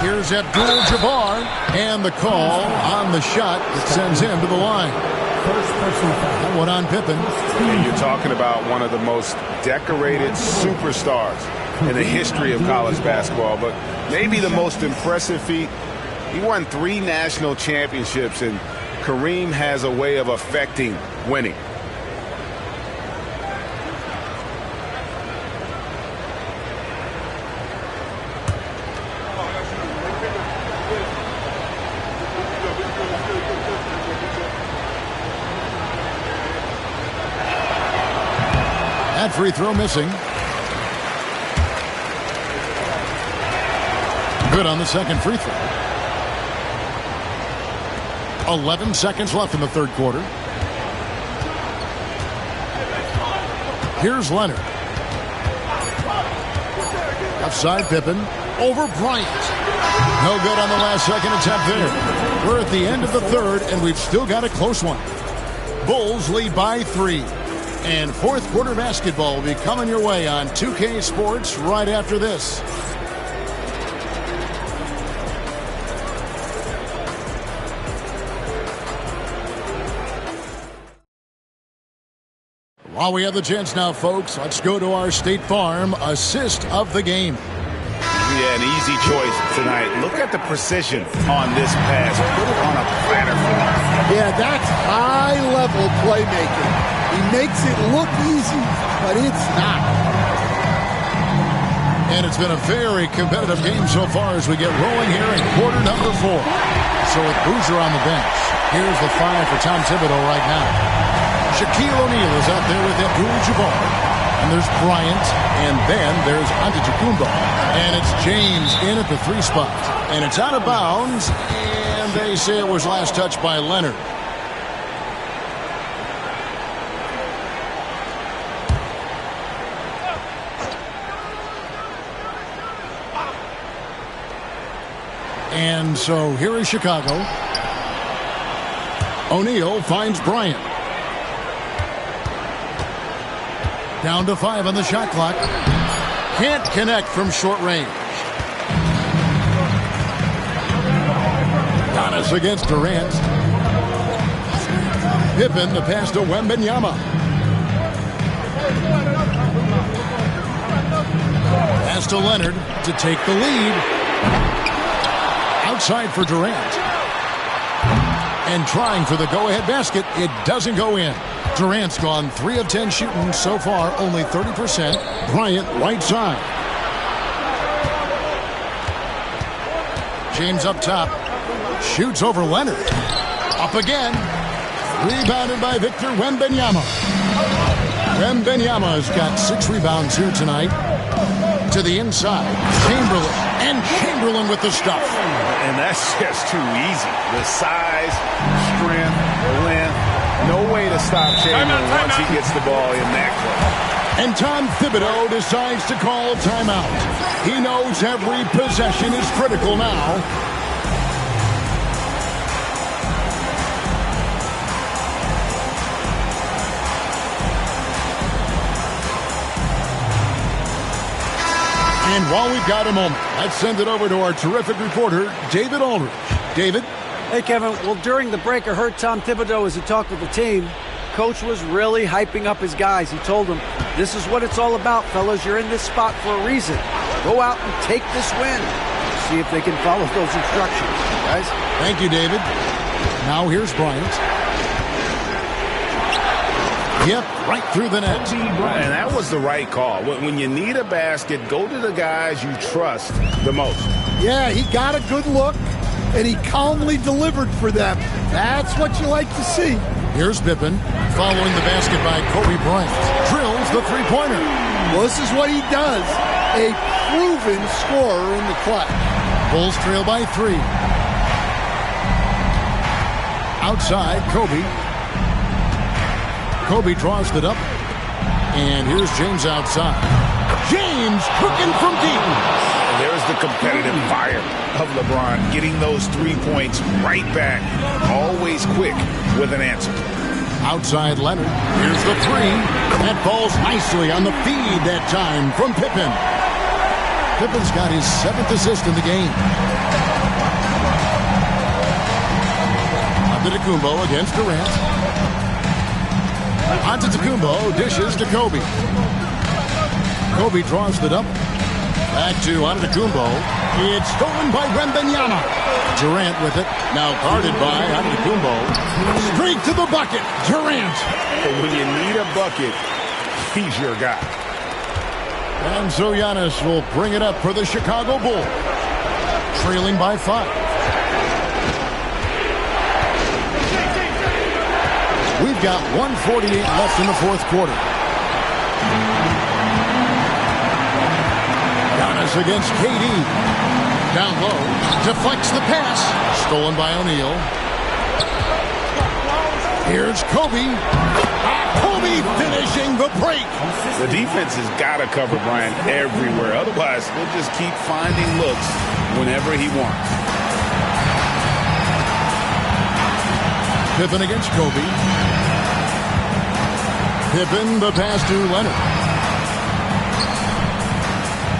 Here's Abdul-Jabbar. And the call on the shot that sends him to the line. That one on Pippen. And you're talking about one of the most decorated superstars in the history of college basketball, but maybe the most impressive feat. He won 3 national championships, and Kareem has a way of affecting winning. That free throw missing. Good on the second free throw. 11 seconds left in the third quarter. Here's Leonard. Left side, Pippen. Over Bryant. No good on the last second attempt there. We're at the end of the third, and we've still got a close one. Bulls lead by 3. And fourth quarter basketball will be coming your way on 2K Sports right after this. While we have the chance now, folks, let's go to our State Farm assist of the game. Yeah, an easy choice tonight. Look at the precision on this pass. Put it on a platter. Yeah, that's high-level playmaking. He makes it look easy, but it's not. And it's been a very competitive game so far as we get rolling here in quarter number 4. So with Boozer on the bench, here's the 5 for Tom Thibodeau right now. Shaquille O'Neal is out there with Abdul-Jabbar. And there's Bryant, and then there's Antetokounmpo. And it's James in at the 3 spot. And it's out of bounds, and they say it was last touched by Leonard. And so here is Chicago. O'Neal finds Bryant. Down to 5 on the shot clock. Can't connect from short range. Giannis against Durant. Pippen the pass to Wembanyama. Pass to Leonard to take the lead. Outside for Durant. And trying for the go-ahead basket. It doesn't go in. Durant's gone 3 of 10 shooting so far, only 30%. Bryant right side. James up top. Shoots over Leonard. Up again. Rebounded by Victor Wembanyama. Wembanyama's got 6 rebounds here tonight. To the inside, Chamberlain. And Chamberlain with the stuff. And that's just too easy. The size, strength, length. No way to stop Chamberlain once he gets the ball in that play. And Tom Thibodeau decides to call a timeout. He knows every possession is critical now. And while we've got a moment, let's send it over to our terrific reporter, David Aldridge. David? Hey, Kevin. Well, during the break, I heard Tom Thibodeau as he talked with the team. Coach was really hyping up his guys. He told them, this is what it's all about, fellas. You're in this spot for a reason. Go out and take this win. See if they can follow those instructions, guys. Thank you, David. Now here's Bryant. Yep, right through the net. And that was the right call. When you need a basket, go to the guys you trust the most. Yeah, he got a good look, and he calmly delivered for them. That's what you like to see. Here's Pippen, following the basket by Kobe Bryant. Drills the three-pointer. Well, this is what he does. A proven scorer in the clutch. Bulls trail by 3. Outside, Kobe. Kobe draws it up. And here's James outside. James cooking from deep. There's the competitive fire of LeBron, getting those 3 points right back. Always quick with an answer. Outside Leonard. Here's the 3. That falls nicely on the feed that time from Pippen. Pippen's got his 7th assist in the game. Antetokounmpo against Durant. Antetokounmpo dishes to Kobe. Kobe draws it up. Back to Antetokounmpo. It's stolen by Wembanyama. Durant with it. Now guarded by Antetokounmpo. Straight to the bucket. Durant. And when you need a bucket, he's your guy. And so Giannis will bring it up for the Chicago Bulls. Trailing by 5. We've got 1:48 left in the 4th quarter. Giannis against KD. Down low. Deflects the pass. Stolen by O'Neal. Here's Kobe. Kobe finishing the break. The defense has got to cover Bryant everywhere. Otherwise, he'll just keep finding looks whenever he wants. Pippen against Kobe. Pippen, the pass to Leonard.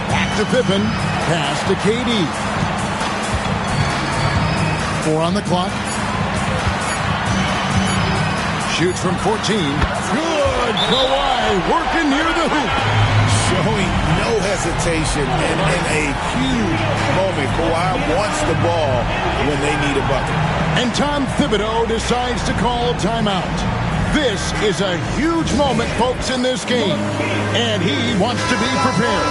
Back to Pippen. Pass to KD. 4 on the clock. Shoots from 14. Good. Kawhi working near the hoop. Showing no hesitation and in a huge moment. Kawhi wants the ball when they need a bucket. And Tom Thibodeau decides to call a timeout. This is a huge moment, folks, in this game. And he wants to be prepared.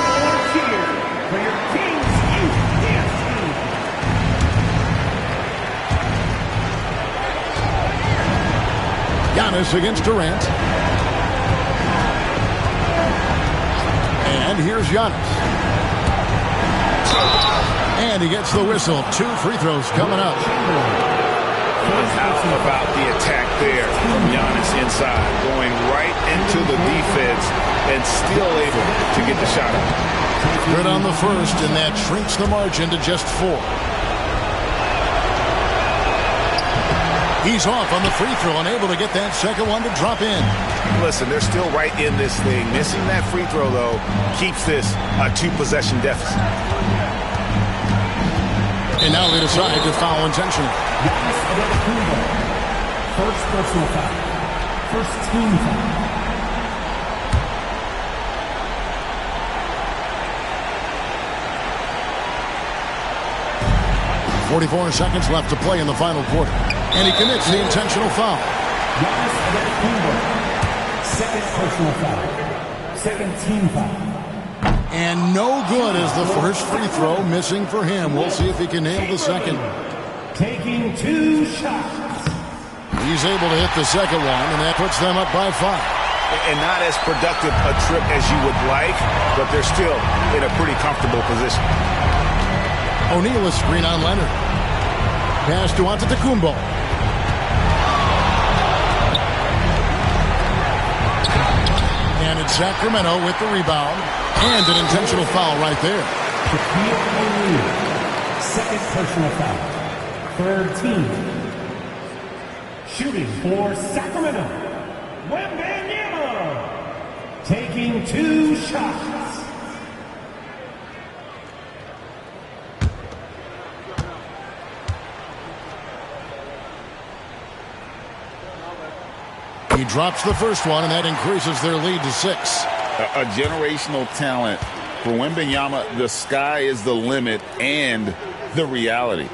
Giannis against Durant. And here's Giannis. And he gets the whistle. 2 free throws coming up. How about the attack there from Giannis inside, going right into the defense and still able to get the shot up. Good on the first, and that shrinks the margin to just 4. He's off on the free throw and able to get that second one to drop in. Listen, they're still right in this thing. Missing that free throw, though, keeps this a 2-possession deficit. And now they decide to foul intentionally. First personal foul. First team foul. .44 seconds left to play in the final quarter. And he commits the intentional foul. Second personal foul. Second team foul. And no good is the first free throw, missing for him. We'll see if he can nail the second. Taking 2 shots. He's able to hit the second one, and that puts them up by 5. and not as productive a trip as you would like, but they're still in a pretty comfortable position. O'Neal is screen on Leonard. Pass to Antetokounmpo. And it's Sacramento with the rebound. And an intentional foul right there. Shaquille O'Neal, second personal foul. Third team. Shooting for Sacramento, Wembanyama, taking 2 shots. He drops the first one, and that increases their lead to 6. A generational talent. For Wembanyama, the sky is the limit and the reality.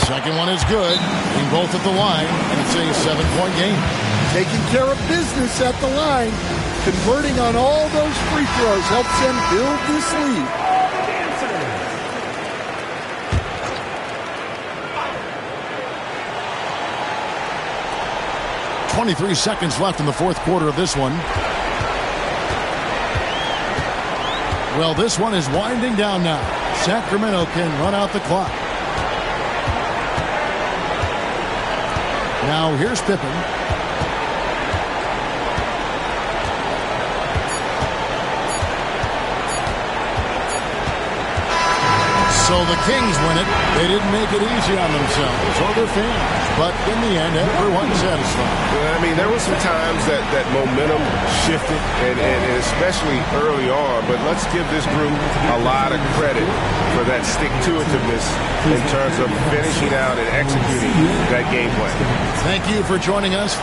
Second one is good. In both at the line, and it's a 7-point game. Taking care of business at the line, converting on all those free throws helps them build this lead. 23 seconds left in the fourth quarter of this one. Well, this one is winding down now. Sacramento can run out the clock. Now here's Pippen. So the Kings win it. They didn't make it easy on themselves or their fans. But in the end, everyone's satisfied. Well, I mean, there were some times that momentum shifted, and especially early on. But let's give this group a lot of credit for that stick-to-itiveness in terms of finishing out and executing that game plan. Thank you for joining us.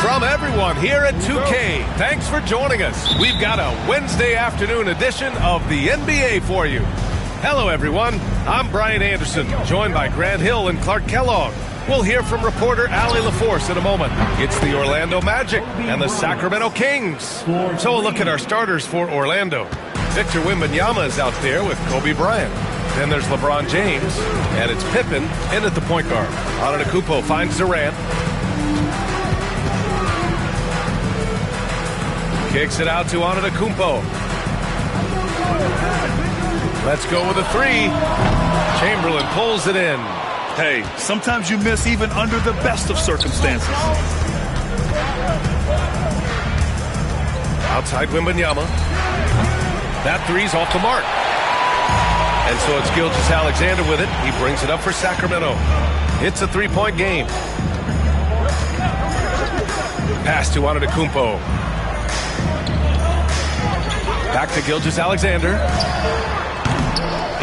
From everyone here at 2K, thanks for joining us. We've got a Wednesday afternoon edition of the NBA for you. Hello, everyone. I'm Brian Anderson, joined by Grant Hill and Clark Kellogg. We'll hear from reporter Allie LaForce in a moment. It's the Orlando Magic and the Sacramento Kings. So a look at our starters for Orlando. Victor Wembanyama is out there with Kobe Bryant. Then there's LeBron James, and it's Pippen in at the point guard. Antetokounmpo finds Durant. Kicks it out to Antetokounmpo. Let's go with a three. Chamberlain pulls it in. Hey, sometimes you miss even under the best of circumstances. Outside Wembanyama. That three's off the mark. And so it's Gilgeous-Alexander with it. He brings it up for Sacramento. It's a three-point game. Pass to Antetokounmpo. Back to Gilgeous-Alexander.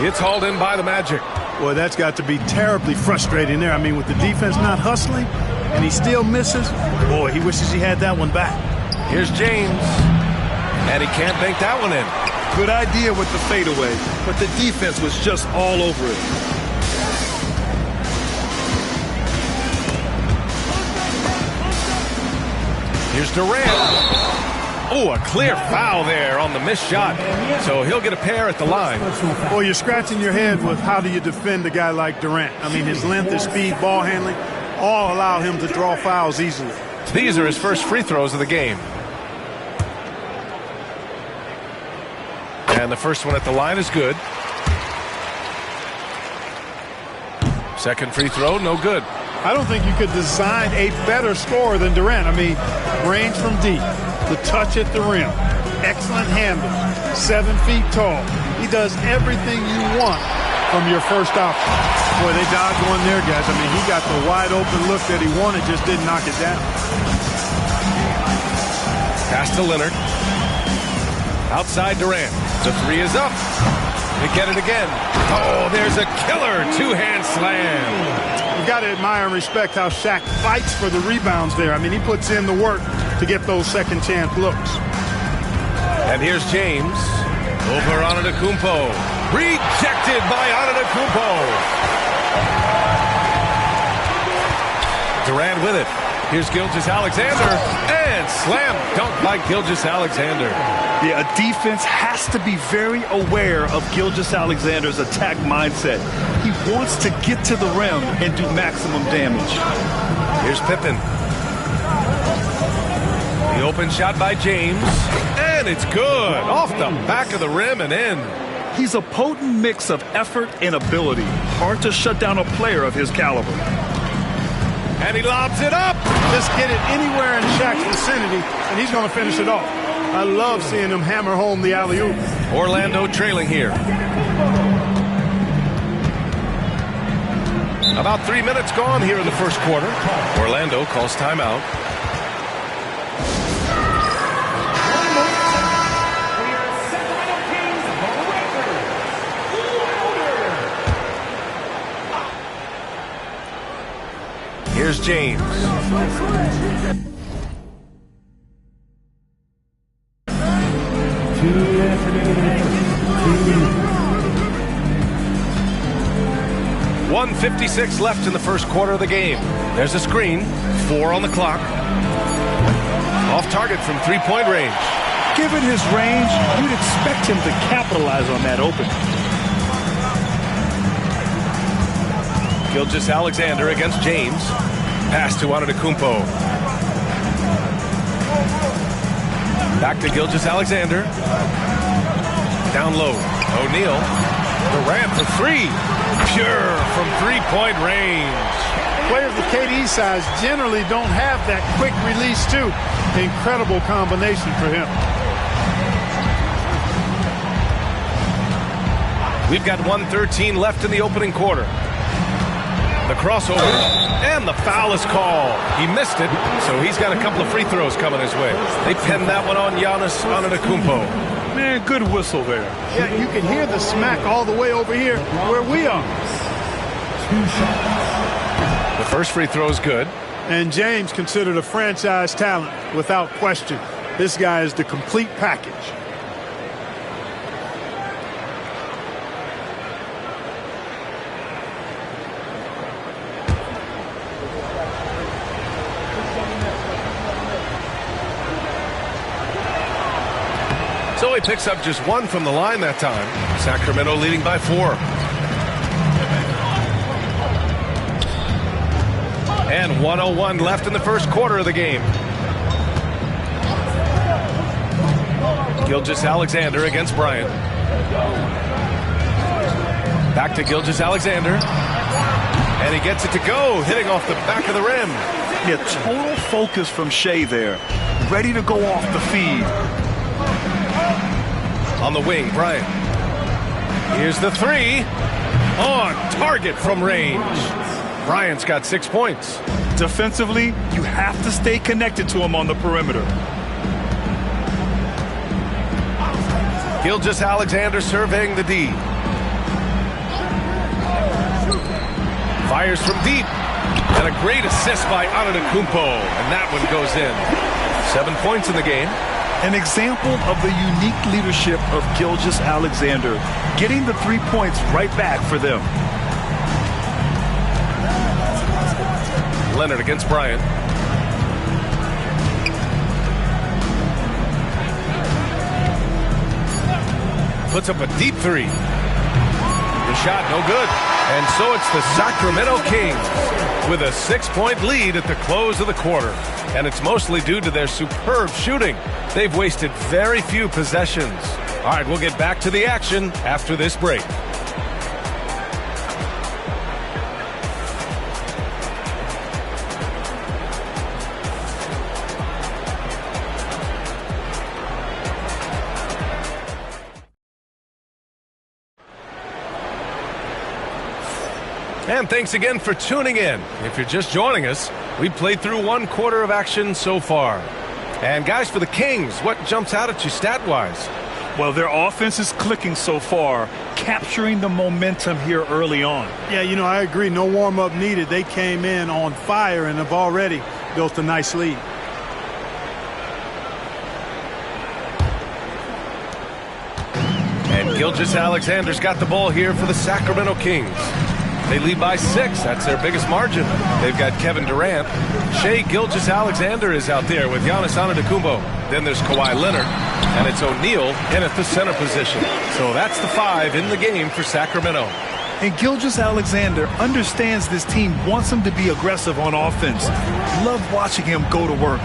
It's hauled in by the Magic. Boy, that's got to be terribly frustrating there. I mean, with the defense not hustling and he still misses, boy, he wishes he had that one back. Here's James. And he can't bank that one in. Good idea with the fadeaway, but the defense was just all over it. Here's Durant. Oh, a clear foul there on the missed shot. So he'll get a pair at the line. Well, you're scratching your head with how do you defend a guy like Durant? I mean, his length, his speed, ball handling, all allow him to draw fouls easily. These are his first free throws of the game. And the first one at the line is good. Second free throw, no good. I don't think you could design a better scorer than Durant. I mean, range from deep. The touch at the rim, excellent handle, 7 feet tall. He does everything you want from your first option. Boy, they dodged one there, guys. I mean, he got the wide open look that he wanted, just didn't knock it down. Pass to Leonard. Outside Durant. The three is up. They get it again. Oh, there's a killer two-hand slam. You got to admire and respect how Shaq fights for the rebounds there. I mean, he puts in the work to get those second chance looks. And here's James. Over Antetokounmpo. Rejected by Antetokounmpo. Durant with it. Here's Gilgeous-Alexander. And slam dunk by Gilgeous-Alexander. Yeah, a defense has to be very aware of Gilgeous-Alexander's attack mindset. He wants to get to the rim and do maximum damage. Here's Pippen. The open shot by James. And it's good. Off the back of the rim and in. He's a potent mix of effort and ability. Hard to shut down a player of his caliber. And he lobs it up. Just get it anywhere in Shaq's vicinity, and he's going to finish it off. I love seeing him hammer home the alley-oop. Orlando trailing here. About 3 minutes gone here in the first quarter. Orlando calls timeout. Here's James. .156 left in the first quarter of the game. There's a screen. 4 on the clock. Off target from three-point range. Given his range, you'd expect him to capitalize on that opening. Gilgeous-Alexander against James. Pass to Antetokounmpo. Back to Gilgeous-Alexander. Down low. O'Neal. Durant for three. Pure from three-point range. Players with KD's size generally don't have that quick release, too. Incredible combination for him. We've got 1:13 left in the opening quarter. The crossover, and the foul is called. He missed it, so he's got a couple of free throws coming his way. They pinned that one on Giannis Antetokounmpo. Man, good whistle there. Yeah, you can hear the smack all the way over here where we are. The first free throw is good. And James considered a franchise talent without question. This guy is the complete package. So he picks up just one from the line that time. Sacramento leading by 4. And 1:01 left in the first quarter of the game. Gilgeous-Alexander against Bryant. Back to Gilgeous-Alexander. And he gets it to go, hitting off the back of the rim. Yeah, total focus from Shea there. Ready to go off the feed. On the wing, Bryant. Here's the 3. On target from range. Bryant's got 6 points. Defensively, you have to stay connected to him on the perimeter. Gilgeous-Alexander surveying the D. Fires from deep. And a great assist by Antetokounmpo. And that one goes in. 7 points in the game. An example of the unique leadership of Gilgeous-Alexander, getting the 3 points right back for them. Leonard against Bryant. Puts up a deep 3. The shot no good. And so it's the Sacramento Kings with a 6-point lead at the close of the quarter. And it's mostly due to their superb shooting. They've wasted very few possessions. All right, we'll get back to the action after this break. And thanks again for tuning in. If you're just joining us, we've played through 1 quarter of action so far. And guys, for the Kings, what jumps out at you stat-wise? Well, their offense is clicking so far, capturing the momentum here early on. Yeah, you know, I agree. No warm-up needed. They came in on fire and have already built a nice lead. And Gilgeous-Alexander's got the ball here for the Sacramento Kings. They lead by 6. That's their biggest margin. They've got Kevin Durant. Shea Gilgeous-Alexander is out there with Giannis Antetokounmpo. Then there's Kawhi Leonard. And it's O'Neal in at the center position. So that's the 5 in the game for Sacramento. And Gilgeous-Alexander understands this team wants him to be aggressive on offense. Love watching him go to work.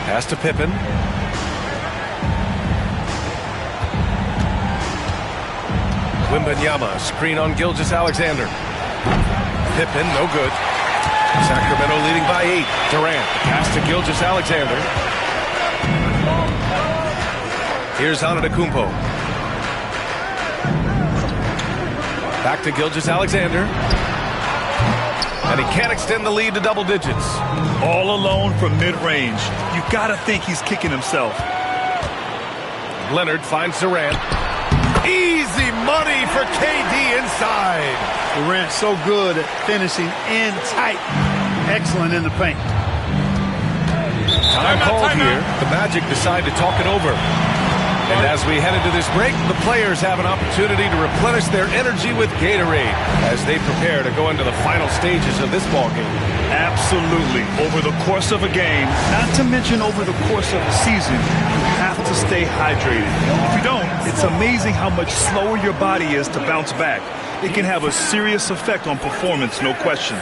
Pass to Pippen. Wembanyama, screen on Gilgeous-Alexander. Pippen, no good. Sacramento leading by 8. Durant, pass to Gilgeous-Alexander. Here's Antetokounmpo. Back to Gilgeous-Alexander. And he can't extend the lead to double digits. All alone from mid-range. You gotta think he's kicking himself. Leonard finds Durant. Easy money for KD inside. Durant so good at finishing in tight. Excellent in the paint. Time called here. The Magic decide to talk it over. And as we head into this break, the players have an opportunity to replenish their energy with Gatorade as they prepare to go into the final stages of this ballgame. Absolutely. Over the course of a game, not to mention over the course of a season, you have to stay hydrated. If you don't, it's amazing how much slower your body is to bounce back. It can have a serious effect on performance, no question.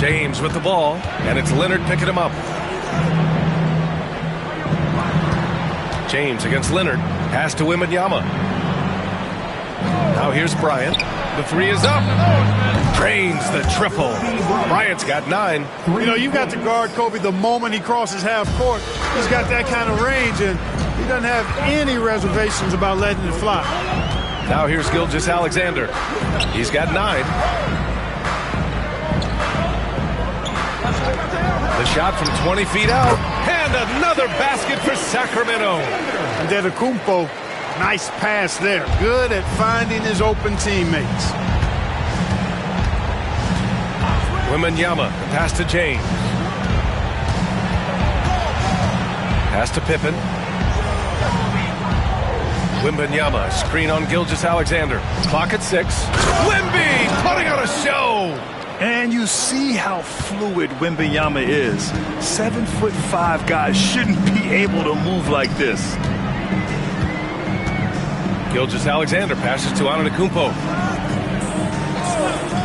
James with the ball, and it's Leonard picking him up. James against Leonard. Pass to Wembanyama. Now here's Bryant. The three is up. Drains the triple. Bryant's got 9. You know, you've got to guard Kobe the moment he crosses half court. He's got that kind of range, and he doesn't have any reservations about letting it fly. Now here's Gilgeous-Alexander. He's got 9. The shot from 20 feet out. And another basket for Sacramento. Antetokounmpo, nice pass there. Good at finding his open teammates. Wembanyama, the pass to James. Pass to Pippen. Wembanyama, screen on Gilgeous-Alexander. Clock at 6. Wemby putting on a show. And you see how fluid Wembanyama is. 7'5" guys shouldn't be able to move like this. Gilgeous-Alexander passes to Antetokounmpo.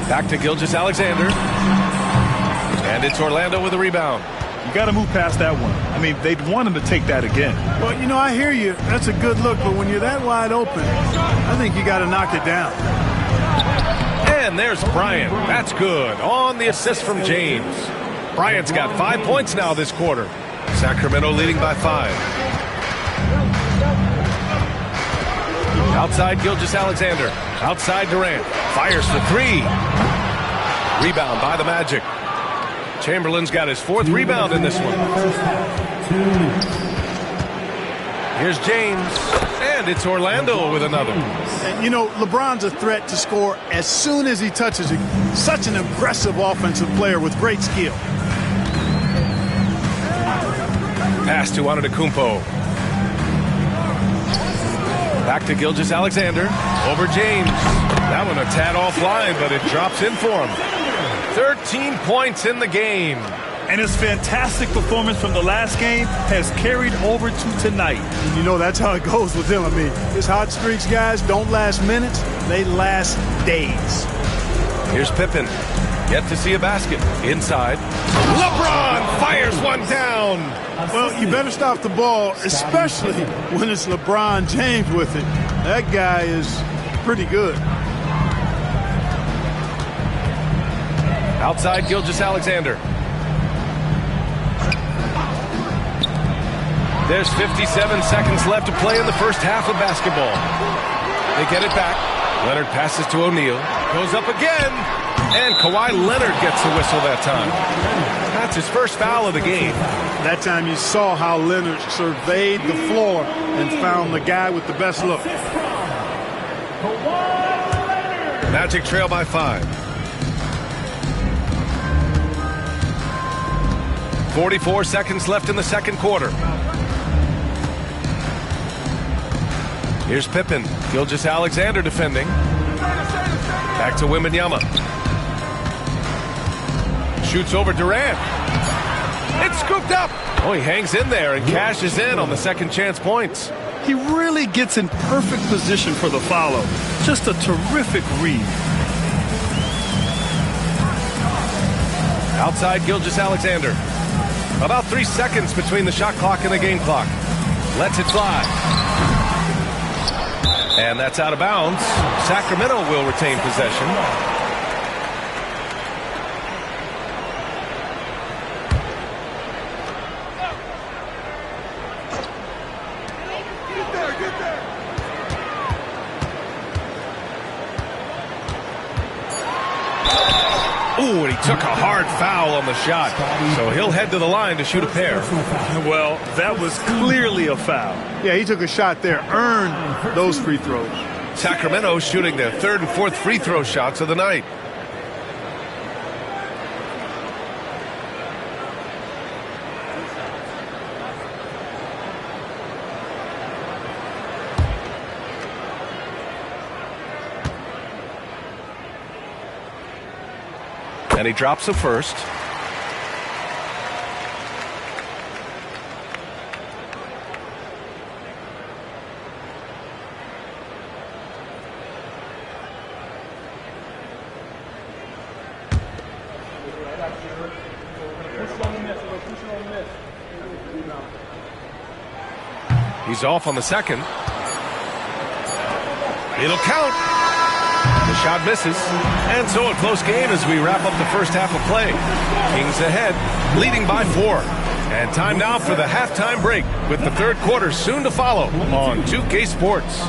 Back to Gilgeous-Alexander. And it's Orlando with a rebound. You got to move past that one. I mean, they'd want him to take that again. Well, you know, I hear you. That's a good look, but when you're that wide open, I think you got to knock it down. And there's Bryant. That's good. On the assist from James. Bryant's got 5 points now this quarter. Sacramento leading by 5. Outside Gilgeous-Alexander. Outside Durant. Fires for 3. Rebound by the Magic. Chamberlain's got his 4th rebound in this one. Here's James. And it's Orlando with another. And, you know, LeBron's a threat to score as soon as he touches it. Such an aggressive offensive player with great skill. Pass to Antetokounmpo. Back to Gilgeous-Alexander. Over James. That one a tad offline, but it drops in for him. 13 points in the game. And his fantastic performance from the last game has carried over to tonight. And you know, that's how it goes with him. I mean, his hot streaks, guys, don't last minutes. They last days. Here's Pippen. Yet to see a basket. Inside. LeBron fires one down. Well, you better stop the ball, especially when it's LeBron James with it. That guy is pretty good. Outside Gilgeous-Alexander. There's 57 seconds left to play in the first half of basketball. They get it back. Leonard passes to O'Neal. Goes up again. And Kawhi Leonard gets the whistle that time. That's his first foul of the game. That time you saw how Leonard surveyed the floor and found the guy with the best look. Magic trail by 5. 44 seconds left in the second quarter. Here's Pippen. Gilgeous-Alexander defending. Back to Wembanyama. Shoots over Durant. It's scooped up. Oh, he hangs in there and cashes in on the second chance points. He really gets in perfect position for the follow. Just a terrific read. Outside Gilgeous-Alexander. About 3 seconds between the shot clock and the game clock. Lets it fly. And that's out of bounds. Sacramento will retain possession. Ooh, and he took a hard foul on the shot. So he'll head to the line to shoot a pair. Well, that was clearly a foul. Yeah, he took a shot there, earned those free throws. Sacramento shooting their 3rd and 4th free throw shots of the night. And he drops the first. He's off on the second. It'll count. The shot misses. And so a close game as we wrap up the first half of play. Kings ahead, leading by 4. And time now for the halftime break with the third quarter soon to follow on 2K Sports.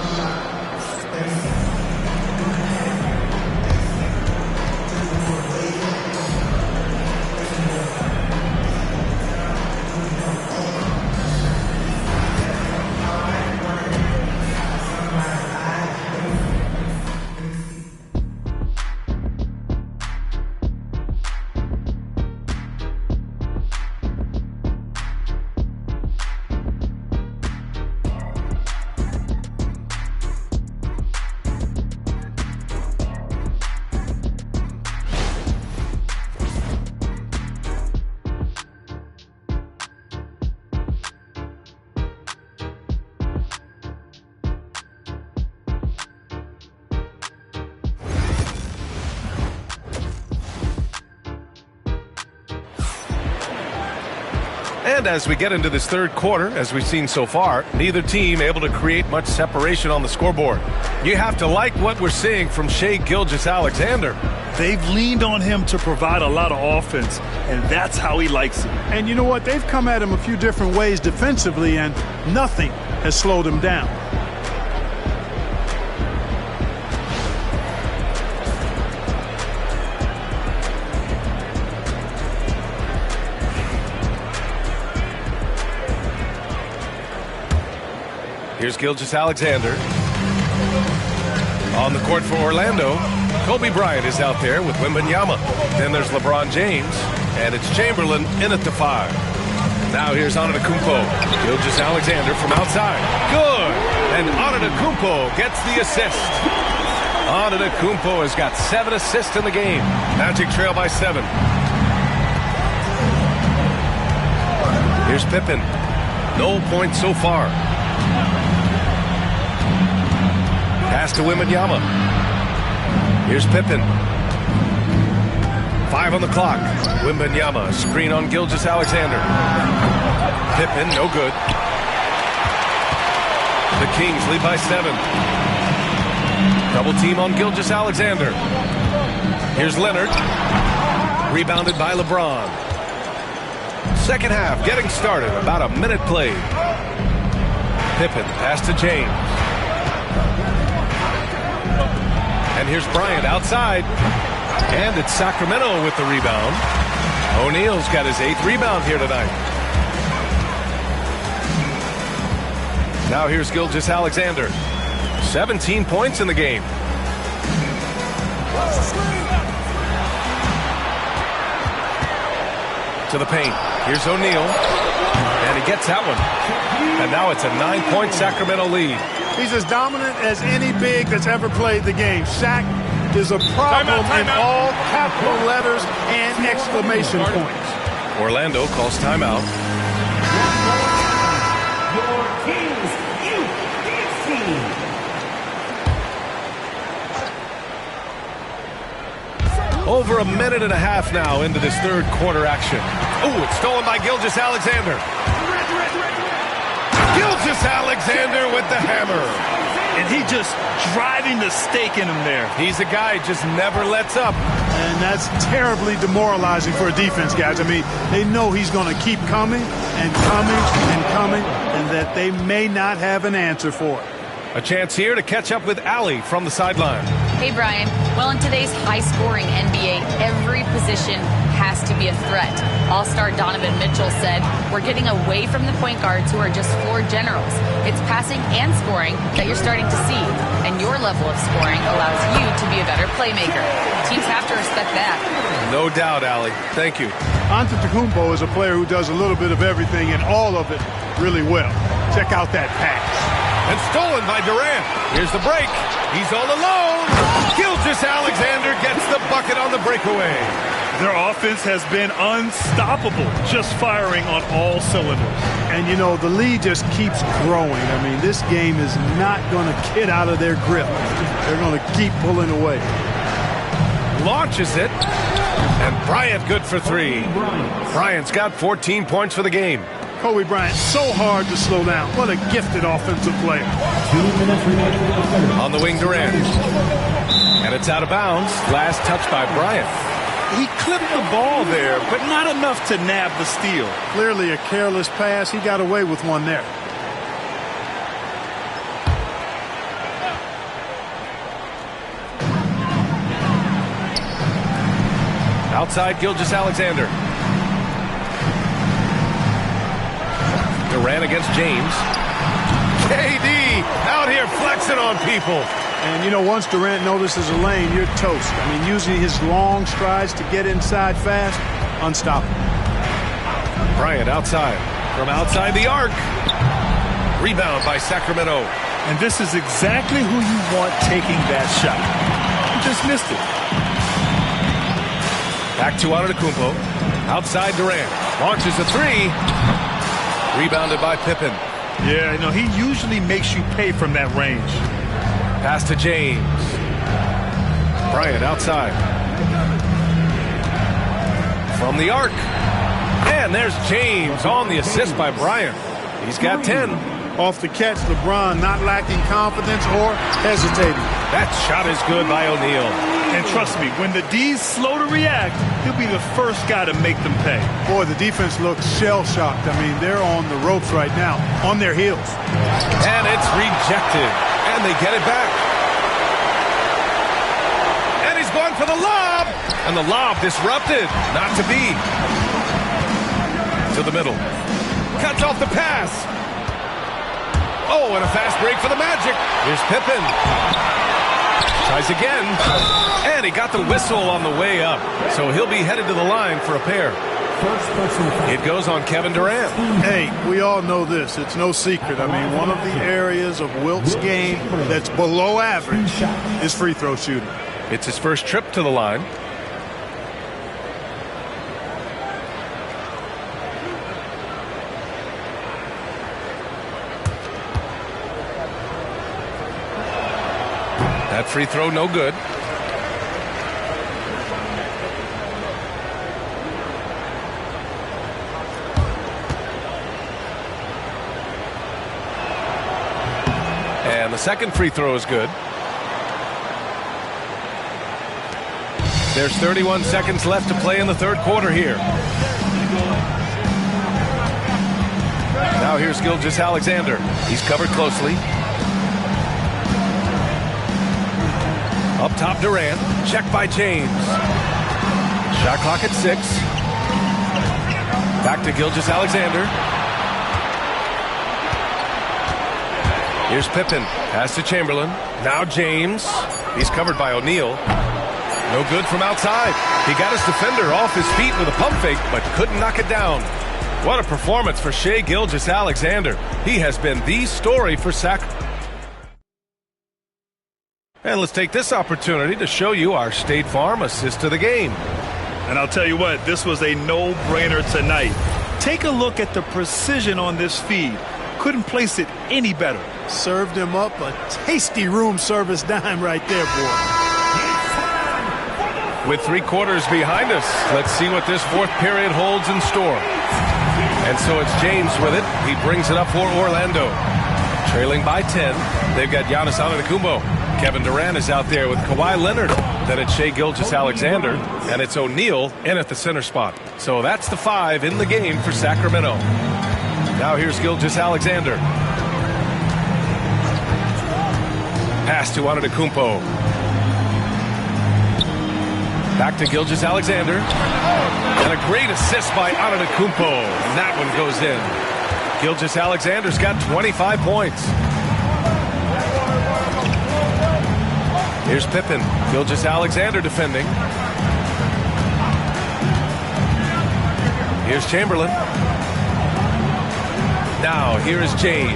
And as we get into this third quarter, as we've seen so far, neither team able to create much separation on the scoreboard. You have to like what we're seeing from Shai Gilgeous-Alexander. They've leaned on him to provide a lot of offense, and that's how he likes it. And you know what? They've come at him a few different ways defensively, and nothing has slowed him down. Here's Gilgeous-Alexander. On the court for Orlando, Kobe Bryant is out there with Wembanyama. Then there's LeBron James, and it's Chamberlain in at the 5. Now here's Antetokounmpo. Gilgeous-Alexander from outside. Good! And Antetokounmpo gets the assist. Antetokounmpo has got 7 assists in the game. Magic trail by 7. Here's Pippen. No points so far. Pass to Wembanyama. Here's Pippen. 5 on the clock. Wembanyama, screen on Gilgeous-Alexander. Pippen, no good. The Kings lead by 7. Double team on Gilgeous-Alexander. Here's Leonard. Rebounded by LeBron. Second half getting started. About a minute played. Pippen, pass to James. And here's Bryant outside. And it's Sacramento with the rebound. O'Neal's got his 8th rebound here tonight. Now here's Gilgeous-Alexander. 17 points in the game. To the paint. Here's O'Neal. And he gets that one. And now it's a 9-point Sacramento lead. He's as dominant as any big that's ever played the game. Shaq is a problem in all capital letters and exclamation points. Orlando calls timeout. Your Kings Youth Dance Team. Over a minute and a half now into this third quarter action. Oh, it's stolen by Gilgeous-Alexander. Gilgeous-Alexander with the hammer. And he just driving the stake in him there. He's a guy who just never lets up. And that's terribly demoralizing for a defense, guys. I mean, they know he's going to keep coming and coming and coming, and that they may not have an answer for it. A chance here to catch up with Allie from the sideline. Hey, Brian. Well, in today's high-scoring NBA, every position has to be a threat. All-star Donovan Mitchell said, "We're getting away from the point guards who are just floor generals. It's passing and scoring that you're starting to see, and your level of scoring allows you to be a better playmaker. Teams have to respect that." No doubt, Allie. Thank you. Antetokounmpo is a player who does a little bit of everything and all of it really well. Check out that pass. And stolen by Durant. Here's the break. He's all alone. Gilgeous-Alexander gets the bucket on the breakaway. Their offense has been unstoppable, just firing on all cylinders. And, you know, the lead just keeps growing. I mean, this game is not going to get out of their grip. They're going to keep pulling away. Launches it. And Bryant good for 3. Bryant's got 14 points for the game. Kobe Bryant, so hard to slow down. What a gifted offensive player. 2 minutes remaining in the third. On the wing, Durant. And it's out of bounds. Last touch by Bryant. He clipped the ball there, but not enough to nab the steal. Clearly a careless pass. He got away with one there. Outside, Gilgeous-Alexander. Durant against James. KD out here flexing on people. And, you know, once Durant notices a lane, you're toast. I mean, using his long strides to get inside fast, unstoppable. Bryant outside. From outside the arc. Rebound by Sacramento. And this is exactly who you want taking that shot. He just missed it. Back to Antetokounmpo. Outside Durant. Launches a 3. Rebounded by Pippen. Yeah, you know, he usually makes you pay from that range. Pass to James. Bryant outside. From the arc. And there's James on the assist by Bryant. He's got 10. Off the catch, LeBron not lacking confidence or hesitating. That shot is good by O'Neal. And trust me, when the D's slow to react, he'll be the first guy to make them pay. Boy, the defense looks shell-shocked. I mean, they're on the ropes right now, on their heels. And it's rejected. And they get it back. And he's going for the lob. And the lob disrupted. Not to be. To the middle. Cuts off the pass. Oh, and a fast break for the Magic. Here's Pippen. Tries again. And he got the whistle on the way up. So he'll be headed to the line for a pair. It goes on Kevin Durant. Hey, we all know this. It's no secret. I mean, one of the areas of Wilt's game that's below average is free throw shooting. It's his first trip to the line. That free throw no good. And the second free throw is good. There's 31 seconds left to play in the third quarter here. Now here's Gilgeous-Alexander. He's covered closely. Up top, Durant. Check by James. Shot clock at 6. Back to Gilgeous-Alexander. Here's Pippen. Pass to Chamberlain. Now James. He's covered by O'Neal. No good from outside. He got his defender off his feet with a pump fake, but couldn't knock it down. What a performance for Shai Gilgeous-Alexander. He has been the story for Sacramento. And let's take this opportunity to show you our State Farm assist to the game. And I'll tell you what, this was a no-brainer tonight. Take a look at the precision on this feed. Couldn't place it any better. Served him up a tasty room service dime right there, boy. With 3 quarters behind us, let's see what this fourth period holds in store. And so it's James with it. He brings it up for Orlando. Trailing by 10, they've got Giannis Antetokounmpo. Kevin Durant is out there with Kawhi Leonard. Then it's Shai Gilgeous-Alexander, and it's O'Neal in at the center spot. So that's the 5 in the game for Sacramento. Now here's Gilgeous-Alexander. Pass to Antetokounmpo. Back to Gilgeous-Alexander. And a great assist by Antetokounmpo. And that one goes in. Gilgeous-Alexander's got 25 points. Here's Pippen. Gilgeous-Alexander defending. Here's Chamberlain. Now, here is James.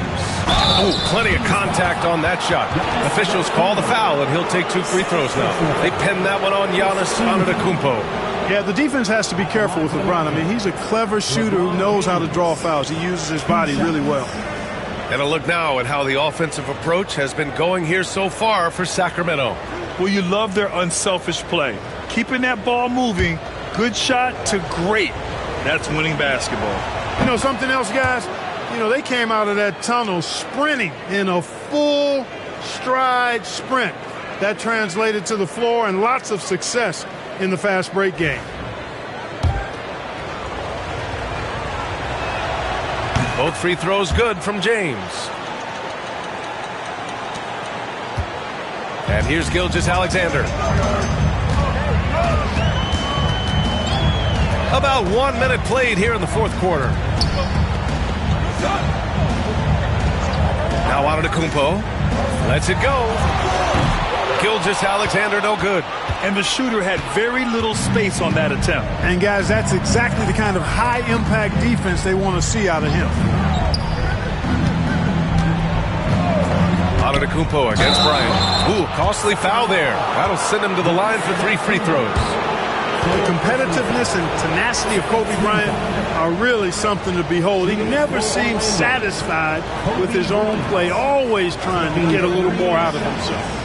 Oh, plenty of contact on that shot. Officials call the foul, and he'll take 2 free throws now. They pin that one on Giannis Antetokounmpo. Yeah, the defense has to be careful with LeBron. I mean, he's a clever shooter who knows how to draw fouls. He uses his body really well. And a look now at how the offensive approach has been going here so far for Sacramento. Well, you love their unselfish play. Keeping that ball moving good shot to great. That's winning basketball. You know something else, guys? You know, they came out of that tunnel sprinting in a full stride sprint. That translated to the floor and lots of success in the fast break game. Both free throws good from James. And here's Gilgeous-Alexander. About 1 minute played here in the fourth quarter. Now Antetokounmpo lets it go. Gilgeous-Alexander no good. And the shooter had very little space on that attempt. And guys, that's exactly the kind of high impact defense they want to see out of him. Antetokounmpo against Bryant. Ooh, costly foul there. That'll send him to the line for 3 free throws. The competitiveness and tenacity of Kobe Bryant are really something to behold. He never seems satisfied with his own play, always trying to get a little more out of himself.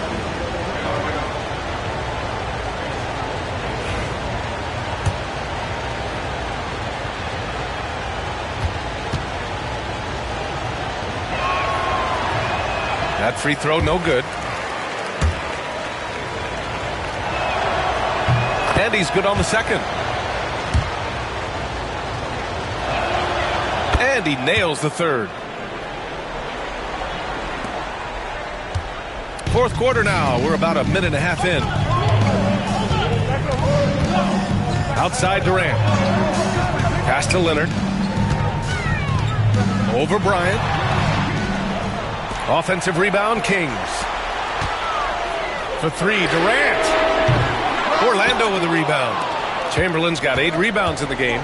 That free throw no good. And he's good on the second. And he nails the third. Fourth quarter now. We're about a minute and a half in. Outside Durant. Pass to Leonard. Over Bryant. Offensive rebound, Kings. For 3, Durant. Orlando with a rebound. Chamberlain's got 8 rebounds in the game.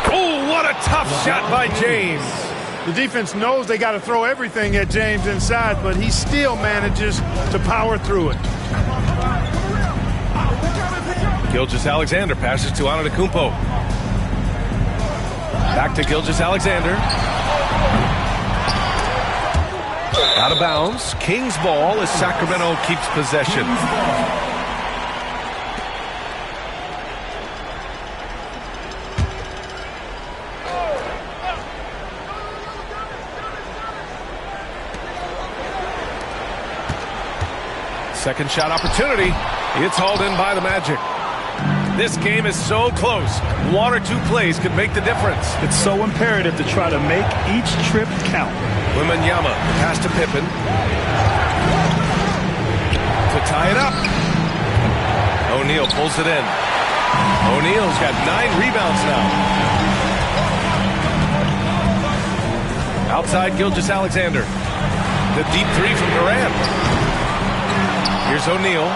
Oh, what a tough shot by James. The defense knows they got to throw everything at James inside, but he still manages to power through it. Gilgeous-Alexander passes to Antetokounmpo. Back to Gilgeous-Alexander. Out of bounds. Kings ball as Sacramento keeps possession. Second shot opportunity. It's hauled in by the Magic. This game is so close. 1 or 2 plays could make the difference. It's so imperative to try to make each trip count. Wembanyama pass to Pippen. To tie it up. O'Neal pulls it in. O'Neal's got 9 rebounds now. Outside Gilgeous-Alexander. The deep 3 from Durant. Here's O'Neal.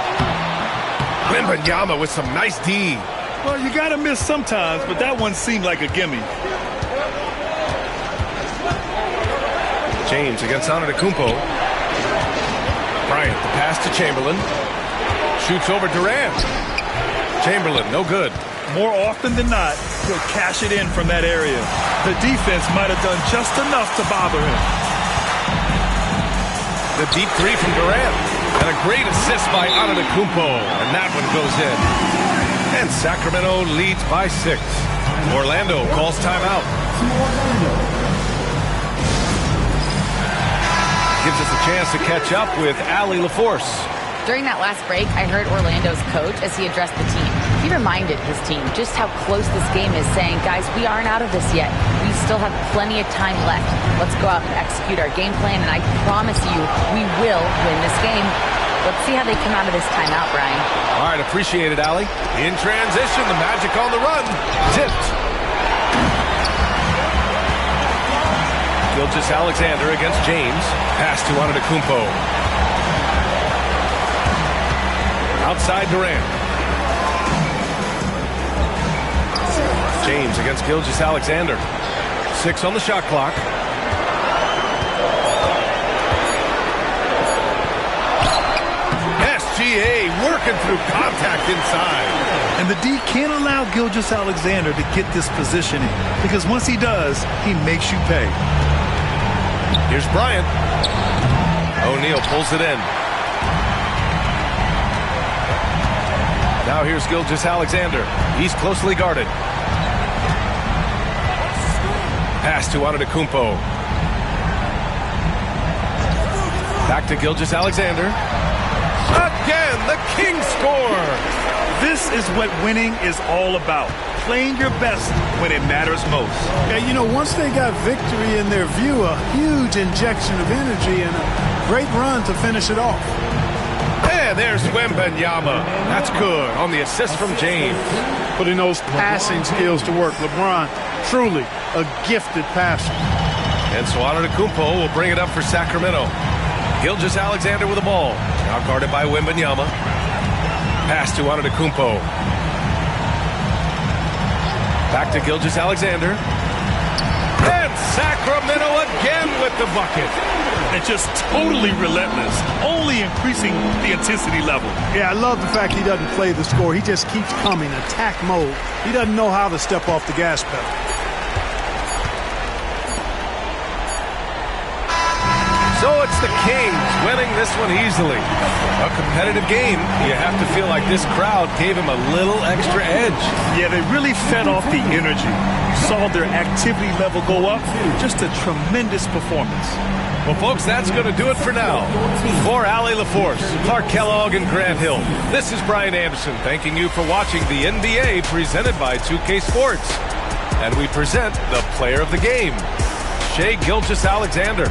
Wembanyama with some nice D. Well, you got to miss sometimes, but that one seemed like a gimme. James against Antetokounmpo. Bryant, the pass to Chamberlain. Shoots over Durant. Chamberlain, no good. More often than not, he'll cash it in from that area. The defense might have done just enough to bother him. The deep 3 from Durant. And a great assist by Antetokounmpo. And that one goes in. And Sacramento leads by 6. Orlando calls timeout. Gives us a chance to catch up with Allie LaForce. During that last break, I heard Orlando's coach as he addressed the team. He reminded his team just how close this game is, saying, guys, we aren't out of this yet. We still have plenty of time left. Let's go out and execute our game plan, and I promise you, we will win this game. Let's see how they come out of this timeout, Brian. All right, appreciate it, Allie. In transition, the Magic on the run. Tipped. Gilgeous-Alexander against James. Pass to Antetokounmpo. Outside Durant. James against Gilgeous-Alexander. 6 on the shot clock. SGA working through contact inside. And the D can't allow Gilgeous-Alexander to get this positioning, because once he does, he makes you pay. Here's Bryant. O'Neal pulls it in. Now here's Gilgeous-Alexander. He's closely guarded. Pass to Antetokounmpo. Back to Gilgeous-Alexander. Again, the King score. This is what winning is all about. Playing your best when it matters most. Yeah, you know, once they got victory in their view, a huge injection of energy and a great run to finish it off. And there's Wembanyama. That's good on the assist from James. Putting those passing skills to work. LeBron, truly a gifted passer. And so Antetokounmpo will bring it up for Sacramento. Gilgeous-Alexander with the ball. Now guarded by Wembanyama. Pass to Antetokounmpo. Back to Gilgeous-Alexander. And Sacramento again with the bucket. And just totally relentless, only increasing the intensity level. Yeah, I love the fact he doesn't play the score. He just keeps coming, attack mode. He doesn't know how to step off the gas pedal. So it's the Kings winning this one easily. A competitive game. You have to feel like this crowd gave him a little extra edge. Yeah, they really fed off the energy. You saw their activity level go up. Just a tremendous performance. Well, folks, that's going to do it for now. For Allie LaForce, Clark Kellogg, and Grant Hill, this is Brian Anderson thanking you for watching the NBA presented by 2K Sports. And we present the player of the game, Shai Gilgeous-Alexander.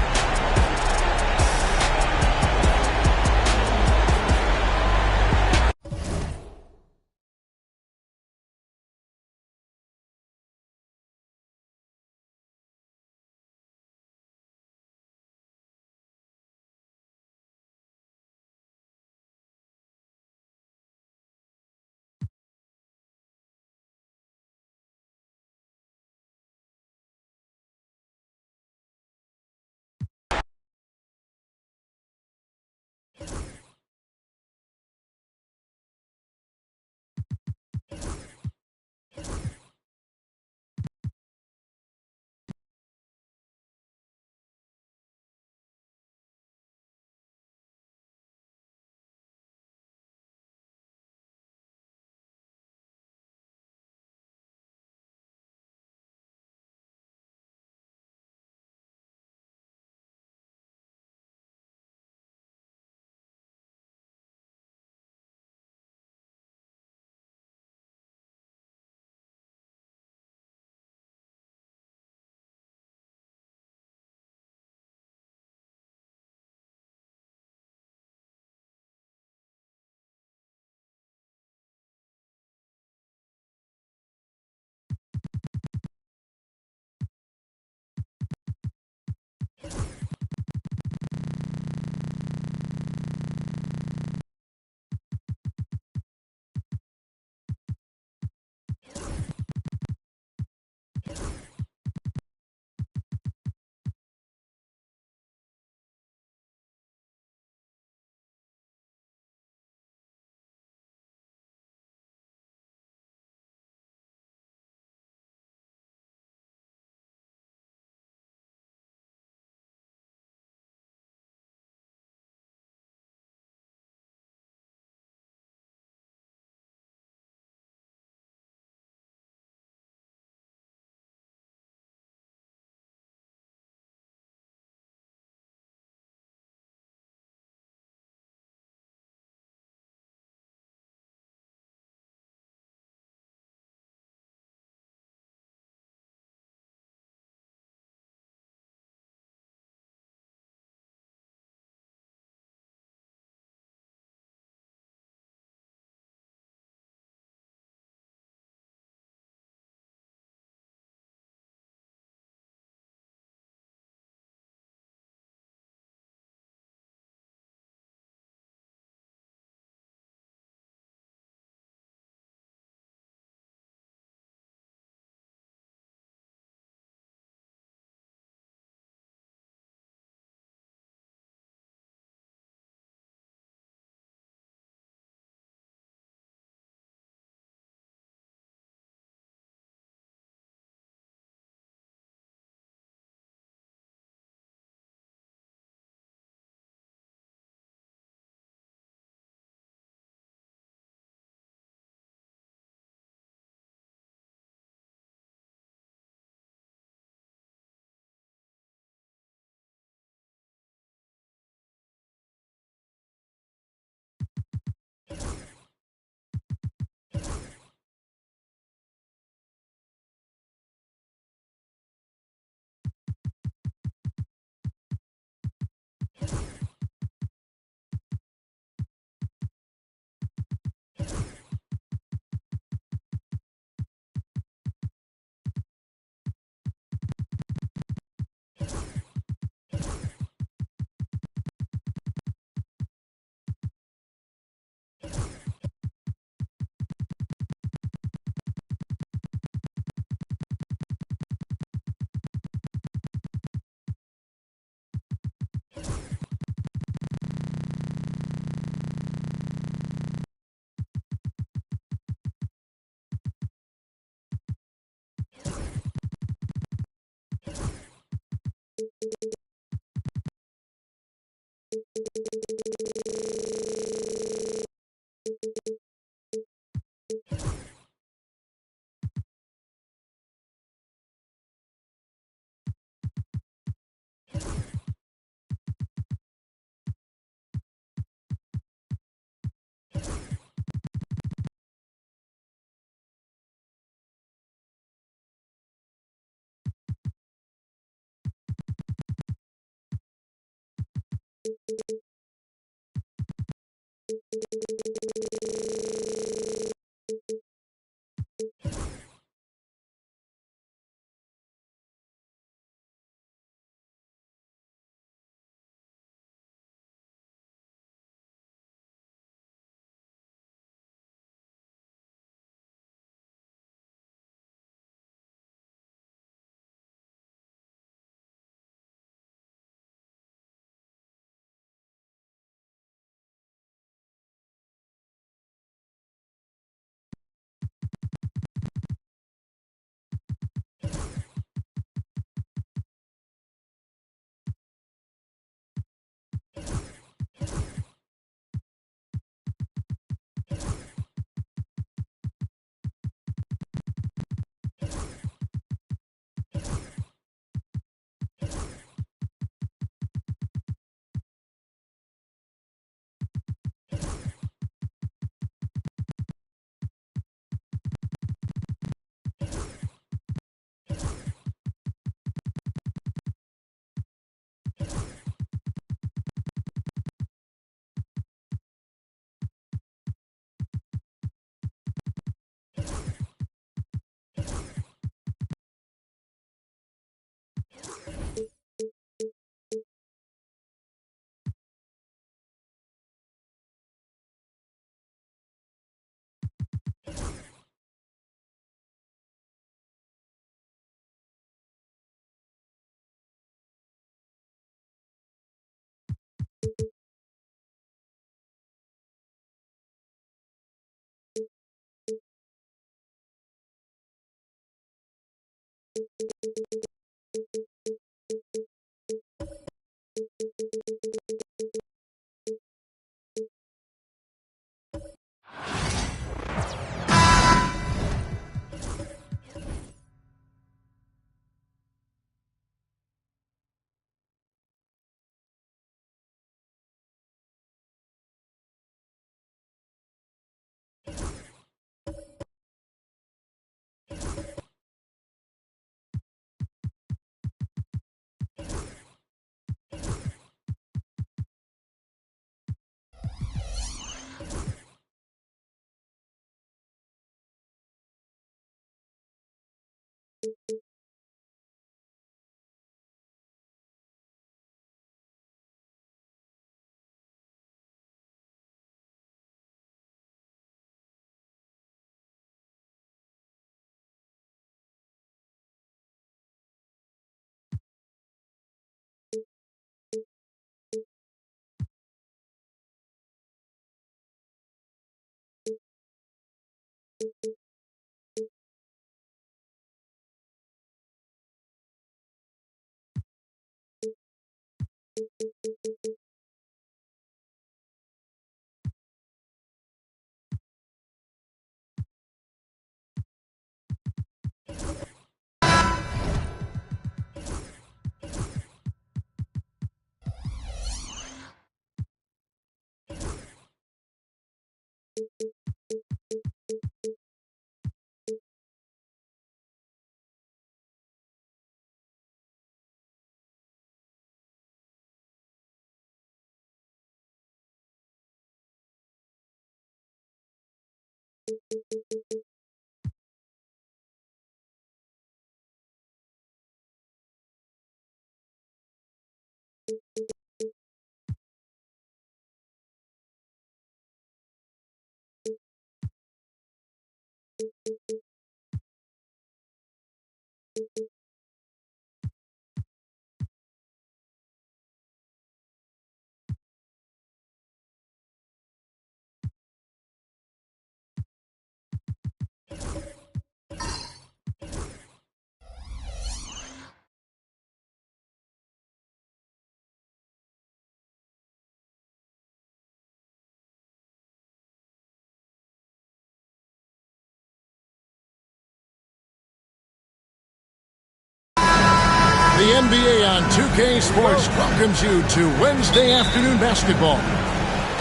The NBA on 2K Sports welcomes you to Wednesday afternoon basketball.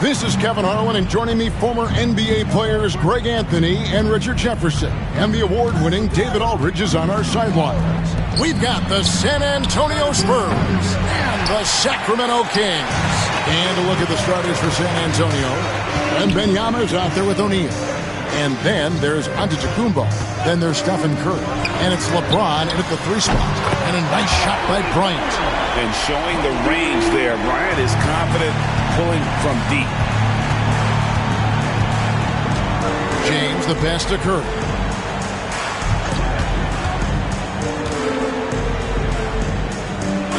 This is Kevin Harlan, and joining me, former NBA players Greg Anthony and Richard Jefferson. And the award-winning David Aldridge is on our sidelines. We've got the San Antonio Spurs and the Sacramento Kings. And a look at the starters for San Antonio. And Wembanyama's out there with O'Neal. And then there's Antetokounmpo. Then there's Stephen Curry. And it's LeBron in at the 3 spot. And a nice shot by Bryant. And showing the range there. Bryant is confident pulling from deep. James, the pass to Curry.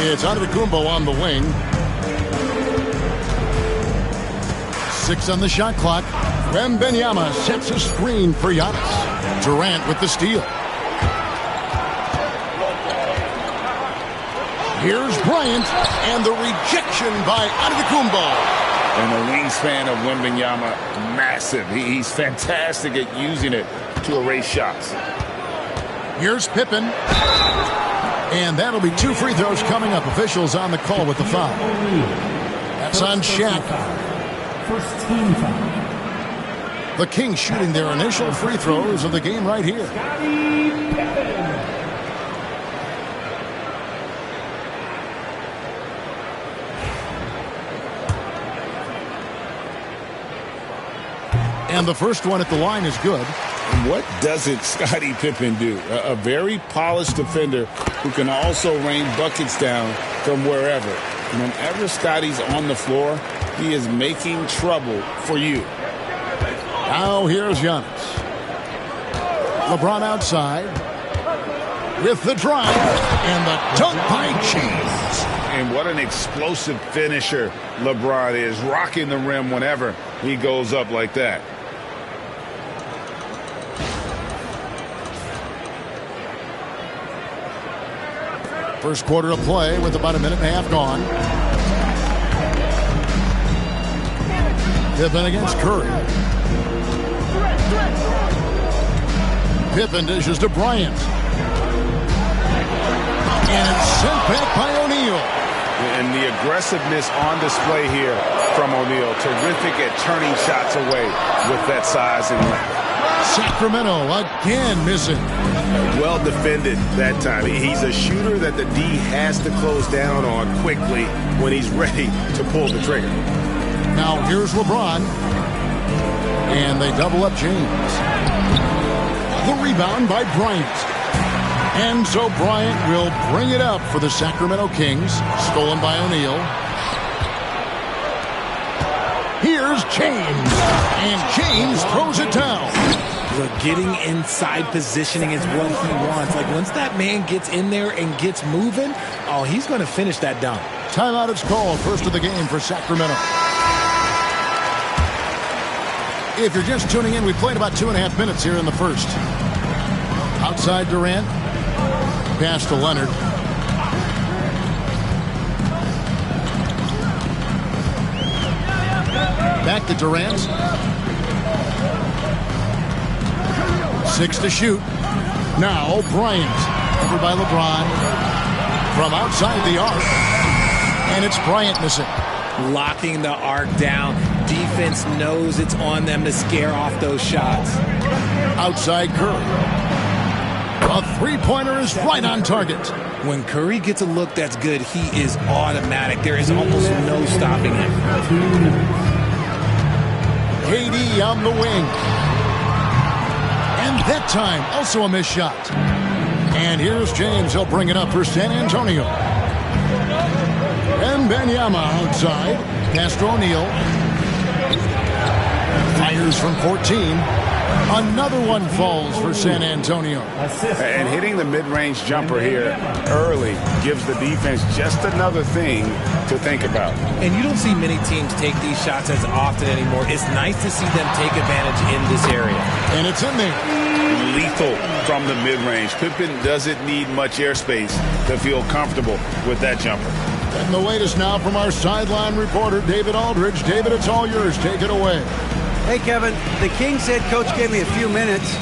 It's Antetokounmpo on the wing. 6 on the shot clock. Wembanyama sets a screen for Giannis. Durant with the steal. Here's Bryant, and the rejection by Antetokounmpo. And the wingspan of Wembanyama, massive. He's fantastic at using it to erase shots. Here's Pippen. And that'll be 2 free throws coming up. Officials on the call with the foul. That's on Shaq. First team foul. The Kings shooting their initial free throws of the game right here. And the first one at the line is good. And what doesn't Scottie Pippen do? A very polished defender who can also rain buckets down from wherever. And whenever Scottie's on the floor, he is making trouble for you. Now here's Giannis. LeBron outside with the drive and the dunk by James. And what an explosive finisher LeBron is, rocking the rim whenever he goes up like that. First quarter of play with about a minute and a half gone. Pippen against Curry. Pippen dishes to Bryant. And it's sent back by O'Neal. And the aggressiveness on display here from O'Neal. Terrific at turning shots away with that size and length. Sacramento again missing. Well defended that time. He's a shooter that the D has to close down on quickly when he's ready to pull the trigger. Now here's LeBron. And they double up James. The rebound by Bryant. And so Bryant will bring it up for the Sacramento Kings. Stolen by O'Neal. Here's James. And James throws it down. Look, getting inside positioning is what he wants. Like, once that man gets in there and gets moving, oh, he's going to finish that dunk. Timeout is called. First of the game for Sacramento. If you're just tuning in, we played about 2.5 minutes here in the first. Outside Durant. Pass to Leonard. Back to Durant. 6 to shoot. Now Bryant. Over by LeBron. From outside the arc. And it's Bryant missing. Locking the arc down. Defense knows it's on them to scare off those shots. Outside Curry. A three-pointer is right on target. When Curry gets a look that's good, he is automatic. There is almost no stopping him. KD on the wing. And that time, also a missed shot. And here's James. He'll bring it up for San Antonio. And Wembanyama outside. Pass to O'Neal. Fires from 14. Another one falls for San Antonio. And hitting the mid-range jumper here early gives the defense just another thing to think about. And you don't see many teams take these shots as often anymore. It's nice to see them take advantage in this area. And it's in there. Lethal from the mid-range. Pippen doesn't need much airspace to feel comfortable with that jumper. And the latest now from our sideline reporter, David Aldridge. David, it's all yours. Take it away. Hey, Kevin, the Kings head coach gave me a few minutes.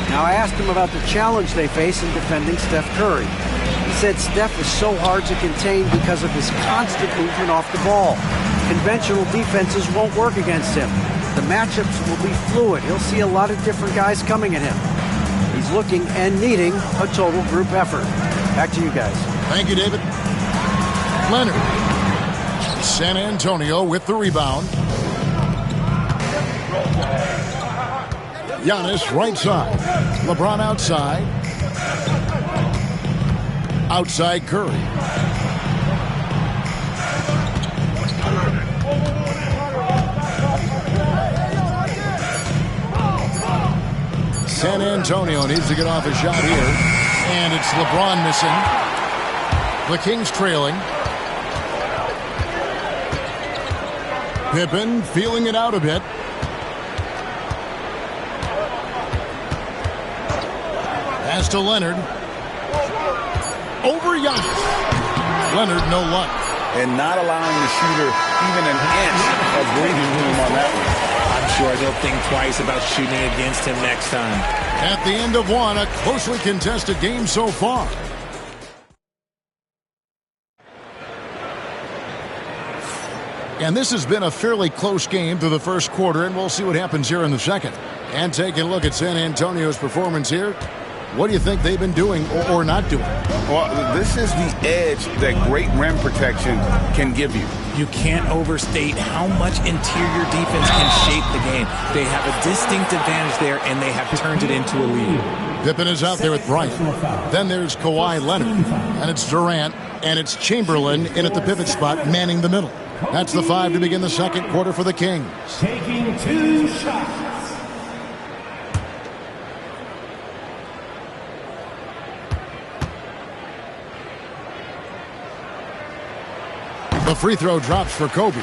Now, I asked him about the challenge they face in defending Steph Curry. He said Steph is so hard to contain because of his constant movement off the ball. Conventional defenses won't work against him. The matchups will be fluid. He'll see a lot of different guys coming at him. He's looking and needing a total group effort. Back to you guys. Thank you, David. Leonard. San Antonio with the rebound. Giannis right side. LeBron outside. Outside Curry. San Antonio needs to get off a shot here. And it's LeBron missing. The Kings trailing. Pippen feeling it out a bit. Pass to Leonard. Over Giannis. Leonard, no luck. And not allowing the shooter even an inch of breathing room on that one. I'm sure they'll think twice about shooting against him next time. At the end of one, a closely contested game so far. And this has been a fairly close game through the first quarter, and we'll see what happens here in the second. And taking a look at San Antonio's performance here, what do you think they've been doing or not doing? Well, this is the edge that great rim protection can give you. You can't overstate how much interior defense can shape the game. They have a distinct advantage there, and they have turned it into a lead. Pippen is out there with Bryant. Then there's Kawhi Leonard. And it's Durant. And it's Chamberlain in at the pivot spot, manning the middle. That's the 5 to begin the second quarter for the Kings. Taking 2 shots. The free throw drops for Kobe.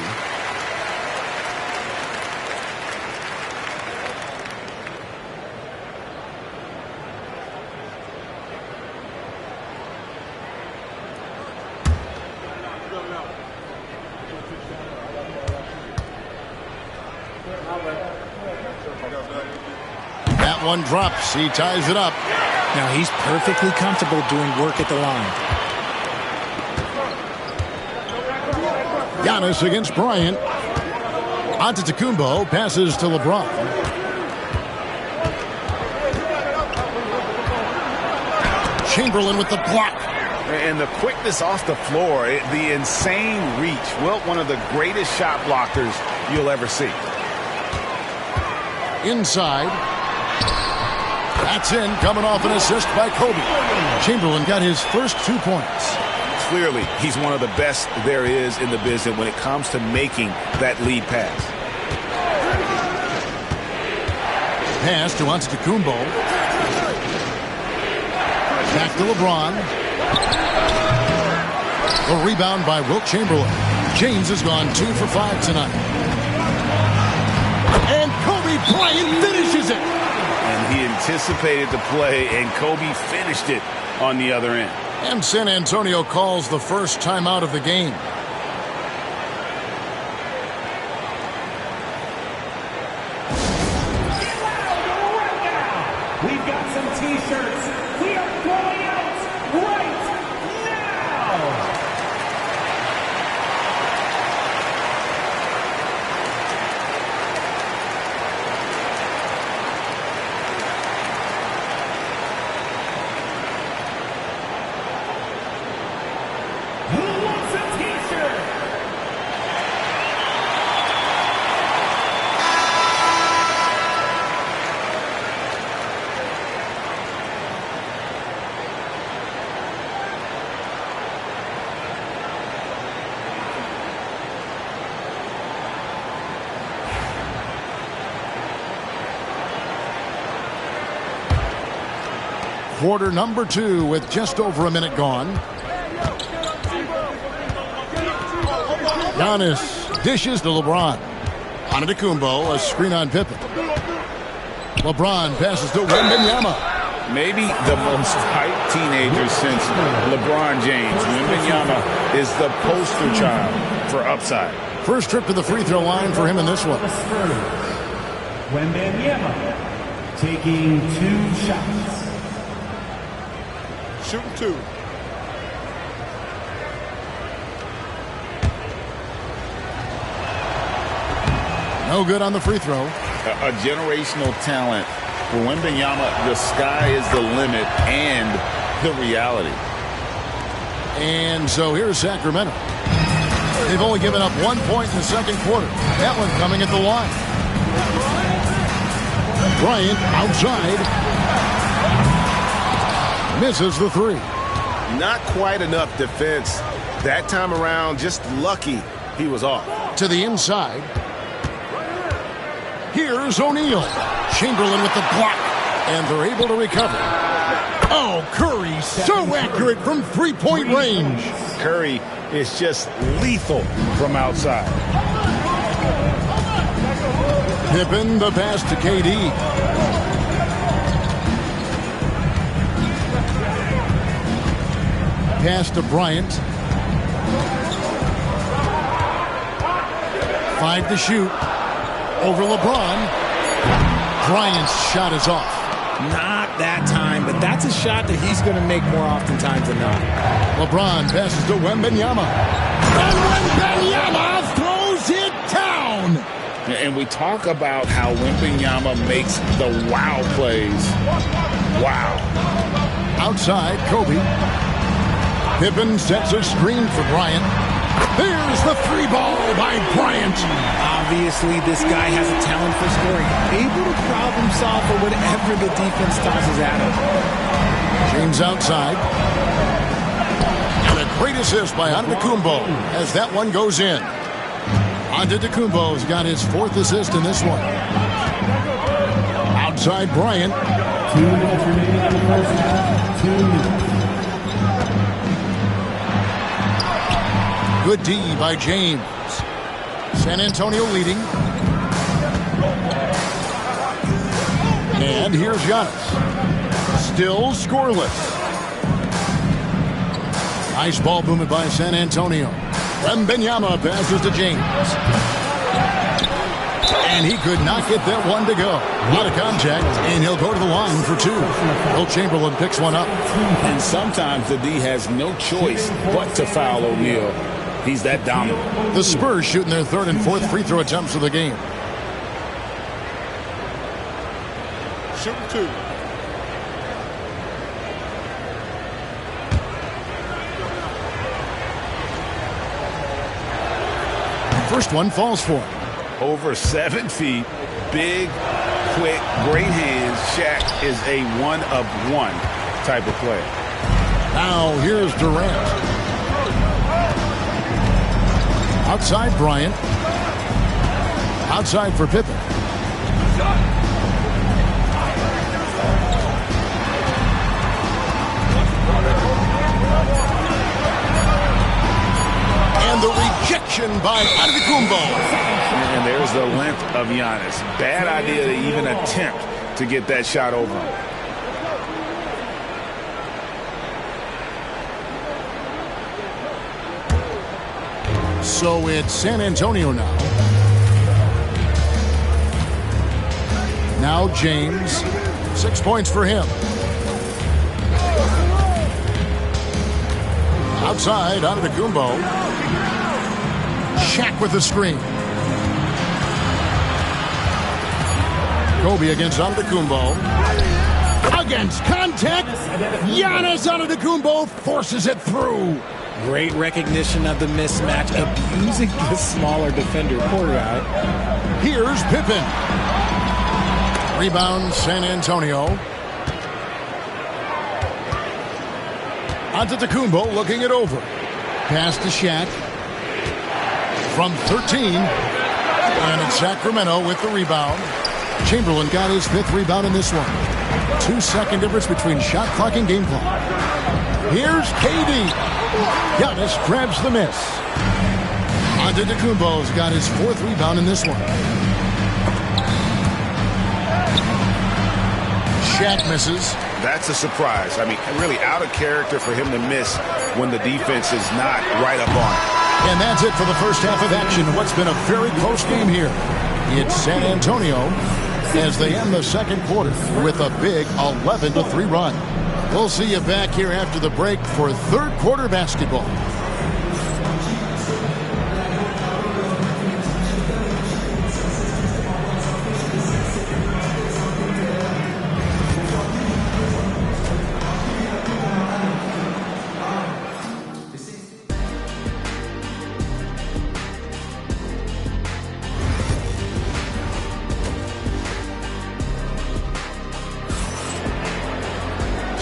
That one drops. He ties it up. Now he's perfectly comfortable doing work at the line. Giannis against Bryant. Antetokounmpo passes to LeBron. Chamberlain with the block. And the quickness off the floor, the insane reach. Wilt, one of the greatest shot blockers you'll ever see. Inside. That's in, coming off an assist by Kobe. Chamberlain got his first 2 points. Clearly, he's one of the best there is in the business when it comes to making that lead pass. Pass to Antetokounmpo. Back to LeBron. The rebound by Wilt Chamberlain. James has gone 2 for 5 tonight. And Kobe Bryant finishes it. And he anticipated the play, and Kobe finished it on the other end. And San Antonio calls the first timeout of the game. We've got some T-shirts. We are going out right now. Who wants a T-shirt? Quarter number 2 with just over a minute gone. Giannis dishes to LeBron. Antetokounmpo, a screen on Pippen. LeBron passes to Wembanyama. Maybe the most hyped teenager since LeBron James. Wembanyama is the poster child for upside. First trip to the free throw line for him in this one. Wembanyama taking 2 shots. Shooting 2. No good on the free throw. A generational talent. For Wembanyama, the sky is the limit and the reality. And so here's Sacramento. They've only given up 1 point in the second quarter. That one coming at the line. Bryant outside. Misses the three. Not quite enough defense that time around. Just lucky he was off. To the inside. Here's O'Neal. Chamberlain with the block. And they're able to recover. Oh, Curry so accurate from three-point range. Curry is just lethal from outside. Pippen the pass to KD. Pass to Bryant. 5 to shoot. Over LeBron. Bryant's shot is off. Not that time, but that's a shot that he's going to make more oftentimes than not. LeBron passes to Wembanyama. And Wembanyama throws it down. And we talk about how Wembanyama makes the wow plays. Wow. Outside, Kobe. Pippen sets a screen for Bryant. There's the three ball by Bryant. Obviously, this guy has a talent for scoring. Able to problem solve for whatever the defense tosses at him. James outside. And a great assist by Antetokounmpo as that one goes in. Antetokounmpo's got his 4th assist in this one. Outside Bryant. 2 minutes remaining in the first half. 2 minutes. Good D by James. San Antonio leading. And here's Giannis. Still scoreless. Nice ball movement by San Antonio. Wembanyama passes to James. And he could not get that one to go. A lot of contact, and he'll go to the line for 2. Will Chamberlain picks one up. And sometimes the D has no choice but to foul O'Neal. He's that dominant. The Spurs shooting their 3rd and 4th free throw attempts of the game. Shooting 2. First one falls for him. Over 7 feet, big, quick, great hands. Shaq is a one-of-one type of player. Now here's Durant. Outside Bryant. Outside for Pippen. And the rejection by Antetokounmpo. And there's the length of Giannis. Bad idea to even attempt to get that shot over him. So it's San Antonio now. Now James. 6 points for him. Outside, Antetokounmpo. Shaq with the screen. Kobe against Antetokounmpo. Against contact. Giannis Antetokounmpo forces it through. Great recognition of the mismatch, abusing the smaller defender. Poor guy. Here's Pippen. Rebound San Antonio. Antetokounmpo looking it over. Pass to Shaq. From 13. And it's Sacramento with the rebound. Chamberlain got his 5th rebound in this one. 2-second difference between shot clock and game clock. Here's KD. Giannis grabs the miss. Antetokounmpo's got his 4th rebound in this one. Shaq misses. That's a surprise. I mean, really out of character for him to miss when the defense is not right up on it. And that's it for the first half of action. What's been a very close game here. It's San Antonio as they end the second quarter with a big 11-3 run. We'll see you back here after the break for 3rd quarter basketball.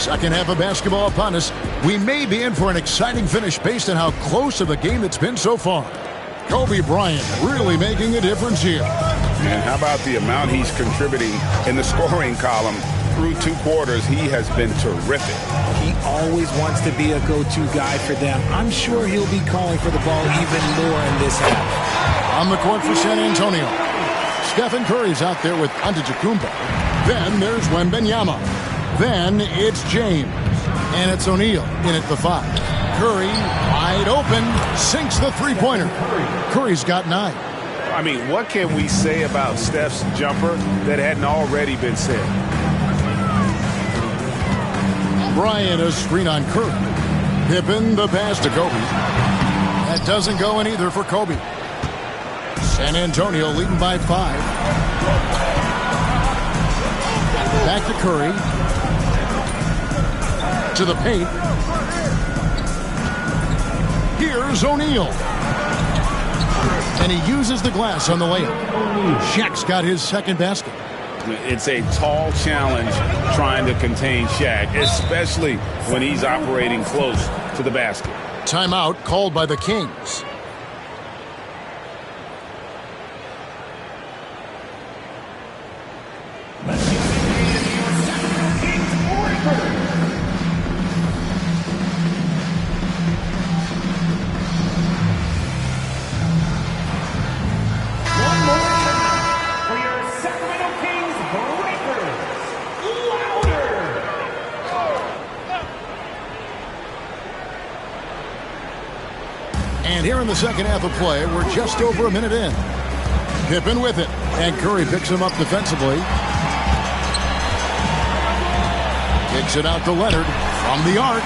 Second half of basketball upon us. We may be in for an exciting finish based on how close of a game it's been so far. Kobe Bryant really making a difference here. And how about the amount he's contributing in the scoring column? Through 2 quarters, he has been terrific. He always wants to be a go-to guy for them. I'm sure he'll be calling for the ball even more in this half. On the court for San Antonio, Stephen Curry's out there with Antetokounmpo. Then there's Wembanyama. Then it's James. And it's O'Neal in at the 5. Curry, wide open, sinks the three-pointer. Curry's got 9. I mean, what can we say about Steph's jumper that hadn't already been said? Bryant a screen on Curry. Pippen the pass to Kobe. That doesn't go in either for Kobe. San Antonio leading by 5. Back to Curry. To the paint. Here's O'Neal. And he uses the glass on the layup. Shaq's got his second basket. It's a tall challenge trying to contain Shaq, especially when he's operating close to the basket. Timeout called by the Kings. And here in the second half of play, we're just over a minute in. Pippen with it, and Curry picks him up defensively. Kicks it out to Leonard from the arc.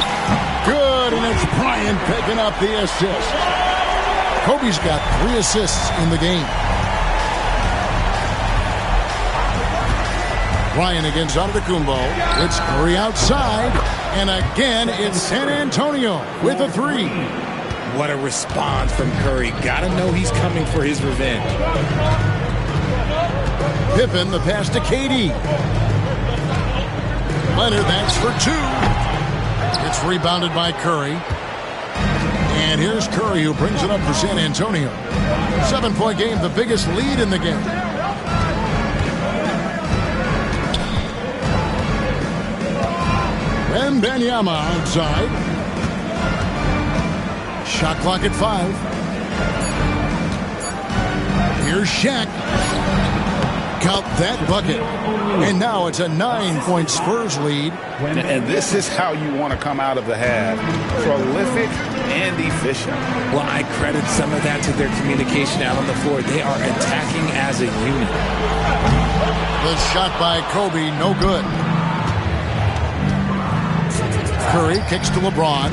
Good, and it's Bryant picking up the assist. Kobe's got 3 assists in the game. Bryant against Antetokounmpo. It's Curry outside, and again it's San Antonio with a 3. What a response from Curry. Gotta know he's coming for his revenge. Pippen, the pass to KD. Leonard, that's for 2. It's rebounded by Curry. And here's Curry, who brings it up for San Antonio. 7-point game, the biggest lead in the game. Wembanyama outside. Shot clock at 5. Here's Shaq. Count that bucket. And now it's a 9-point Spurs lead. And this is how you want to come out of the half. Prolific and efficient. Well, I credit some of that to their communication out on the floor. They are attacking as a unit. The shot by Kobe, no good. Curry kicks to LeBron.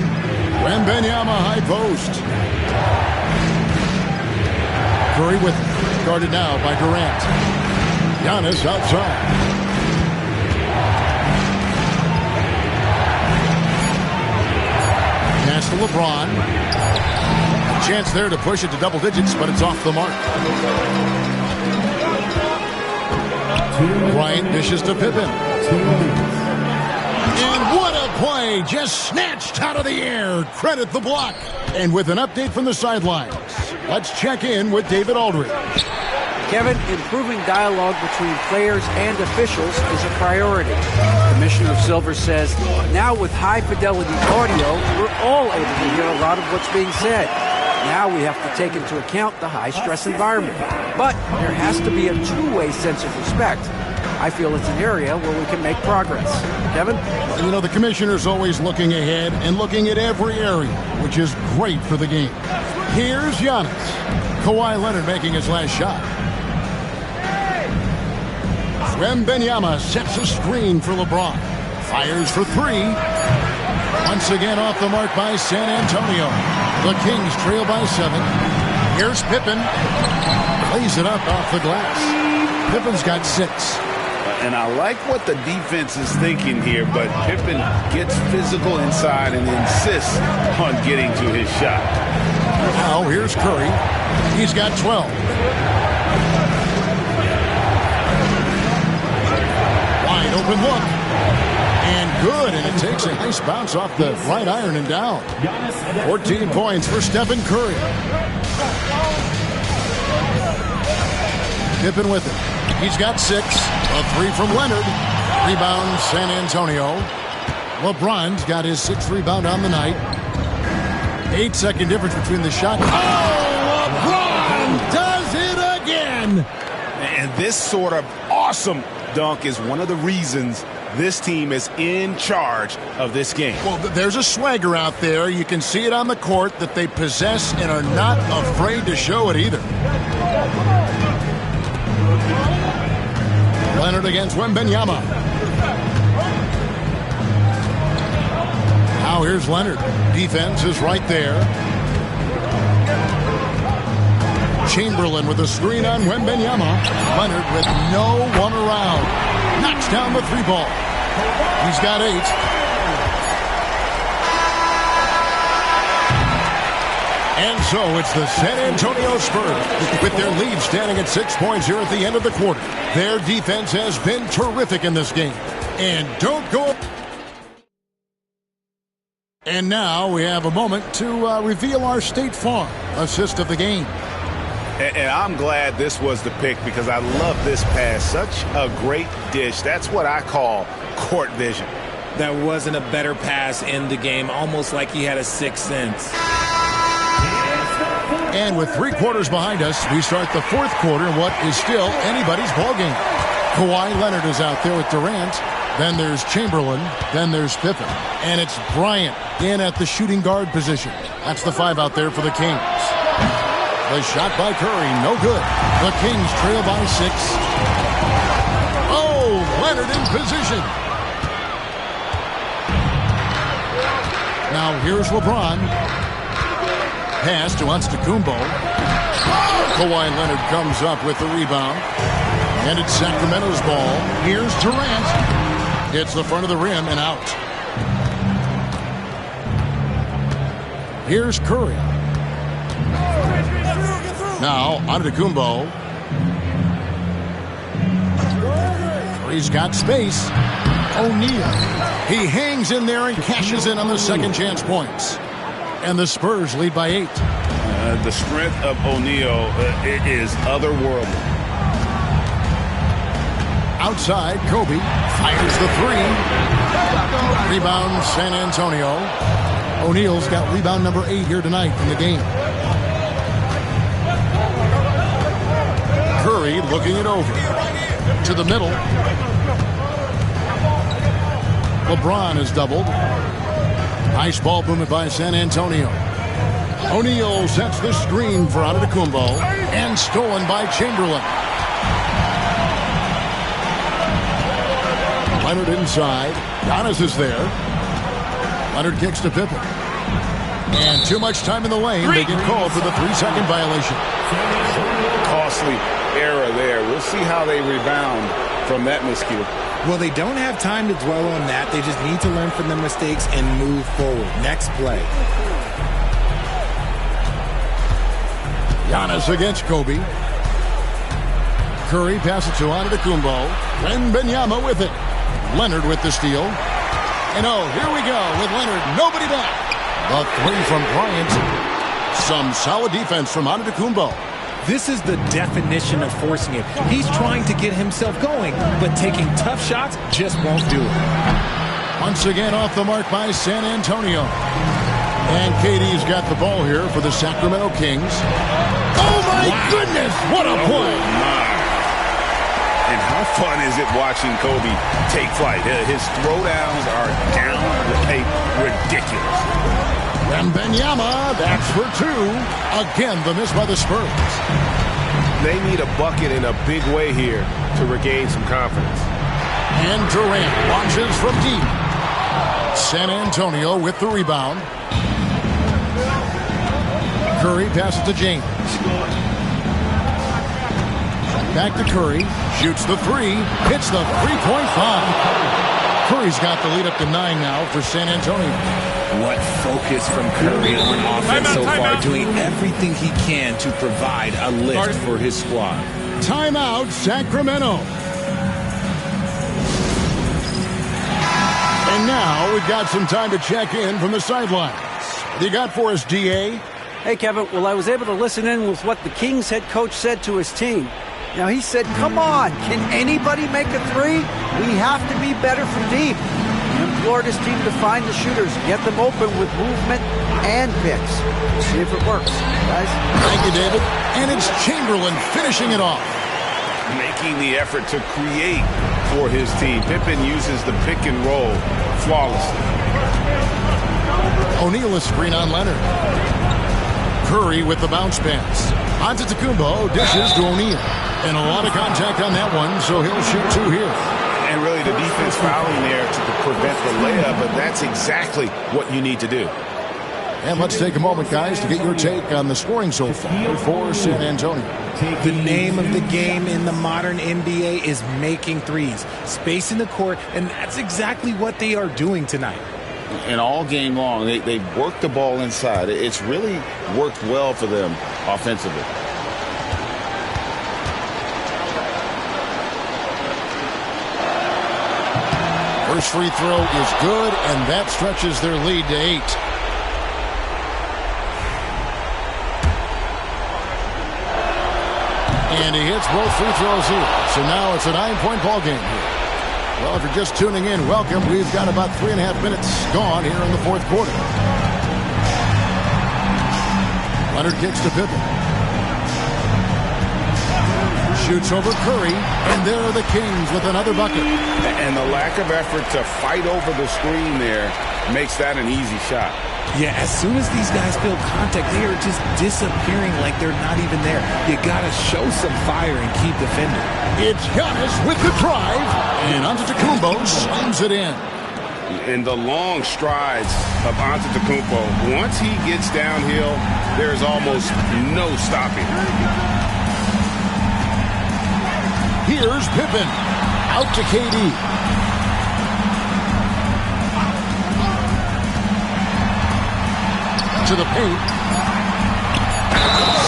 Wembanyama high post. Curry with it. Guarded now by Durant. Giannis outside. Pass to LeBron. A chance there to push it to double digits, but it's off the mark. Bryant dishes to Pippen. And what a play, just snatched out of the air. Credit the block. And with an update from the sidelines, let's check in with David Aldridge. Kevin, improving dialogue between players and officials is a priority. Commissioner Silver says, now with high-fidelity audio, we're all able to hear a lot of what's being said. Now we have to take into account the high-stress environment. But there has to be a two-way sense of respect. I feel it's an area where we can make progress. Kevin? You know, the commissioner's always looking ahead and looking at every area, which is great for the game. Here's Giannis. Kawhi Leonard making his last shot. Wembanyama sets a screen for LeBron. Fires for 3. Once again off the mark by San Antonio. The Kings trail by 7. Here's Pippen. Plays it up off the glass. Pippen's got 6. And I like what the defense is thinking here, but Pippen gets physical inside and insists on getting to his shot. Now here's Curry. He's got 12. Wide open look. And good, and it takes a nice bounce off the right iron and down. 14 points for Stephen Curry. Pippen with it. He's got 6. A 3 from Leonard. Rebound, San Antonio. LeBron's got his 6th rebound on the night. 8-second difference between the shot. Oh, LeBron does it again! And this sort of awesome dunk is one of the reasons this team is in charge of this game. Well, there's a swagger out there. You can see it on the court that they possess and are not afraid to show it either. Leonard against Wembanyama. Now here's Leonard. Defense is right there. Chamberlain with a screen on Wembanyama. Leonard with no one around. Knocks down the 3 ball. He's got 8. And so it's the San Antonio Spurs with their lead standing at 6 points here at the end of the quarter. Their defense has been terrific in this game. And don't go... And now we have a moment to reveal our State Farm assist of the game. And I'm glad this was the pick because I love this pass. Such a great dish. That's what I call court vision. There wasn't a better pass in the game, almost like he had a 6th sense. And with 3 quarters behind us, we start the 4th quarter in what is still anybody's ballgame. Kawhi Leonard is out there with Durant. Then there's Chamberlain. Then there's Pippen. And it's Bryant in at the shooting guard position. That's the 5 out there for the Kings. The shot by Curry, no good. The Kings trail by 6. Oh, Leonard in position. Now here's LeBron. Pass to Antetokounmpo. Kawhi Leonard comes up with the rebound. And it's Sacramento's ball. Here's Durant. Hits the front of the rim and out. Here's Curry. Now, Antetokounmpo. Curry's got space. O'Neal. He hangs in there and cashes in on the second chance points. And the Spurs lead by 8. The strength of O'Neal is otherworldly. Outside, Kobe fires the 3. Rebound, San Antonio. O'Neal's got rebound number 8 here tonight in the game. Curry looking it over. To the middle. LeBron is doubled. Nice ball movement by San Antonio. O'Neal sets the screen for Antetokounmpo. And stolen by Chamberlain. Leonard inside. Giannis is there. Leonard kicks to Pippen. And too much time in the lane. They get called for the 3-second violation. Costly error there. We'll see how they rebound from that miscue. Well, they don't have time to dwell on that. They just need to learn from their mistakes and move forward. Next play. Giannis against Kobe. Curry passes to Antetokounmpo. Wembanyama with it. Leonard with the steal. And oh, here we go with Leonard. Nobody back. The 3 from Bryant. Some solid defense from Antetokounmpo. This is the definition of forcing it. He's trying to get himself going, but taking tough shots just won't do it. Once again off the mark by San Antonio. And KD's got the ball here for the Sacramento Kings. Oh my goodness, what a play! And how fun is it watching Kobe take flight? His throwdowns are down the tape ridiculous. Wembanyama, that's for 2. Again, the miss by the Spurs. They need a bucket in a big way here to regain some confidence. And Durant launches from deep. San Antonio with the rebound. Curry passes to James. Back to Curry. Shoots the 3. Hits the 3.5. Curry's got the lead up to 9 now for San Antonio. What focus from Curry on offense so far, doing everything he can to provide a lift for his squad. Timeout, Sacramento. And now we've got some time to check in from the sidelines. What do you got for us, DA? Hey, Kevin. Well, I was able to listen in with what the Kings head coach said to his team. Now, he said, come on, can anybody make a three? We have to be better from deep. He implored his team to find the shooters, get them open with movement and picks. We'll see if it works, guys. Thank you, David. And it's Chamberlain finishing it off. Making the effort to create for his team. Pippen uses the pick and roll flawlessly. O'Neal a screen on Leonard. Curry with the bounce pass. Antetokounmpo dishes to O'Neal. And a lot of contact on that one, so he'll shoot two here. And really the defense fouling there to prevent the layup, but that's exactly what you need to do. And let's take a moment, guys, to get your take on the scoring so far for San Antonio. The name of the game in the modern NBA is making threes, spacing the court, and that's exactly what they are doing tonight. And all game long, they've worked the ball inside. It's really worked well for them offensively. First free throw is good, and that stretches their lead to 8. And he hits both free throws here. So now it's a 9-point ball game here. Well, if you're just tuning in, welcome. We've got about 3.5 minutes gone here in the fourth quarter. Leonard kicks to Pippen. Shoots over Curry, and there are the Kings with another bucket. And the lack of effort to fight over the screen there makes that an easy shot. Yeah, as soon as these guys feel contact, they are just disappearing like they're not even there. You got to show some fire and keep defending. It's Giannis with the drive, and Antetokounmpo slams it in. And the long strides of Antetokounmpo, once he gets downhill, there's almost no stopping. Here's Pippen. Out to KD. To the paint.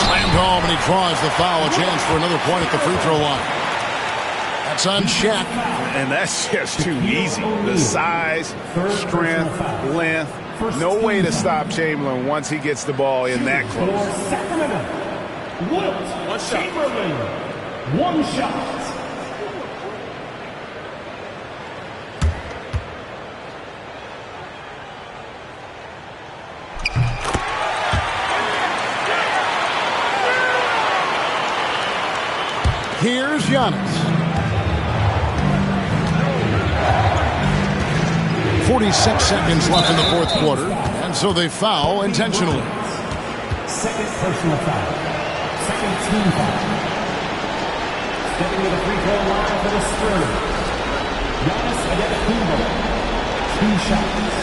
Slammed home, and he draws the foul. A chance for another point at the free throw line. That's on Shaq. And that's just too easy. The size, strength, length. No way to stop Chamberlain once he gets the ball in that close. For Sacramento, Wilt Chamberlain. One shot. Here's Giannis. 46 seconds left in the fourth quarter, and so they foul intentionally. Second personal foul. Second team foul. Stepping to the free throw line for the Spurs. Giannis Antetokounmpo. 2 shots.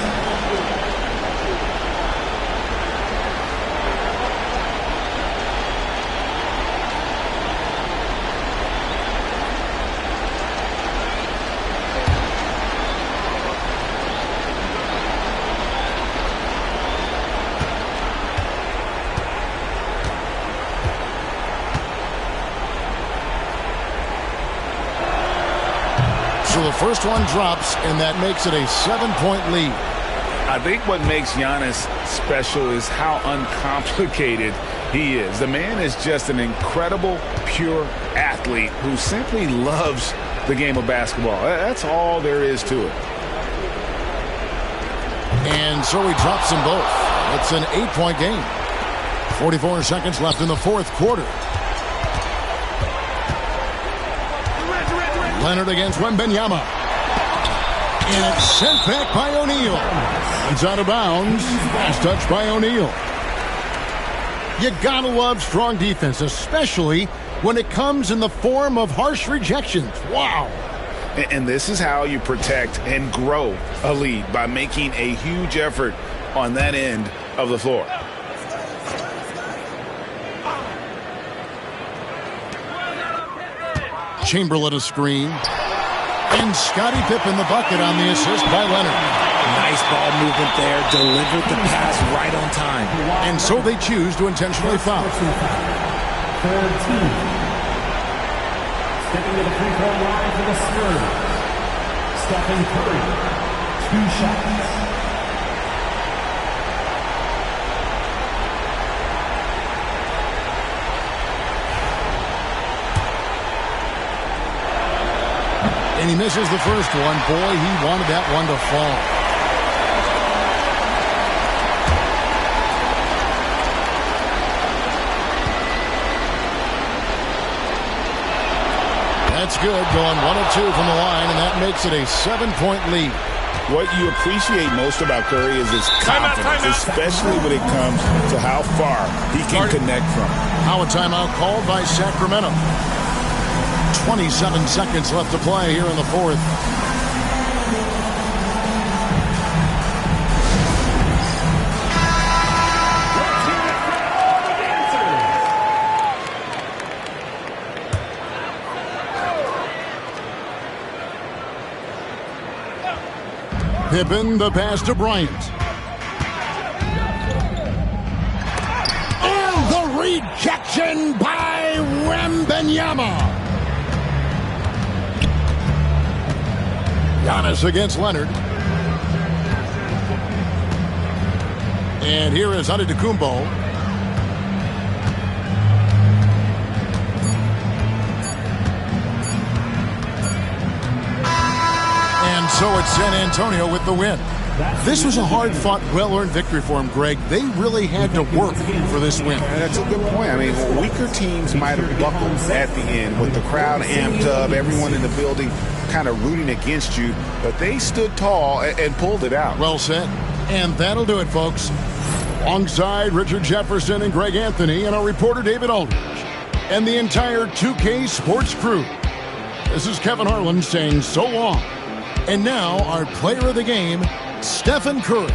So the first one drops, and that makes it a 7-point lead. I think what makes Giannis special is how uncomplicated he is. The man is just an incredible, pure athlete who simply loves the game of basketball. That's all there is to it. And so he drops them both. It's an 8-point game. 44 seconds left in the fourth quarter. Leonard against Wembanyama. And it's sent back by O'Neal. It's out of bounds. Last touch by O'Neal. You gotta love strong defense, especially when it comes in the form of harsh rejections. Wow. And this is how you protect and grow a lead, by making a huge effort on that end of the floor. Chamberlain a screen. And Scottie Pippen the bucket on the assist by Leonard. Nice ball movement there. Delivered the pass right on time. And so they choose to intentionally foul. Third team. Stepping to the free throw line for the Spurs. Stephen Curry. 2 shots. And he misses the first one. Boy, he wanted that one to fall. That's good, going 1 of 2 from the line, and that makes it a 7-point lead. What you appreciate most about Curry is his confidence, especially when it comes to how far he can connect from. Now a timeout called by Sacramento. 27 seconds left to play here in the fourth. Pippen, the pass to Bryant. And the rejection by Wembanyama. Giannis against Leonard. And here is Antetokounmpo. And so it's San Antonio with the win. This was a hard-fought, well-earned victory for him, Greg. They really had to work for this win. That's a good point. I mean, weaker teams might have buckled at the end with the crowd amped up, everyone in the building kind of rooting against you, but they stood tall and pulled it out. Well said. And that'll do it, folks. Alongside Richard Jefferson and Greg Anthony and our reporter David Aldridge and the entire 2K Sports crew, this is Kevin Harlan saying so long. And now our player of the game, Stephen Curry.